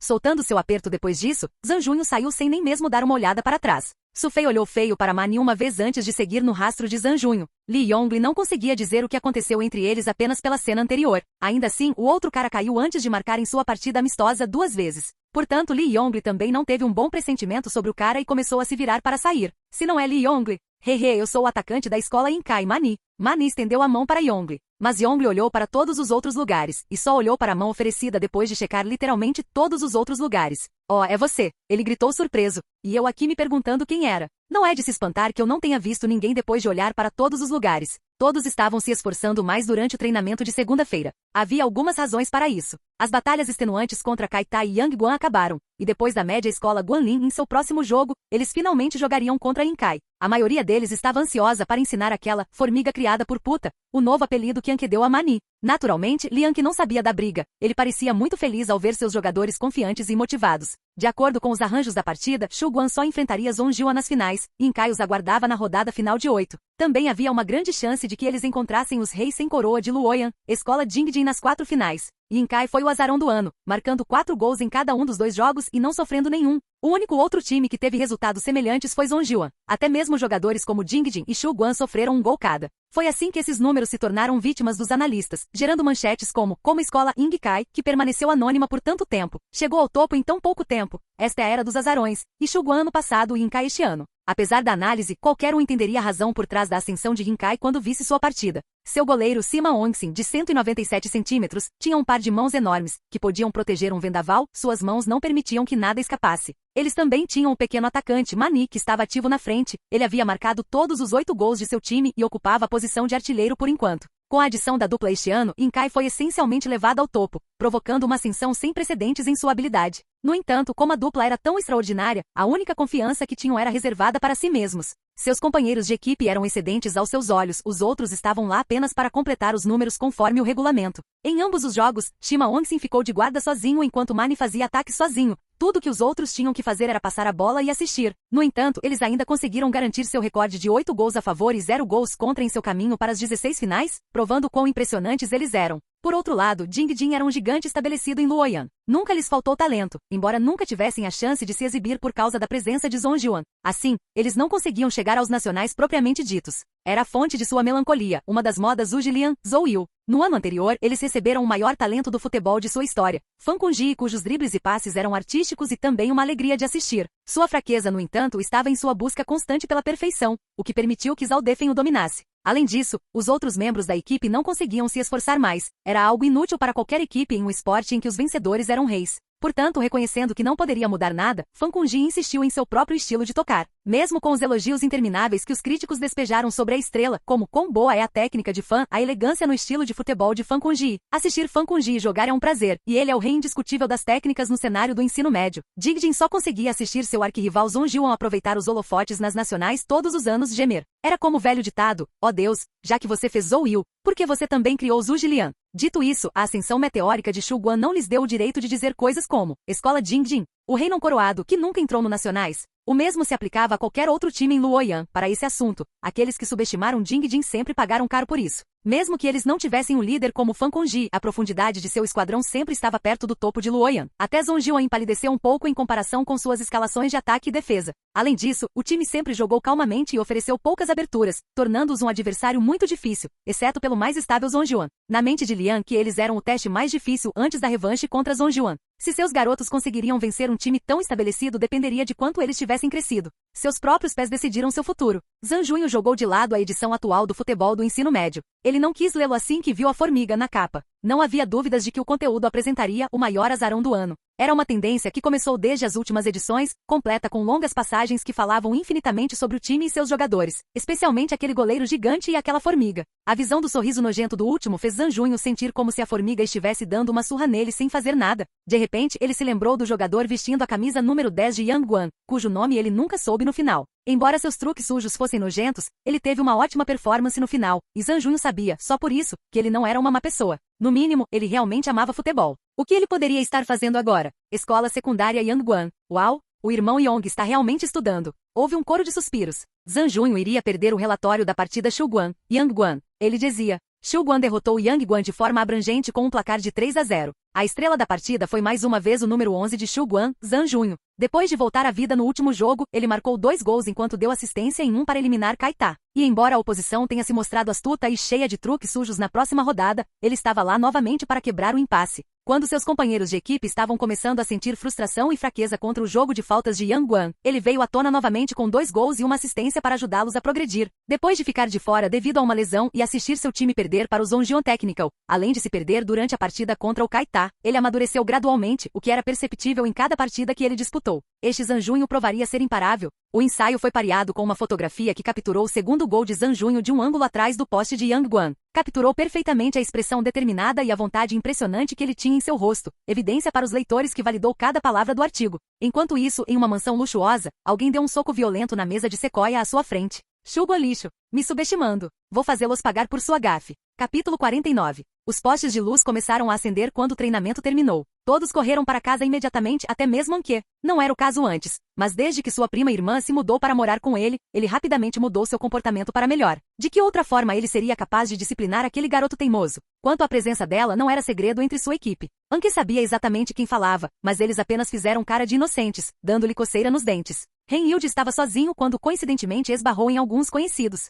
Speaker 1: Soltando seu aperto depois disso, Zhang Junho saiu sem nem mesmo dar uma olhada para trás. Su Fei olhou feio para Mani uma vez antes de seguir no rastro de Zhang Junho. Lee Yongli não conseguia dizer o que aconteceu entre eles apenas pela cena anterior. Ainda assim, o outro cara caiu antes de marcar em sua partida amistosa 2 vezes. Portanto, Lee Yongli também não teve um bom pressentimento sobre o cara e começou a se virar para sair. Se não é Lee Yongli, eu sou o atacante da escola Inkai Mani. Mani estendeu a mão para Yongli. Mas Yongli olhou para todos os outros lugares, e só olhou para a mão oferecida depois de checar literalmente todos os outros lugares. Oh, é você! Ele gritou surpreso. E eu aqui me perguntando quem era. Não é de se espantar que eu não tenha visto ninguém depois de olhar para todos os lugares. Todos estavam se esforçando mais durante o treinamento de segunda-feira. Havia algumas razões para isso. As batalhas extenuantes contra Kai Tai e Yang Guan acabaram, e depois da média escola Guanlin em seu próximo jogo, eles finalmente jogariam contra Inkai. A maioria deles estava ansiosa para ensinar aquela formiga criada por puta, o novo apelido que Anki deu a Mani. Naturalmente, Liang não sabia da briga. Ele parecia muito feliz ao ver seus jogadores confiantes e motivados. De acordo com os arranjos da partida, Shu Guan só enfrentaria Zhong Jua nas finais, e Inkai os aguardava na rodada final de 8. Também havia uma grande chance de que eles encontrassem os reis sem coroa de Luoyan, escola Jingjin nas 4 finais. E Inkai foi o azarão do ano, marcando 4 gols em cada um dos 2 jogos e não sofrendo nenhum. O único outro time que teve resultados semelhantes foi Zhong Jua. Até mesmo jogadores como Jingjin e Shu Guan sofreram um gol cada. Foi assim que esses números se tornaram vítimas dos analistas, gerando manchetes como a escola Inkai, que permaneceu anônima por tanto tempo, chegou ao topo em tão pouco tempo. Esta é a era dos azarões, e Shu Guan ano passado e Inkai este ano. Apesar da análise, qualquer um entenderia a razão por trás da ascensão de Inkai quando visse sua partida. Seu goleiro Sima Ongxin, de 197 centímetros, tinha um par de mãos enormes, que podiam proteger um vendaval, suas mãos não permitiam que nada escapasse. Eles também tinham o pequeno atacante Mani, que estava ativo na frente. Ele havia marcado todos os 8 gols de seu time e ocupava a posição de artilheiro por enquanto. Com a adição da dupla este ano, Inkai foi essencialmente levado ao topo, provocando uma ascensão sem precedentes em sua habilidade. No entanto, como a dupla era tão extraordinária, a única confiança que tinham era reservada para si mesmos. Seus companheiros de equipe eram excedentes aos seus olhos, os outros estavam lá apenas para completar os números conforme o regulamento. Em ambos os jogos, Sima Ongxin ficou de guarda sozinho enquanto Mani fazia ataque sozinho. Tudo que os outros tinham que fazer era passar a bola e assistir. No entanto, eles ainda conseguiram garantir seu recorde de 8 gols a favor e 0 gols contra em seu caminho para as 16 finais, provando quão impressionantes eles eram. Por outro lado, Jingjin era um gigante estabelecido em Luoyan. Nunca lhes faltou talento, embora nunca tivessem a chance de se exibir por causa da presença de Zhong Juan. Assim, eles não conseguiam chegar aos nacionais propriamente ditos. Era a fonte de sua melancolia, uma das modas Ujilian, Zhou Yu. No ano anterior, eles receberam o maior talento do futebol de sua história, Fan Kunji, cujos dribles e passes eram artísticos e também uma alegria de assistir. Sua fraqueza, no entanto, estava em sua busca constante pela perfeição, o que permitiu que Zhao Defen o dominasse. Além disso, os outros membros da equipe não conseguiam se esforçar mais. Era algo inútil para qualquer equipe em um esporte em que os vencedores eram reis. Portanto, reconhecendo que não poderia mudar nada, Fan Kunji insistiu em seu próprio estilo de tocar. Mesmo com os elogios intermináveis que os críticos despejaram sobre a estrela, como quão boa é a técnica de Fan, a elegância no estilo de futebol de Fan Kunji. Assistir Fan Kunji jogar é um prazer, e ele é o rei indiscutível das técnicas no cenário do ensino médio. Jigjin só conseguia assistir seu arquirrival Zonjuan aproveitar os holofotes nas nacionais todos os anos gemer. Era como o velho ditado: ó Deus, já que você fez Zhou Yu, por que você também criou Zhu Jilian? Dito isso, a ascensão meteórica de Shu Guan não lhes deu o direito de dizer coisas como Escola Jingjing, o rei não coroado que nunca entrou no Nacionais. O mesmo se aplicava a qualquer outro time em Luoyang. Para esse assunto, aqueles que subestimaram Jingjing sempre pagaram caro por isso. Mesmo que eles não tivessem um líder como Fan Kunji, a profundidade de seu esquadrão sempre estava perto do topo de Luoyang. Até Zonjuan empalideceu um pouco em comparação com suas escalações de ataque e defesa. Além disso, o time sempre jogou calmamente e ofereceu poucas aberturas, tornando-os um adversário muito difícil, exceto pelo mais estável Zonjuan. Na mente de Liang que eles eram o teste mais difícil antes da revanche contra Zonjuan. Se seus garotos conseguiriam vencer um time tão estabelecido dependeria de quanto eles tivessem crescido. Seus próprios pés decidiram seu futuro. Zhang Junho jogou de lado a edição atual do futebol do ensino médio. Ele não quis lê-lo assim que viu a formiga na capa. Não havia dúvidas de que o conteúdo apresentaria o maior azarão do ano. Era uma tendência que começou desde as últimas edições, completa com longas passagens que falavam infinitamente sobre o time e seus jogadores, especialmente aquele goleiro gigante e aquela formiga. A visão do sorriso nojento do último fez Zhang Junho sentir como se a formiga estivesse dando uma surra nele sem fazer nada. De repente, ele se lembrou do jogador vestindo a camisa número 10 de Yang Guan, cujo nome ele nunca soube no final. Embora seus truques sujos fossem nojentos, ele teve uma ótima performance no final, e Zhang Junho sabia, só por isso, que ele não era uma má pessoa. No mínimo, ele realmente amava futebol. O que ele poderia estar fazendo agora? Escola secundária Yangguan. Uau! O irmão Yong está realmente estudando. Houve um coro de suspiros. Zhang Junho iria perder o relatório da partida Shuguan, Yangguan. Ele dizia. Shuguan derrotou Yangguan de forma abrangente com um placar de 3-0. A estrela da partida foi mais uma vez o número 11 de Shuguan, Zhang Junho. Depois de voltar à vida no último jogo, ele marcou 2 gols enquanto deu assistência em um para eliminar Kaita. E embora a oposição tenha se mostrado astuta e cheia de truques sujos na próxima rodada, ele estava lá novamente para quebrar o impasse. Quando seus companheiros de equipe estavam começando a sentir frustração e fraqueza contra o jogo de faltas de Yangguan, ele veio à tona novamente com 2 gols e uma assistência para ajudá-los a progredir. Depois de ficar de fora devido a uma lesão e assistir seu time perder para o Zonjion Technical, além de se perder durante a partida contra o Kaita, ele amadureceu gradualmente, o que era perceptível em cada partida que ele disputou. Este Zhang Junho provaria ser imparável. O ensaio foi pareado com uma fotografia que capturou o segundo gol de Zhang Junho de um ângulo atrás do poste de Yangguan. Capturou perfeitamente a expressão determinada e a vontade impressionante que ele tinha em seu rosto, evidência para os leitores que validou cada palavra do artigo. Enquanto isso, em uma mansão luxuosa, alguém deu um soco violento na mesa de sequoia à sua frente. Shuguan lixo, me subestimando. Vou fazê-los pagar por sua gafe. Capítulo 49. Os postes de luz começaram a acender quando o treinamento terminou. Todos correram para casa imediatamente, até mesmo Anke. Não era o caso antes, mas desde que sua prima irmã se mudou para morar com ele, ele rapidamente mudou seu comportamento para melhor. De que outra forma ele seria capaz de disciplinar aquele garoto teimoso? Quanto à presença dela, não era segredo entre sua equipe. Anke sabia exatamente quem falava, mas eles apenas fizeram cara de inocentes, dando-lhe coceira nos dentes. Ren Yuji estava sozinho quando coincidentemente esbarrou em alguns conhecidos.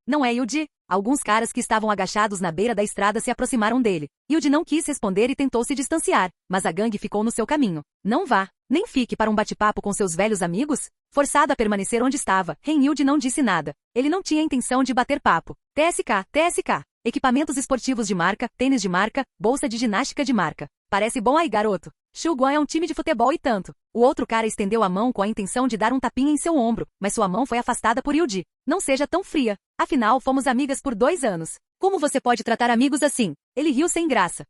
Speaker 1: Não é Yuji? Alguns caras que estavam agachados na beira da estrada se aproximaram dele. Yuji não quis responder e tentou se distanciar, mas a gangue ficou no seu caminho. Não vá, nem fique para um bate-papo com seus velhos amigos? Forçado a permanecer onde estava, Ren Yuji não disse nada. Ele não tinha intenção de bater papo. TSK. Equipamentos esportivos de marca, tênis de marca, bolsa de ginástica de marca. Parece bom aí, garoto. Shuguan é um time de futebol e tanto. O outro cara estendeu a mão com a intenção de dar um tapinha em seu ombro, mas sua mão foi afastada por Yuji. Não seja tão fria. Afinal, fomos amigas por 2 anos. Como você pode tratar amigos assim? Ele riu sem graça.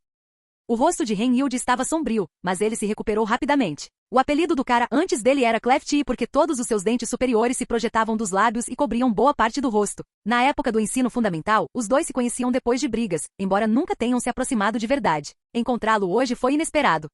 Speaker 1: O rosto de Ren Yuji estava sombrio, mas ele se recuperou rapidamente. O apelido do cara antes dele era Cleft porque todos os seus dentes superiores se projetavam dos lábios e cobriam boa parte do rosto. Na época do ensino fundamental, os dois se conheciam depois de brigas, embora nunca tenham se aproximado de verdade. Encontrá-lo hoje foi inesperado.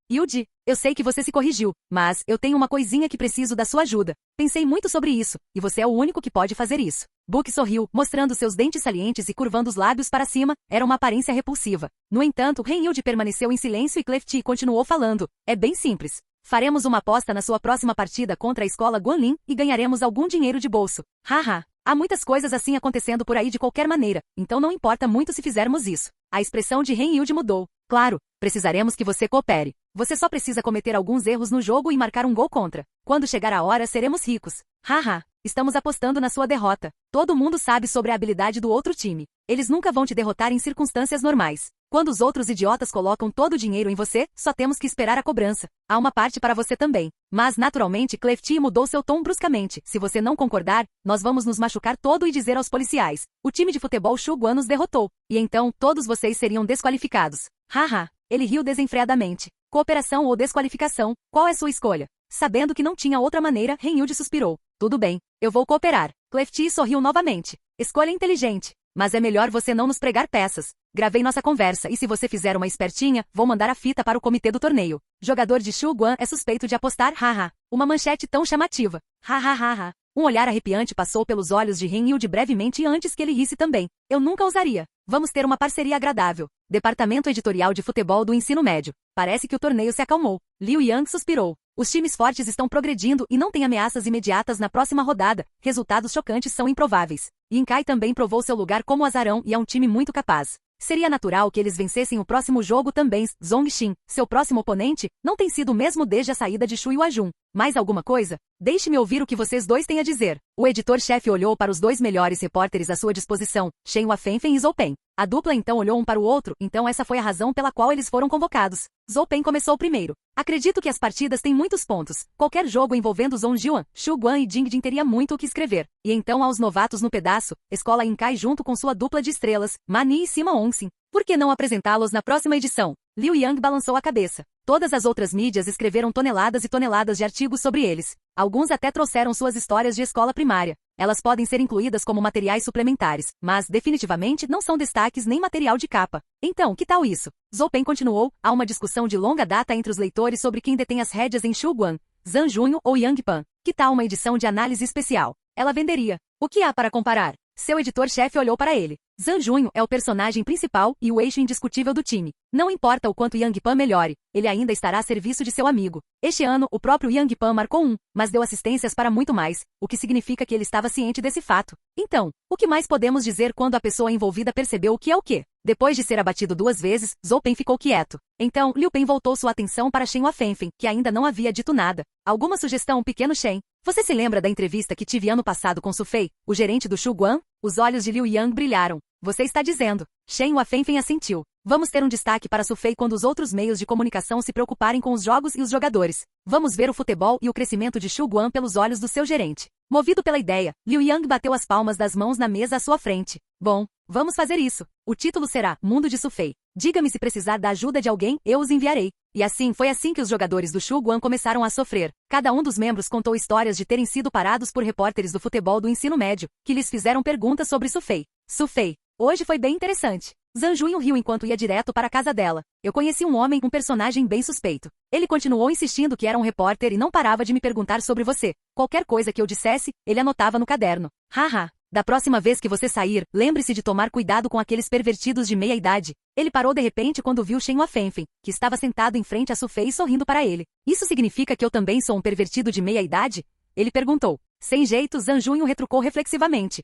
Speaker 1: Yuji, eu sei que você se corrigiu, mas eu tenho uma coisinha que preciso da sua ajuda. Pensei muito sobre isso, e você é o único que pode fazer isso. Book sorriu, mostrando seus dentes salientes e curvando os lábios para cima, era uma aparência repulsiva. No entanto, Ren Yuji permaneceu em silêncio e Cleft continuou falando. É bem simples. Faremos uma aposta na sua próxima partida contra a escola Guanlin e ganharemos algum dinheiro de bolso. Haha. Há muitas coisas assim acontecendo por aí de qualquer maneira, então não importa muito se fizermos isso. A expressão de Ren Yuji mudou. Claro, precisaremos que você coopere. Você só precisa cometer alguns erros no jogo e marcar um gol contra. Quando chegar a hora, seremos ricos. Haha. Estamos apostando na sua derrota. Todo mundo sabe sobre a habilidade do outro time. Eles nunca vão te derrotar em circunstâncias normais. Quando os outros idiotas colocam todo o dinheiro em você, só temos que esperar a cobrança. Há uma parte para você também. Mas, naturalmente, Clefty mudou seu tom bruscamente. Se você não concordar, nós vamos nos machucar todo e dizer aos policiais. O time de futebol Shuguan nos derrotou. E então, todos vocês seriam desqualificados. Haha. Ele riu desenfreadamente. Cooperação ou desqualificação, qual é sua escolha? Sabendo que não tinha outra maneira, Renhilde suspirou. Tudo bem, eu vou cooperar. Clefty sorriu novamente. Escolha inteligente. Mas é melhor você não nos pregar peças. Gravei nossa conversa e se você fizer uma espertinha, vou mandar a fita para o comitê do torneio. Jogador de Shuguan é suspeito de apostar, haha. Uma manchete tão chamativa. Hahaha. Um olhar arrepiante passou pelos olhos de Renhilde brevemente antes que ele risse também. Eu nunca ousaria. Vamos ter uma parceria agradável. Departamento Editorial de Futebol do Ensino Médio. Parece que o torneio se acalmou. Liu Yang suspirou. Os times fortes estão progredindo e não têm ameaças imediatas na próxima rodada. Resultados chocantes são improváveis. Yinkai também provou seu lugar como azarão e é um time muito capaz. Seria natural que eles vencessem o próximo jogo também. Zhongxin, seu próximo oponente, não tem sido o mesmo desde a saída de Shu Yuajun. Mais alguma coisa? Deixe-me ouvir o que vocês dois têm a dizer. O editor-chefe olhou para os dois melhores repórteres à sua disposição, Shen Huafenfen e Zhou Pen. A dupla então olhou um para o outro, então essa foi a razão pela qual eles foram convocados. Zhou Pen começou primeiro. Acredito que as partidas têm muitos pontos. Qualquer jogo envolvendo Zhongjuan, Shuguan e Jingjing teria muito o que escrever. E então aos novatos no pedaço, Escola Yinkai junto com sua dupla de estrelas, Mani e Sima Onsin. Por que não apresentá-los na próxima edição? Liu Yang balançou a cabeça. Todas as outras mídias escreveram toneladas e toneladas de artigos sobre eles. Alguns até trouxeram suas histórias de escola primária. Elas podem ser incluídas como materiais suplementares, mas definitivamente não são destaques nem material de capa. Então, que tal isso? Zhou Pen continuou, há uma discussão de longa data entre os leitores sobre quem detém as rédeas em Shuguan, Zhang Junho ou Yang Pan. Que tal uma edição de análise especial? Ela venderia. O que há para comparar? Seu editor-chefe olhou para ele. Zhang Junho é o personagem principal e o eixo indiscutível do time. Não importa o quanto Yang Pan melhore, ele ainda estará a serviço de seu amigo. Este ano, o próprio Yang Pan marcou mas deu assistências para muito mais, o que significa que ele estava ciente desse fato. Então, o que mais podemos dizer quando a pessoa envolvida percebeu o que é o quê? Depois de ser abatido 2 vezes, Zhou Pen ficou quieto. Então, Liu Pen voltou sua atenção para Shen Huafenfen, que ainda não havia dito nada. Alguma sugestão, pequeno Shen? Você se lembra da entrevista que tive ano passado com Su Fei, o gerente do Shuguan? Os olhos de Liu Yang brilharam. Você está dizendo. Shen Huafenfen assentiu. Vamos ter um destaque para Su Fei quando os outros meios de comunicação se preocuparem com os jogos e os jogadores. Vamos ver o futebol e o crescimento de Shuguan pelos olhos do seu gerente. Movido pela ideia, Liu Yang bateu as palmas das mãos na mesa à sua frente. Bom, vamos fazer isso. O título será Mundo de Su Fei. Diga-me se precisar da ajuda de alguém, eu os enviarei. E assim foi assim que os jogadores do Shuguan começaram a sofrer. Cada um dos membros contou histórias de terem sido parados por repórteres do futebol do ensino médio, que lhes fizeram perguntas sobre Su Fei. Su Fei. Hoje foi bem interessante. Zhang Junho riu enquanto ia direto para a casa dela. Eu conheci um homem, um personagem bem suspeito. Ele continuou insistindo que era um repórter e não parava de me perguntar sobre você. Qualquer coisa que eu dissesse, ele anotava no caderno. Haha. Da próxima vez que você sair, lembre-se de tomar cuidado com aqueles pervertidos de meia-idade. Ele parou de repente quando viu Shen Huafenfen, que estava sentado em frente a Su Fei sorrindo para ele. Isso significa que eu também sou um pervertido de meia-idade? Ele perguntou. Sem jeito, Zhang Junho retrucou reflexivamente.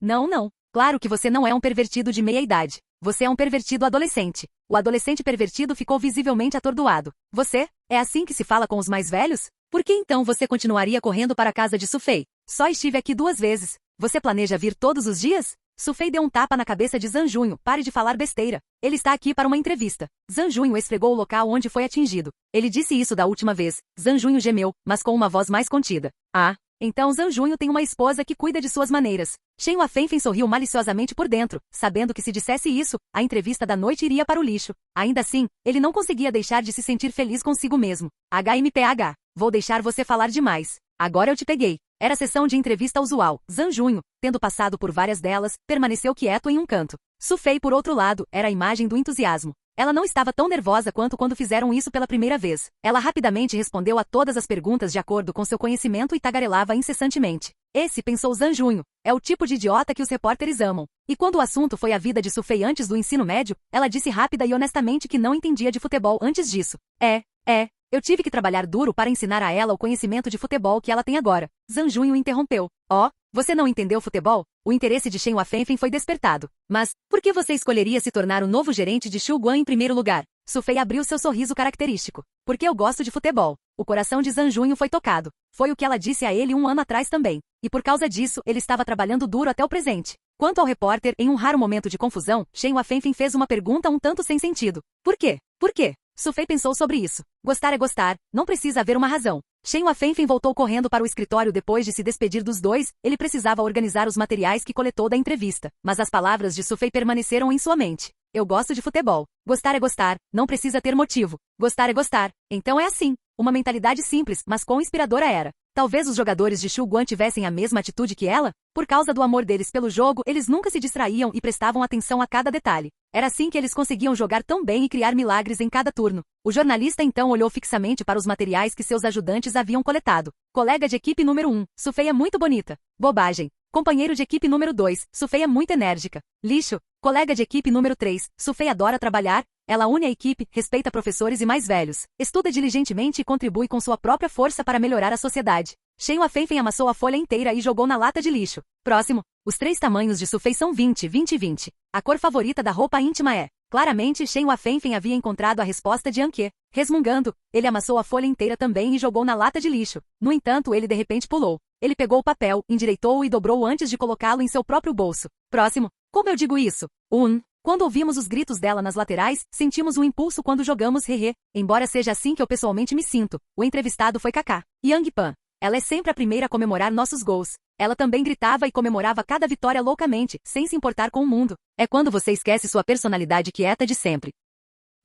Speaker 1: Não. Claro que você não é um pervertido de meia-idade. Você é um pervertido adolescente. O adolescente pervertido ficou visivelmente atordoado. Você? É assim que se fala com os mais velhos? Por que então você continuaria correndo para a casa de Su Fei? Só estive aqui 2 vezes. Você planeja vir todos os dias? Su Fei deu um tapa na cabeça de Zhang Junho. Pare de falar besteira. Ele está aqui para uma entrevista. Zhang Junho esfregou o local onde foi atingido. Ele disse isso da última vez. Zhang Junho gemeu, mas com uma voz mais contida. Então Zhang Junho tem uma esposa que cuida de suas maneiras. Shen Huafenfen sorriu maliciosamente por dentro, sabendo que se dissesse isso, a entrevista da noite iria para o lixo. Ainda assim, ele não conseguia deixar de se sentir feliz consigo mesmo. HMPH. Vou deixar você falar demais. Agora eu te peguei. Era a sessão de entrevista usual. Zhang Junho, tendo passado por várias delas, permaneceu quieto em um canto. Su Fei, por outro lado, era a imagem do entusiasmo. Ela não estava tão nervosa quanto quando fizeram isso pela primeira vez. Ela rapidamente respondeu a todas as perguntas de acordo com seu conhecimento e tagarelava incessantemente. Esse, pensou Zhang Junho, é o tipo de idiota que os repórteres amam. E quando o assunto foi a vida de Su Fei antes do ensino médio, ela disse rápida e honestamente que não entendia de futebol antes disso. Eu tive que trabalhar duro para ensinar a ela o conhecimento de futebol que ela tem agora. Zhang Junho interrompeu. Você não entendeu futebol? O interesse de Shen Huafenfen foi despertado. Mas, por que você escolheria se tornar o novo gerente de Shuguan em primeiro lugar? Su Fei abriu seu sorriso característico. Porque eu gosto de futebol. O coração de Zhang Junho foi tocado. Foi o que ela disse a ele 1 ano atrás também. E por causa disso, ele estava trabalhando duro até o presente. Quanto ao repórter, em um raro momento de confusão, Shen Huafenfeng fez uma pergunta um tanto sem sentido. Por quê? Por quê? Su Fei pensou sobre isso. Gostar é gostar, não precisa haver uma razão. Shen Huafenfeng voltou correndo para o escritório depois de se despedir dos dois, ele precisava organizar os materiais que coletou da entrevista. Mas as palavras de Su Fei permaneceram em sua mente. Eu gosto de futebol. Gostar é gostar, não precisa ter motivo. Gostar é gostar. Então é assim. Uma mentalidade simples, mas quão inspiradora era. Talvez os jogadores de Shuguan tivessem a mesma atitude que ela? Por causa do amor deles pelo jogo, eles nunca se distraíam e prestavam atenção a cada detalhe. Era assim que eles conseguiam jogar tão bem e criar milagres em cada turno. O jornalista então olhou fixamente para os materiais que seus ajudantes haviam coletado. Colega de equipe número 1, Su Fei é muito bonita. Bobagem. Companheiro de equipe número 2, Su Fei é muito enérgica. Lixo. Colega de equipe número 3, Su Fei adora trabalhar. Ela une a equipe, respeita professores e mais velhos, estuda diligentemente e contribui com sua própria força para melhorar a sociedade. Shen Huafenfeng amassou a folha inteira e jogou na lata de lixo. Próximo. Os 3 tamanhos de Su Fei são 20, 20 e 20. A cor favorita da roupa íntima é... Claramente, Shen Huafenfeng havia encontrado a resposta de Anke. Resmungando, ele amassou a folha inteira também e jogou na lata de lixo. No entanto, ele de repente pulou. Ele pegou o papel, endireitou-o e dobrou antes de colocá-lo em seu próprio bolso. Próximo. Como eu digo isso? Quando ouvimos os gritos dela nas laterais, sentimos um impulso quando jogamos hehe. Embora seja assim que eu pessoalmente me sinto. O entrevistado foi Kaká. Yang Pan. Ela é sempre a primeira a comemorar nossos gols. Ela também gritava e comemorava cada vitória loucamente, sem se importar com o mundo. É quando você esquece sua personalidade quieta de sempre.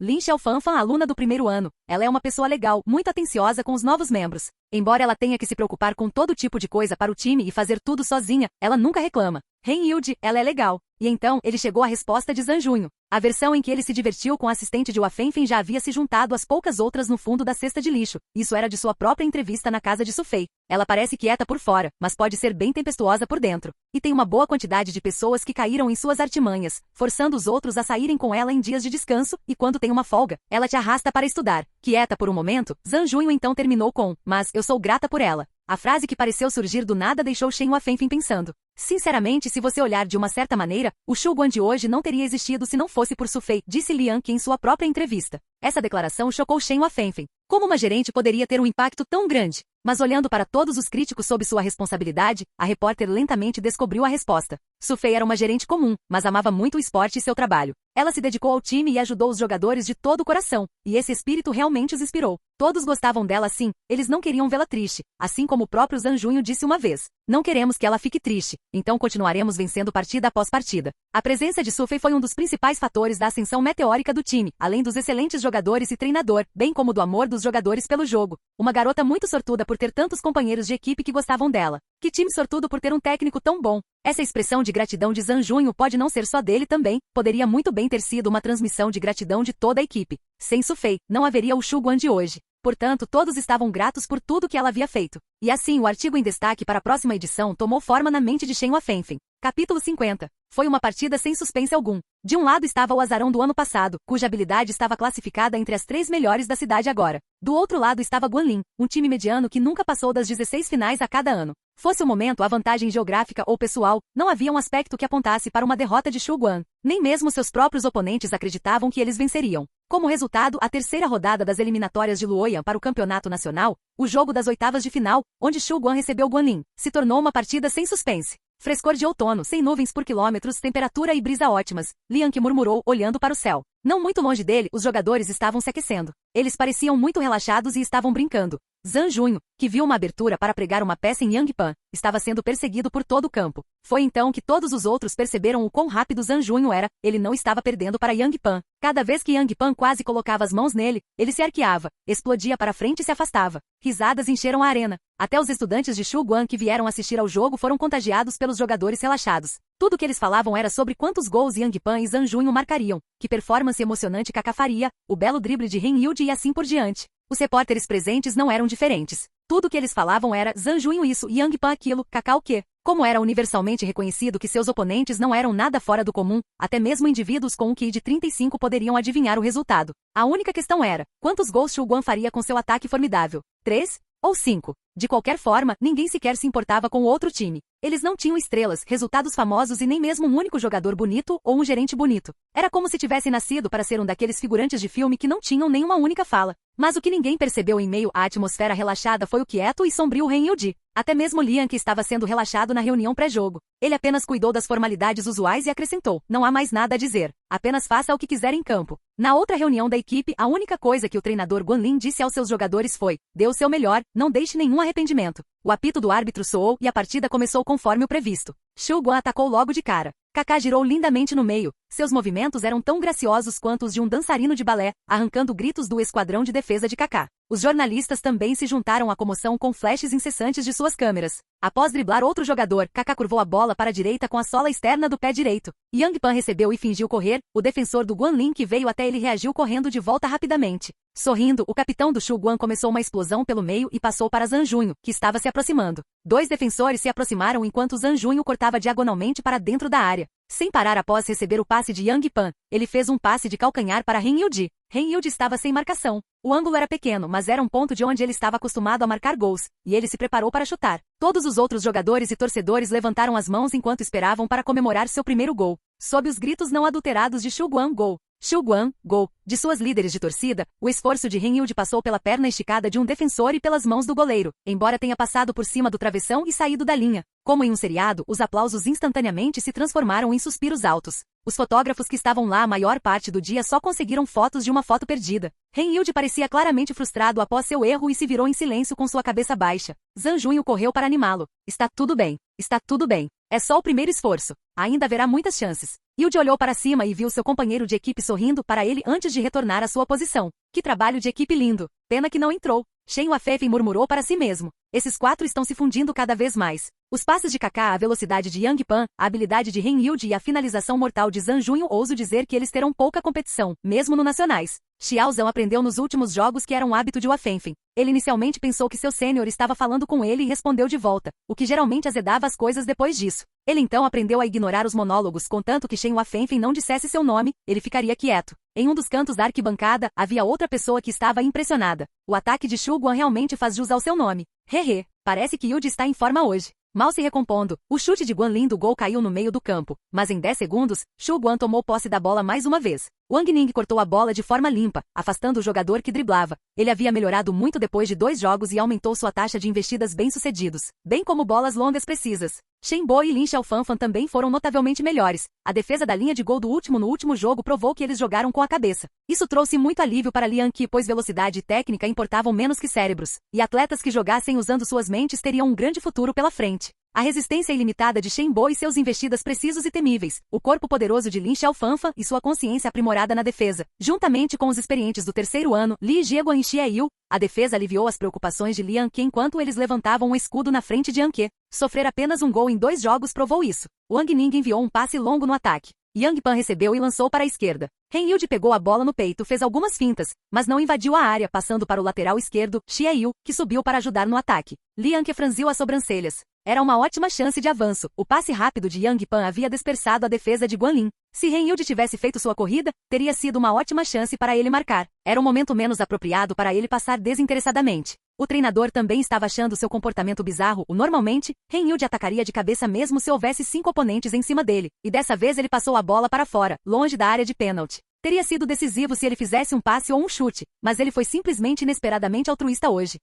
Speaker 1: Lin Xiaofanfan, aluna do primeiro ano. Ela é uma pessoa legal, muito atenciosa com os novos membros. Embora ela tenha que se preocupar com todo tipo de coisa para o time e fazer tudo sozinha, ela nunca reclama. Ren Yilde, ela é legal. E então, ele chegou à resposta de Zhang Junho. A versão em que ele se divertiu com a assistente de Huafenfeng já havia se juntado às poucas outras no fundo da cesta de lixo. Isso era de sua própria entrevista na casa de Su Fei. Ela parece quieta por fora, mas pode ser bem tempestuosa por dentro. E tem uma boa quantidade de pessoas que caíram em suas artimanhas, forçando os outros a saírem com ela em dias de descanso, e quando tem uma folga, ela te arrasta para estudar. Quieta por um momento, Zhang Junho então terminou com, mas eu sou grata por ela. A frase que pareceu surgir do nada deixou Shen Huafenfeng pensando. Sinceramente, se você olhar de uma certa maneira, o Shuguan de hoje não teria existido se não fosse por Su Fei, disse Liang Qi em sua própria entrevista. Essa declaração chocou Shen Huafenfeng. Como uma gerente poderia ter um impacto tão grande? Mas olhando para todos os críticos sob sua responsabilidade, a repórter lentamente descobriu a resposta. Su Fei era uma gerente comum, mas amava muito o esporte e seu trabalho. Ela se dedicou ao time e ajudou os jogadores de todo o coração, e esse espírito realmente os inspirou. Todos gostavam dela assim, eles não queriam vê-la triste, assim como o próprio Zhang Junho disse uma vez. Não queremos que ela fique triste, então continuaremos vencendo partida após partida. A presença de Su Fei foi um dos principais fatores da ascensão meteórica do time, além dos excelentes jogadores e treinador, bem como do amor dos jogadores pelo jogo. Uma garota muito sortuda por ter tantos companheiros de equipe que gostavam dela. Que time sortudo por ter um técnico tão bom. Essa expressão de gratidão de Zhang Junho pode não ser só dele também, poderia muito bem ter sido uma transmissão de gratidão de toda a equipe. Sem Su Fei, não haveria o Shuguan de hoje. Portanto, todos estavam gratos por tudo que ela havia feito. E assim, o artigo em destaque para a próxima edição tomou forma na mente de Shen Huafenfeng. Capítulo 50. Foi uma partida sem suspense algum. De um lado estava o azarão do ano passado, cuja habilidade estava classificada entre as 3 melhores da cidade agora. Do outro lado estava Guanlin, um time mediano que nunca passou das 16 finais a cada ano. Fosse o momento a vantagem geográfica ou pessoal, não havia um aspecto que apontasse para uma derrota de Shuguan. Nem mesmo seus próprios oponentes acreditavam que eles venceriam. Como resultado, a terceira rodada das eliminatórias de Luoyang para o campeonato nacional, o jogo das oitavas de final, onde Shuguan recebeu Guanlin, se tornou uma partida sem suspense. Frescor de outono, sem nuvens por quilômetros, temperatura e brisa ótimas, Liang Qi murmurou, olhando para o céu. Não muito longe dele, os jogadores estavam se aquecendo. Eles pareciam muito relaxados e estavam brincando. Zhang Junho, que viu uma abertura para pregar uma peça em Yang Pan, estava sendo perseguido por todo o campo. Foi então que todos os outros perceberam o quão rápido Zhang Junho era, ele não estava perdendo para Yang Pan. Cada vez que Yang Pan quase colocava as mãos nele, ele se arqueava, explodia para frente e se afastava. Risadas encheram a arena. Até os estudantes de Shuguan que vieram assistir ao jogo foram contagiados pelos jogadores relaxados. Tudo o que eles falavam era sobre quantos gols Yang Pan e Zhang Junho marcariam, que performance emocionante Kaká faria, o belo drible de Ren Yilde e assim por diante. Os repórteres presentes não eram diferentes. Tudo o que eles falavam era Zhang Junho isso, Yang Pan aquilo, Kaká o quê? Como era universalmente reconhecido que seus oponentes não eram nada fora do comum, até mesmo indivíduos com um QI de 35 poderiam adivinhar o resultado. A única questão era, quantos gols Shuguan faria com seu ataque formidável? 3 ou 5? De qualquer forma, ninguém sequer se importava com o outro time. Eles não tinham estrelas, resultados famosos e nem mesmo um único jogador bonito ou um gerente bonito. Era como se tivessem nascido para ser um daqueles figurantes de filme que não tinham nenhuma única fala. Mas o que ninguém percebeu em meio à atmosfera relaxada foi o quieto e sombrio Ren Yuji. Até mesmo Lian, que estava sendo relaxado na reunião pré-jogo. Ele apenas cuidou das formalidades usuais e acrescentou: não há mais nada a dizer. Apenas faça o que quiser em campo. Na outra reunião da equipe, a única coisa que o treinador Guanlin disse aos seus jogadores foi: dê o seu melhor, não deixe nenhum arrependimento. O apito do árbitro soou e a partida começou conforme o previsto. Shu Guan atacou logo de cara. Kaká girou lindamente no meio. Seus movimentos eram tão graciosos quanto os de um dançarino de balé, arrancando gritos do esquadrão de defesa de Kaká. Os jornalistas também se juntaram à comoção com flashes incessantes de suas câmeras. Após driblar outro jogador, Kaká curvou a bola para a direita com a sola externa do pé direito. Yang Pan recebeu e fingiu correr. O defensor do Guanlin que veio até ele reagiu correndo de volta rapidamente. Sorrindo, o capitão do Shu Guan começou uma explosão pelo meio e passou para Zhang Junho, que estava se aproximando. Dois defensores se aproximaram enquanto Zhang Junho cortava diagonalmente para dentro da área. Sem parar após receber o passe de Yang Pan, ele fez um passe de calcanhar para Ren Yuji. Ren Yuji estava sem marcação. O ângulo era pequeno, mas era um ponto de onde ele estava acostumado a marcar gols, e ele se preparou para chutar. Todos os outros jogadores e torcedores levantaram as mãos enquanto esperavam para comemorar seu primeiro gol. Sob os gritos não adulterados de Shu Guan, gol. Shu Guan, gol. De suas líderes de torcida, o esforço de Ren Yuji passou pela perna esticada de um defensor e pelas mãos do goleiro, embora tenha passado por cima do travessão e saído da linha. Como em um seriado, os aplausos instantaneamente se transformaram em suspiros altos. Os fotógrafos que estavam lá a maior parte do dia só conseguiram fotos de uma foto perdida. Ren Yuji parecia claramente frustrado após seu erro e se virou em silêncio com sua cabeça baixa. Zhang Junho correu para animá-lo. Está tudo bem. Está tudo bem. É só o primeiro esforço. Ainda haverá muitas chances. Yuji olhou para cima e viu seu companheiro de equipe sorrindo para ele antes de retornar à sua posição. Que trabalho de equipe lindo. Pena que não entrou. Shen Wafei murmurou para si mesmo. Esses quatro estão se fundindo cada vez mais. Os passes de Kaká, a velocidade de Yang Pan, a habilidade de Ren Yuji e a finalização mortal de Zhang Junho, ouso dizer que eles terão pouca competição, mesmo no nacionais. Xiao Zhan aprendeu nos últimos jogos que era um hábito de Wafenfen. Ele inicialmente pensou que seu sênior estava falando com ele e respondeu de volta, o que geralmente azedava as coisas depois disso. Ele então aprendeu a ignorar os monólogos, contanto que Shen Wafenfen não dissesse seu nome, ele ficaria quieto. Em um dos cantos da arquibancada, havia outra pessoa que estava impressionada. O ataque de Shu Guan realmente faz jus ao seu nome. Hehe, parece que Yuji está em forma hoje. Mal se recompondo, o chute de Guanlin do gol caiu no meio do campo, mas em 10 segundos, Shu Guan tomou posse da bola mais uma vez. Wang Ning cortou a bola de forma limpa, afastando o jogador que driblava. Ele havia melhorado muito depois de 2 jogos e aumentou sua taxa de investidas bem-sucedidos, bem como bolas longas precisas. Shen Bo e Lin Xiaofanfan também foram notavelmente melhores. A defesa da linha de gol do último no último jogo provou que eles jogaram com a cabeça. Isso trouxe muito alívio para Lian Qi, pois velocidade e técnica importavam menos que cérebros, e atletas que jogassem usando suas mentes teriam um grande futuro pela frente. A resistência ilimitada de Shen Bo e seus investidas precisos e temíveis, o corpo poderoso de Lin Xiaofanfan e sua consciência aprimorada na defesa, juntamente com os experientes do terceiro ano, Li Jieguan e Xie Yu, a defesa aliviou as preocupações de Lian Qi enquanto eles levantavam um escudo na frente de Anke. Sofrer apenas um gol em 2 jogos provou isso. Wang Ning enviou um passe longo no ataque. Yang Pan recebeu e lançou para a esquerda. Ren Yuji pegou a bola no peito, fez algumas fintas, mas não invadiu a área, passando para o lateral esquerdo, Xie Yu, que subiu para ajudar no ataque. Lian Qi franziu as sobrancelhas. Era uma ótima chance de avanço. O passe rápido de Yang Pan havia dispersado a defesa de Guanlin. Se Ren Yuji tivesse feito sua corrida, teria sido uma ótima chance para ele marcar. Era um momento menos apropriado para ele passar desinteressadamente. O treinador também estava achando seu comportamento bizarro. Normalmente, Ren Yuji atacaria de cabeça mesmo se houvesse 5 oponentes em cima dele, e dessa vez ele passou a bola para fora, longe da área de pênalti. Teria sido decisivo se ele fizesse um passe ou um chute, mas ele foi simplesmente inesperadamente altruísta hoje.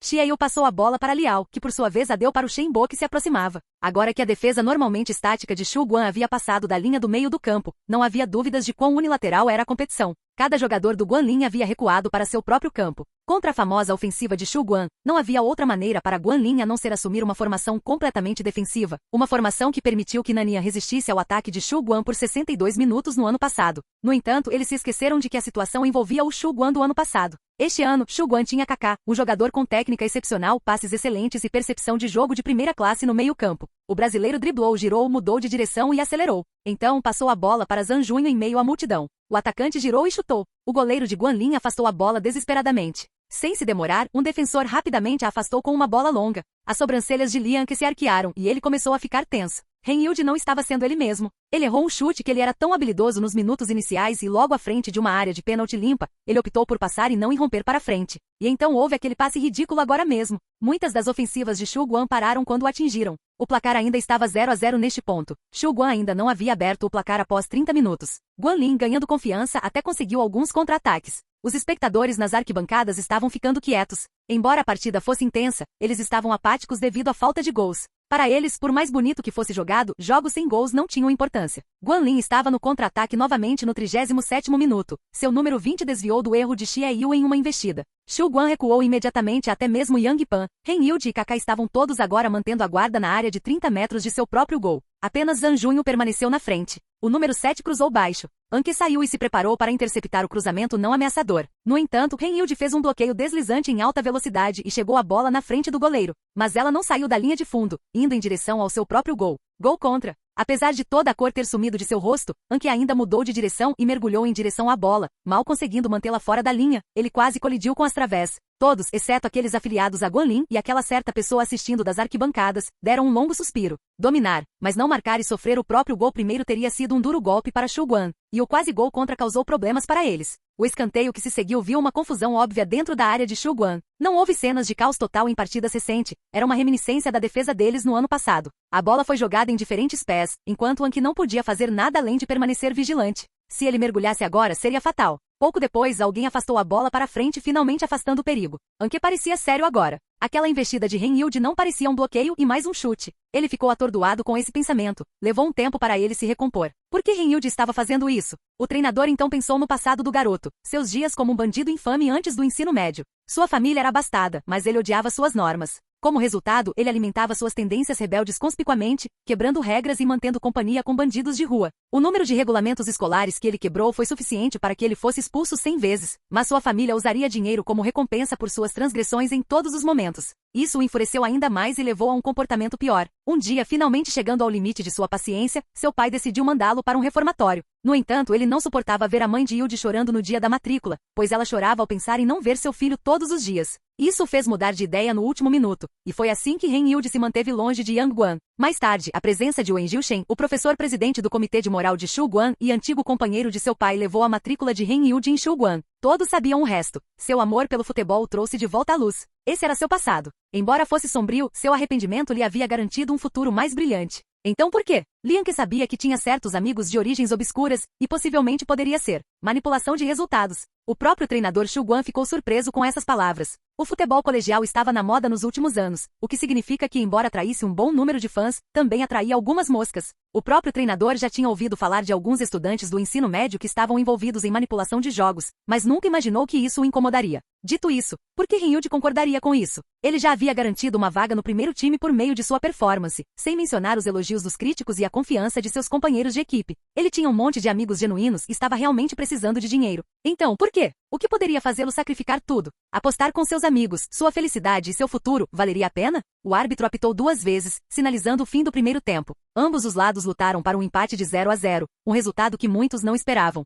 Speaker 1: Xie Yu passou a bola para Liao, que por sua vez a deu para o Shen Bo, que se aproximava. Agora que a defesa normalmente estática de Shu Guan havia passado da linha do meio do campo, não havia dúvidas de quão unilateral era a competição. Cada jogador do Guanlin havia recuado para seu próprio campo. Contra a famosa ofensiva de Shu Guan, não havia outra maneira para Guanlin a não ser assumir uma formação completamente defensiva, uma formação que permitiu que Nanian resistisse ao ataque de Shu Guan por 62 minutos no ano passado. No entanto, eles se esqueceram de que a situação envolvia o Shu Guan do ano passado. Este ano, Shu Guan tinha Kaká, um jogador com técnica excepcional, passes excelentes e percepção de jogo de primeira classe no meio-campo. O brasileiro driblou, girou, mudou de direção e acelerou. Então passou a bola para Zhang Junho em meio à multidão. O atacante girou e chutou. O goleiro de Guanlin afastou a bola desesperadamente. Sem se demorar, um defensor rapidamente a afastou com uma bola longa. As sobrancelhas de Lian Qi se arquearam e ele começou a ficar tenso. Henilde não estava sendo ele mesmo. Ele errou um chute que ele era tão habilidoso nos minutos iniciais e logo à frente de uma área de pênalti limpa, ele optou por passar e não irromper para frente. E então houve aquele passe ridículo agora mesmo. Muitas das ofensivas de Xu Guan pararam quando o atingiram. O placar ainda estava 0-0 neste ponto. Xu Guan ainda não havia aberto o placar após 30 minutos. Guan Lin, ganhando confiança, até conseguiu alguns contra-ataques. Os espectadores nas arquibancadas estavam ficando quietos. Embora a partida fosse intensa, eles estavam apáticos devido à falta de gols. Para eles, por mais bonito que fosse jogado, jogos sem gols não tinham importância. Guan Lin estava no contra-ataque novamente no 37º minuto. Seu número 20 desviou do erro de Xie Yu em uma investida. Xu Guan recuou imediatamente, até mesmo Yang Pan, Henilde e Kaká estavam todos agora mantendo a guarda na área de 30 metros de seu próprio gol. Apenas Zhang Junho permaneceu na frente. O número 7 cruzou baixo. Anke saiu e se preparou para interceptar o cruzamento não ameaçador. No entanto, Henilde fez um bloqueio deslizante em alta velocidade e chegou a bola na frente do goleiro. Mas ela não saiu da linha de fundo, indo em direção ao seu próprio gol. Gol contra. Apesar de toda a cor ter sumido de seu rosto, Anke ainda mudou de direção e mergulhou em direção à bola, mal conseguindo mantê-la fora da linha. Ele quase colidiu com as través. Todos, exceto aqueles afiliados a Guan Lin e aquela certa pessoa assistindo das arquibancadas, deram um longo suspiro. Dominar, mas não marcar e sofrer o próprio gol primeiro teria sido um duro golpe para Xu Guan, e o quase gol contra causou problemas para eles. O escanteio que se seguiu viu uma confusão óbvia dentro da área de Xu Guan. Não houve cenas de caos total em partidas recentes, era uma reminiscência da defesa deles no ano passado. A bola foi jogada em diferentes pés, enquanto Anke não podia fazer nada além de permanecer vigilante. Se ele mergulhasse agora, seria fatal. Pouco depois, alguém afastou a bola para frente, finalmente afastando o perigo. Anke parecia sério agora. Aquela investida de Henilde não parecia um bloqueio e mais um chute. Ele ficou atordoado com esse pensamento. Levou um tempo para ele se recompor. Por que Henilde estava fazendo isso? O treinador então pensou no passado do garoto, seus dias como um bandido infame antes do ensino médio. Sua família era abastada, mas ele odiava suas normas. Como resultado, ele alimentava suas tendências rebeldes conspicuamente, quebrando regras e mantendo companhia com bandidos de rua. O número de regulamentos escolares que ele quebrou foi suficiente para que ele fosse expulso 100 vezes, mas sua família usaria dinheiro como recompensa por suas transgressões em todos os momentos. Isso o enfureceu ainda mais e levou a um comportamento pior. Um dia, finalmente chegando ao limite de sua paciência, seu pai decidiu mandá-lo para um reformatório. No entanto, ele não suportava ver a mãe de Hilde chorando no dia da matrícula, pois ela chorava ao pensar em não ver seu filho todos os dias. Isso o fez mudar de ideia no último minuto, e foi assim que Henilde se manteve longe de Yang Guan. Mais tarde, a presença de Wen Jiushen, o professor-presidente do Comitê de Moral de Xu Guan e antigo companheiro de seu pai, levou a matrícula de Henilde em Xu Guan. Todos sabiam o resto. Seu amor pelo futebol o trouxe de volta à luz. Esse era seu passado. Embora fosse sombrio, seu arrependimento lhe havia garantido um futuro mais brilhante. Então por quê? Lianke sabia que tinha certos amigos de origens obscuras, e possivelmente poderia ser manipulação de resultados. O próprio treinador Xu Guan ficou surpreso com essas palavras. O futebol colegial estava na moda nos últimos anos, o que significa que, embora atraísse um bom número de fãs, também atraía algumas moscas. O próprio treinador já tinha ouvido falar de alguns estudantes do ensino médio que estavam envolvidos em manipulação de jogos, mas nunca imaginou que isso o incomodaria. Dito isso, por que Henilde concordaria com isso? Ele já havia garantido uma vaga no primeiro time por meio de sua performance, sem mencionar os elogios dos críticos e a confiança de seus companheiros de equipe. Ele tinha um monte de amigos genuínos e estava realmente precisando de dinheiro. Então, por quê? O que poderia fazê-lo sacrificar tudo? Apostar com seus amigos, sua felicidade e seu futuro, valeria a pena? O árbitro apitou 2 vezes, sinalizando o fim do primeiro tempo. Ambos os lados lutaram para um empate de 0-0, um resultado que muitos não esperavam.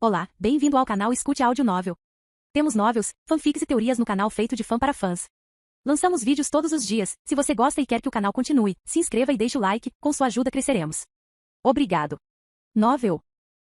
Speaker 1: Olá, bem-vindo ao canal Escute Áudio Novel. Temos novels, fanfics e teorias no canal feito de fã para fãs. Lançamos vídeos todos os dias. Se você gosta e quer que o canal continue, se inscreva e deixe o like, com sua ajuda cresceremos. Obrigado. Novel.